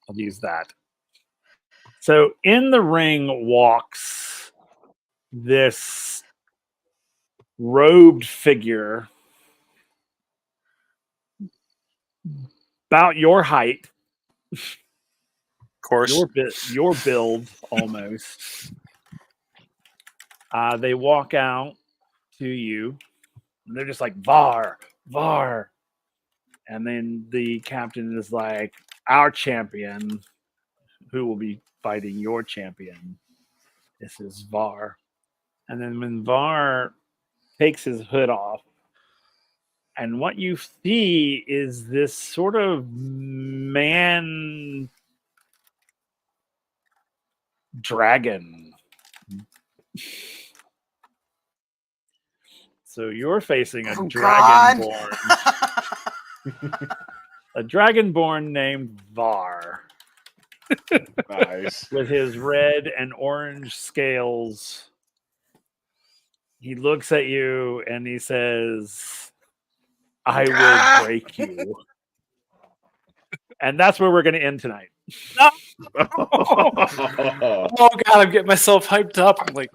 I'll use that. So in the ring walks this robed figure about your height. Of course. Your build almost. They walk out to you, and they're just like, Var, Var. And then the captain is like, our champion, who will be fighting your champion. This is Var. And then when Var takes his hood off, and what you see is this sort of man dragon. So you're facing a dragonborn. A dragonborn named Var. Nice. With his red and orange scales. He looks at you and he says, I will break you. And that's where we're going to end tonight. Oh God, I'm getting myself hyped up. I'm like,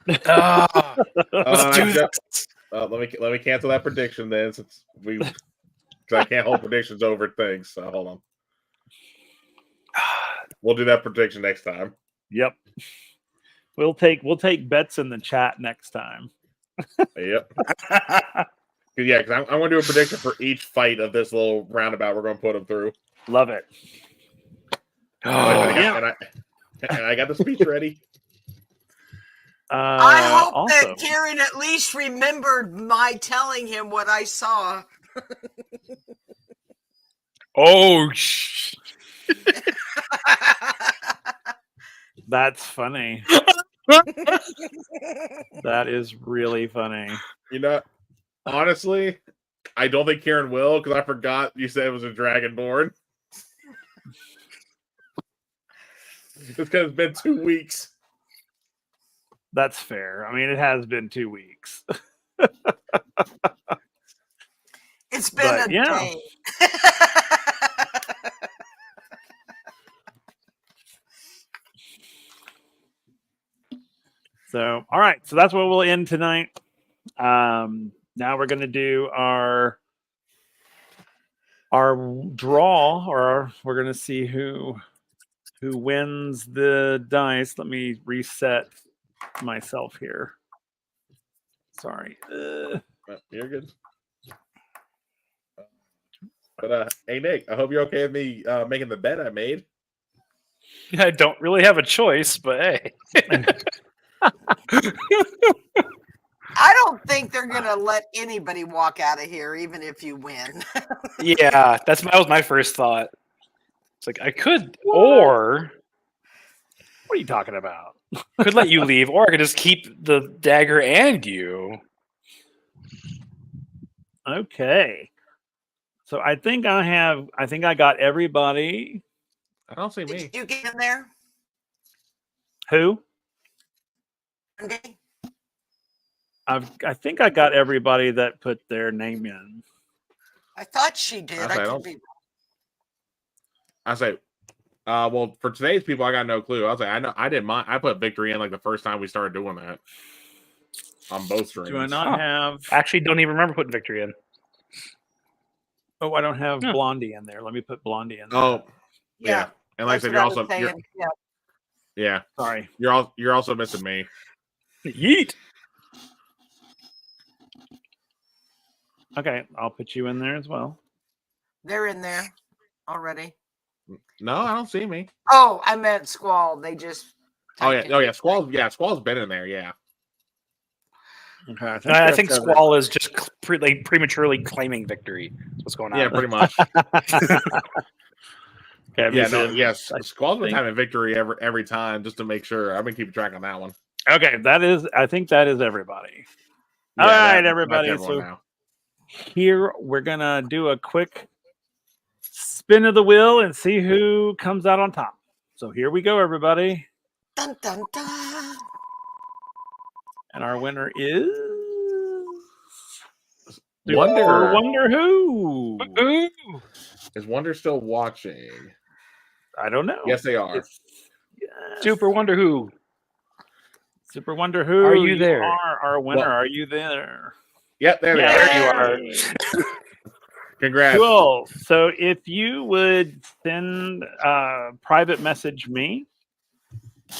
let's do this. Let me cancel that prediction then, since I can't hold predictions over things. So hold on. We'll do that prediction next time. Yep. We'll take bets in the chat next time. Yep. Yeah, because I'm going to do a prediction for each fight of this little roundabout we're going to put them through. Love it. And I got the speech ready. I hope also, that Karen at least remembered my telling him what I saw. Oh, that's funny. That is really funny. You know, honestly, I don't think Karen will because I forgot you said it was a dragonborn. It's because it's been 2 weeks. That's fair. I mean, it has been 2 weeks. It's been But, a yeah. day. So, all right. So that's where we'll end tonight. Now we're going to do our draw, or we're going to see who wins the dice. Let me reset myself here. Sorry. You're good. But hey Nick, I hope you're okay with me making the bet I made. I don't really have a choice, but hey. I don't think they're gonna let anybody walk out of here, even if you win. Yeah, that was my first thought. It's like I could, What? or What are you talking about? could let you leave, or I could just keep the dagger and you. Okay. So I think I got everybody. I don't see me. Did you get in there? Who? Okay. I think I got everybody that put their name in. I thought she did. I could be. I say, well, for today's people, I got no clue. I was like, I know I did mine. I put victory in like the first time we started doing that on both streams. Do I not have? Actually, don't even remember putting victory in. Oh, I don't have Yeah. Blondie in there. Let me put Blondie in there. Oh, yeah. And like I said, you're also yeah. Sorry. You're also missing me. Yeet. Okay, I'll put you in there as well. They're in there already. No, I don't see me. Oh, I meant Squall. They just. Oh yeah. Squall's been in there. Yeah. Okay, I think Squall is just prematurely claiming victory. That's what's going on. Yeah, pretty much. Okay, Yeah, no, yes. Squall's been having victory every time just to make sure. I've been keeping track on that one. Okay, I think that is everybody. Yeah, all right, everybody. So now. Here we're gonna do a quick spin of the wheel and see who comes out on top. So here we go, everybody. Dun, dun, dun. And our winner is Wonder. Wonder Who. Is Wonder still watching? I don't know. Yes, they are. Yes. Super Wonder Who. Super Wonder Who. Are you there? Are our winner. Are you there? Yep, there you are. Congrats. Cool. So if you would send private message me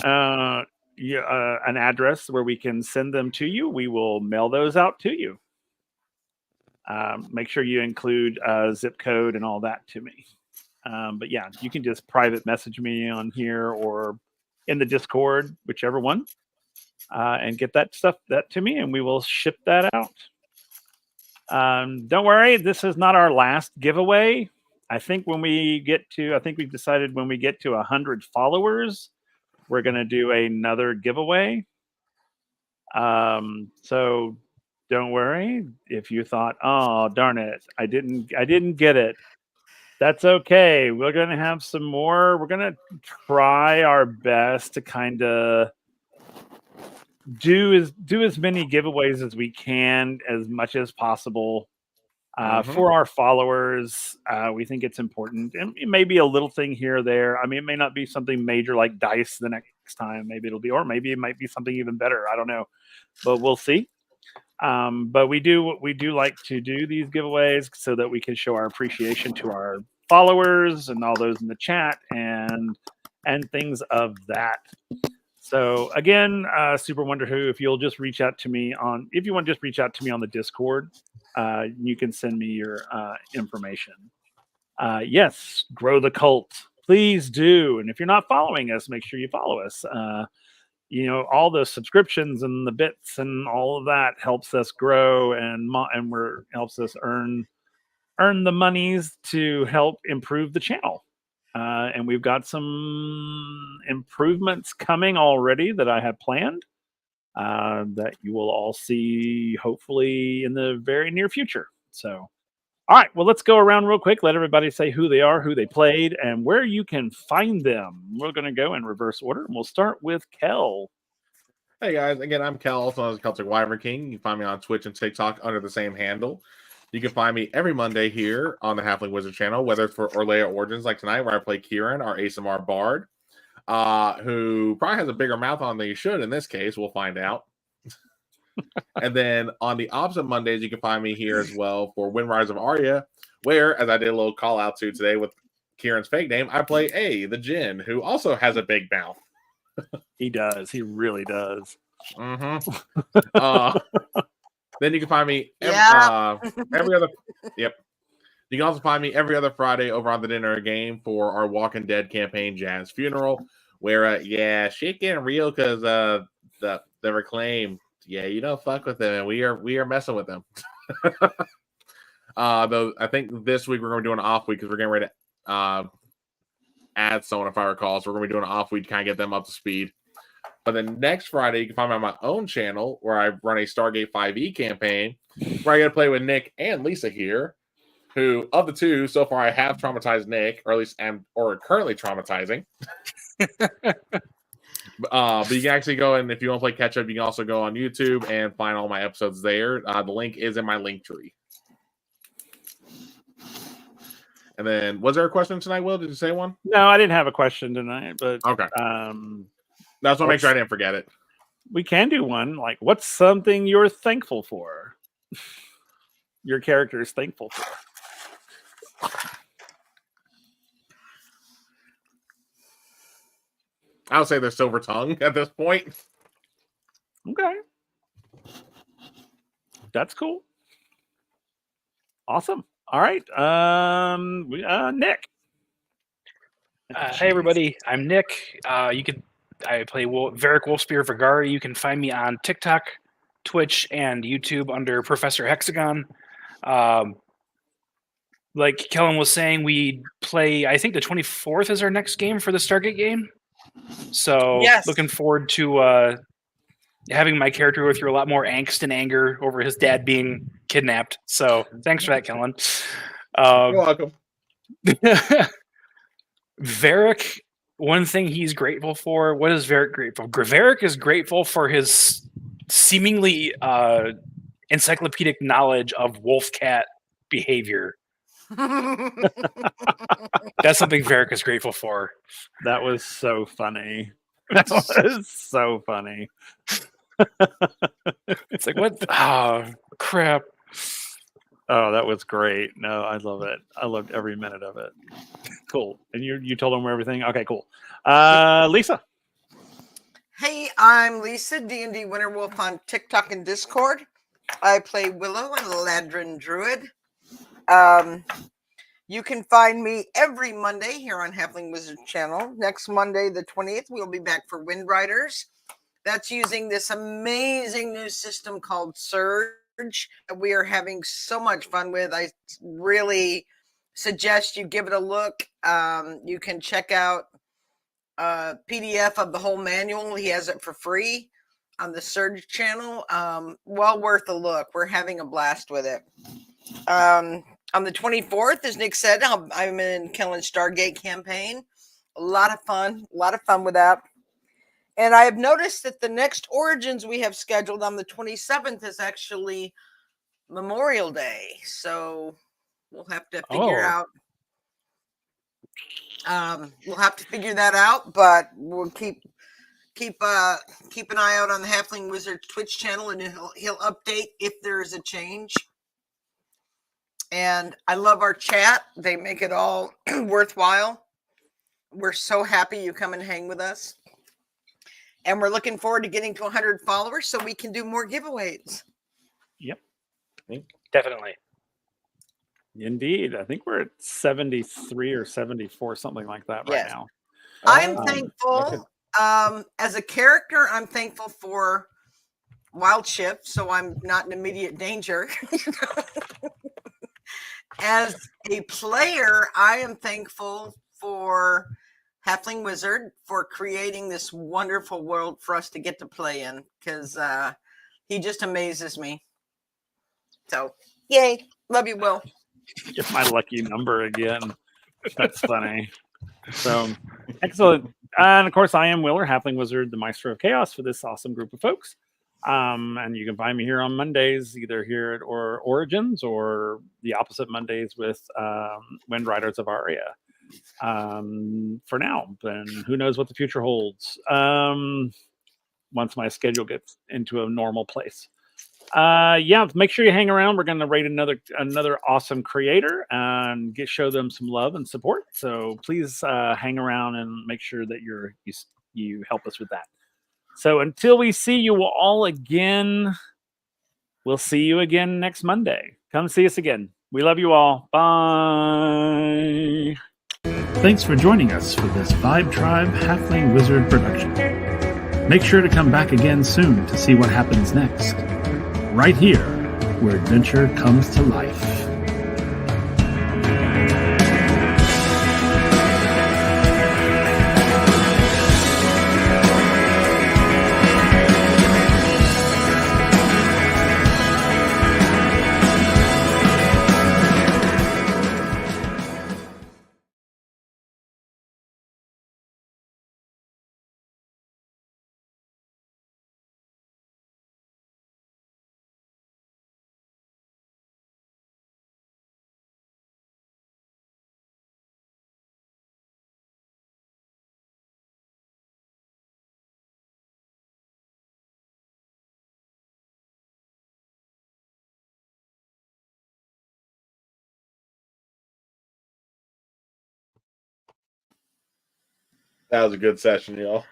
an address where we can send them to you, we will mail those out to you. Make sure you include zip code and all that to me. But yeah, you can just private message me on here or in the Discord, whichever one, and get that to me, and we will ship that out. Don't worry, this is not our last giveaway. I think we've decided when we get to 100 followers, we're going to do another giveaway. So don't worry if you thought, oh, darn it, I didn't get it. That's okay. We're going to have some more. We're going to try our best to kind of do as many giveaways as we can, as much as possible, for our followers. We think it's important, and it may be a little thing here or there. I mean, it may not be something major like dice the next time. Maybe it'll be, or maybe it might be something even better. I don't know, but we'll see. But we do like to do these giveaways so that we can show our appreciation to our followers and all those in the chat and things of that. So again, Super Wonder Who, if you'll just reach out to me on the Discord, you can send me your information. Yes, grow the cult. Please do. And if you're not following us, make sure you follow us. all the subscriptions and the bits and all of that helps us grow and helps us earn the monies to help improve the channel. And we've got some improvements coming already that I have planned that you will all see hopefully in the very near future. So, all right, well, let's go around real quick. Let everybody say who they are, who they played, and where you can find them. We're going to go in reverse order, and we'll start with Kel. Hey guys, again, I'm Kel, also known as Celtic Wyvern King. You can find me on Twitch and TikTok under the same handle. You can find me every Monday here on the Halfling Wizard channel, whether it's for Orlea Origins like tonight, where I play Kieran, our ASMR bard, who probably has a bigger mouth on than he should in this case. We'll find out. And then on the opposite Mondays, you can find me here as well for Windrise of Arya, where, as I did a little call out to today with Kieran's fake name, I play the Djinn, who also has a big mouth. He does. He really does. Mm-hmm. Then you can find me every other. Yep. You can also find me every other Friday over on the Dinner Game for our Walking Dead campaign, Jan's Funeral, where shit getting real because the Reclaim. Yeah, you don't fuck with them, and we are messing with them. Though I think this week we're going to be doing an off week because we're getting ready to add someone, if I recall. So we're going to be doing an off week to kind of get them up to speed. But then next Friday, you can find me on my own channel where I run a Stargate 5e campaign where I get to play with Nick and Lisa here, who of the two so far I have traumatized Nick, or at least or currently traumatizing. But you can actually go, and if you want to play catch up, you can also go on YouTube and find all my episodes there. The link is in my link tree. And then, was there a question tonight, Will? Did you say one? No, I didn't have a question tonight, but okay. That's what make sure I didn't forget it. We can do one. Like, what's something you're thankful for? Your character is thankful for. I would say they're silver tongue at this point. Okay. That's cool. Awesome. All right. Nick. Hey everybody, I'm Nick. I play Varric Wolfspear Vergari. You can find me on TikTok, Twitch, and YouTube under Professor Hexagon. Like Kellen was saying, we play, I think the 24th is our next game for the Stargate game. So looking forward to having my character go through a lot more angst and anger over his dad being kidnapped. So thanks for that, Kellen. You're welcome. Varric, one thing he's grateful for. What is Varric grateful? Varric is grateful for his seemingly encyclopedic knowledge of wolf cat behavior. That's something Varric is grateful for. That was so funny. That was so funny. It's like, what? Oh, crap. Oh, that was great. No, I love it. I loved every minute of it. Cool. And you told them everything? Okay, cool. Lisa. Hey, I'm Lisa, D&D Winterwolf on TikTok and Discord. I play Willow, a Ladrin Druid. You can find me every Monday here on Halfling Wizard channel. Next Monday, the 20th, we'll be back for Wind Riders. That's using this amazing new system called Surge that we are having so much fun with. I really suggest you give it a look. You can check out a PDF of the whole manual. He has it for free on the Surge channel. Well worth a look. We're having a blast with it. On the 24th, as Nick said, I'm in Kellen's Stargate campaign. A lot of fun with that. And I have noticed that the next Origins we have scheduled on the 27th is actually Memorial Day. So we'll have to figure out. We'll have to figure that out, but we'll keep an eye out on the Halfling Wizard Twitch channel, and he'll update if there is a change. And I love our chat. They make it all worthwhile. We're so happy you come and hang with us. And we're looking forward to getting to 100 followers so we can do more giveaways. Yep. Definitely. Indeed. I think we're at 73 or 74, something like that right now. I'm thankful. As a character, I'm thankful for Wild Shift, so I'm not in immediate danger. As a player, I am thankful for Halfling Wizard for creating this wonderful world for us to get to play in, because he just amazes me. So, yay. Love you, Will. Get my lucky number again. That's funny. So, excellent. And of course, I am Willer, Halfling Wizard, the Maestro of Chaos for this awesome group of folks. And you can find me here on Mondays, either here at Origins or the opposite Mondays with Wind Riders of Aria. For now, and who knows what the future holds once my schedule gets into a normal place. Yeah, make sure you hang around. We're going to rate another awesome creator and show them some love and support. So please hang around and make sure that you help us with that. So until we see you all again, we'll see you again next Monday. Come see us again. We love you all. Bye. Thanks for joining us for this Vibe Tribe Halfling Wizard production. Make sure to come back again soon to see what happens next. Right here, where adventure comes to life. That was a good session, y'all.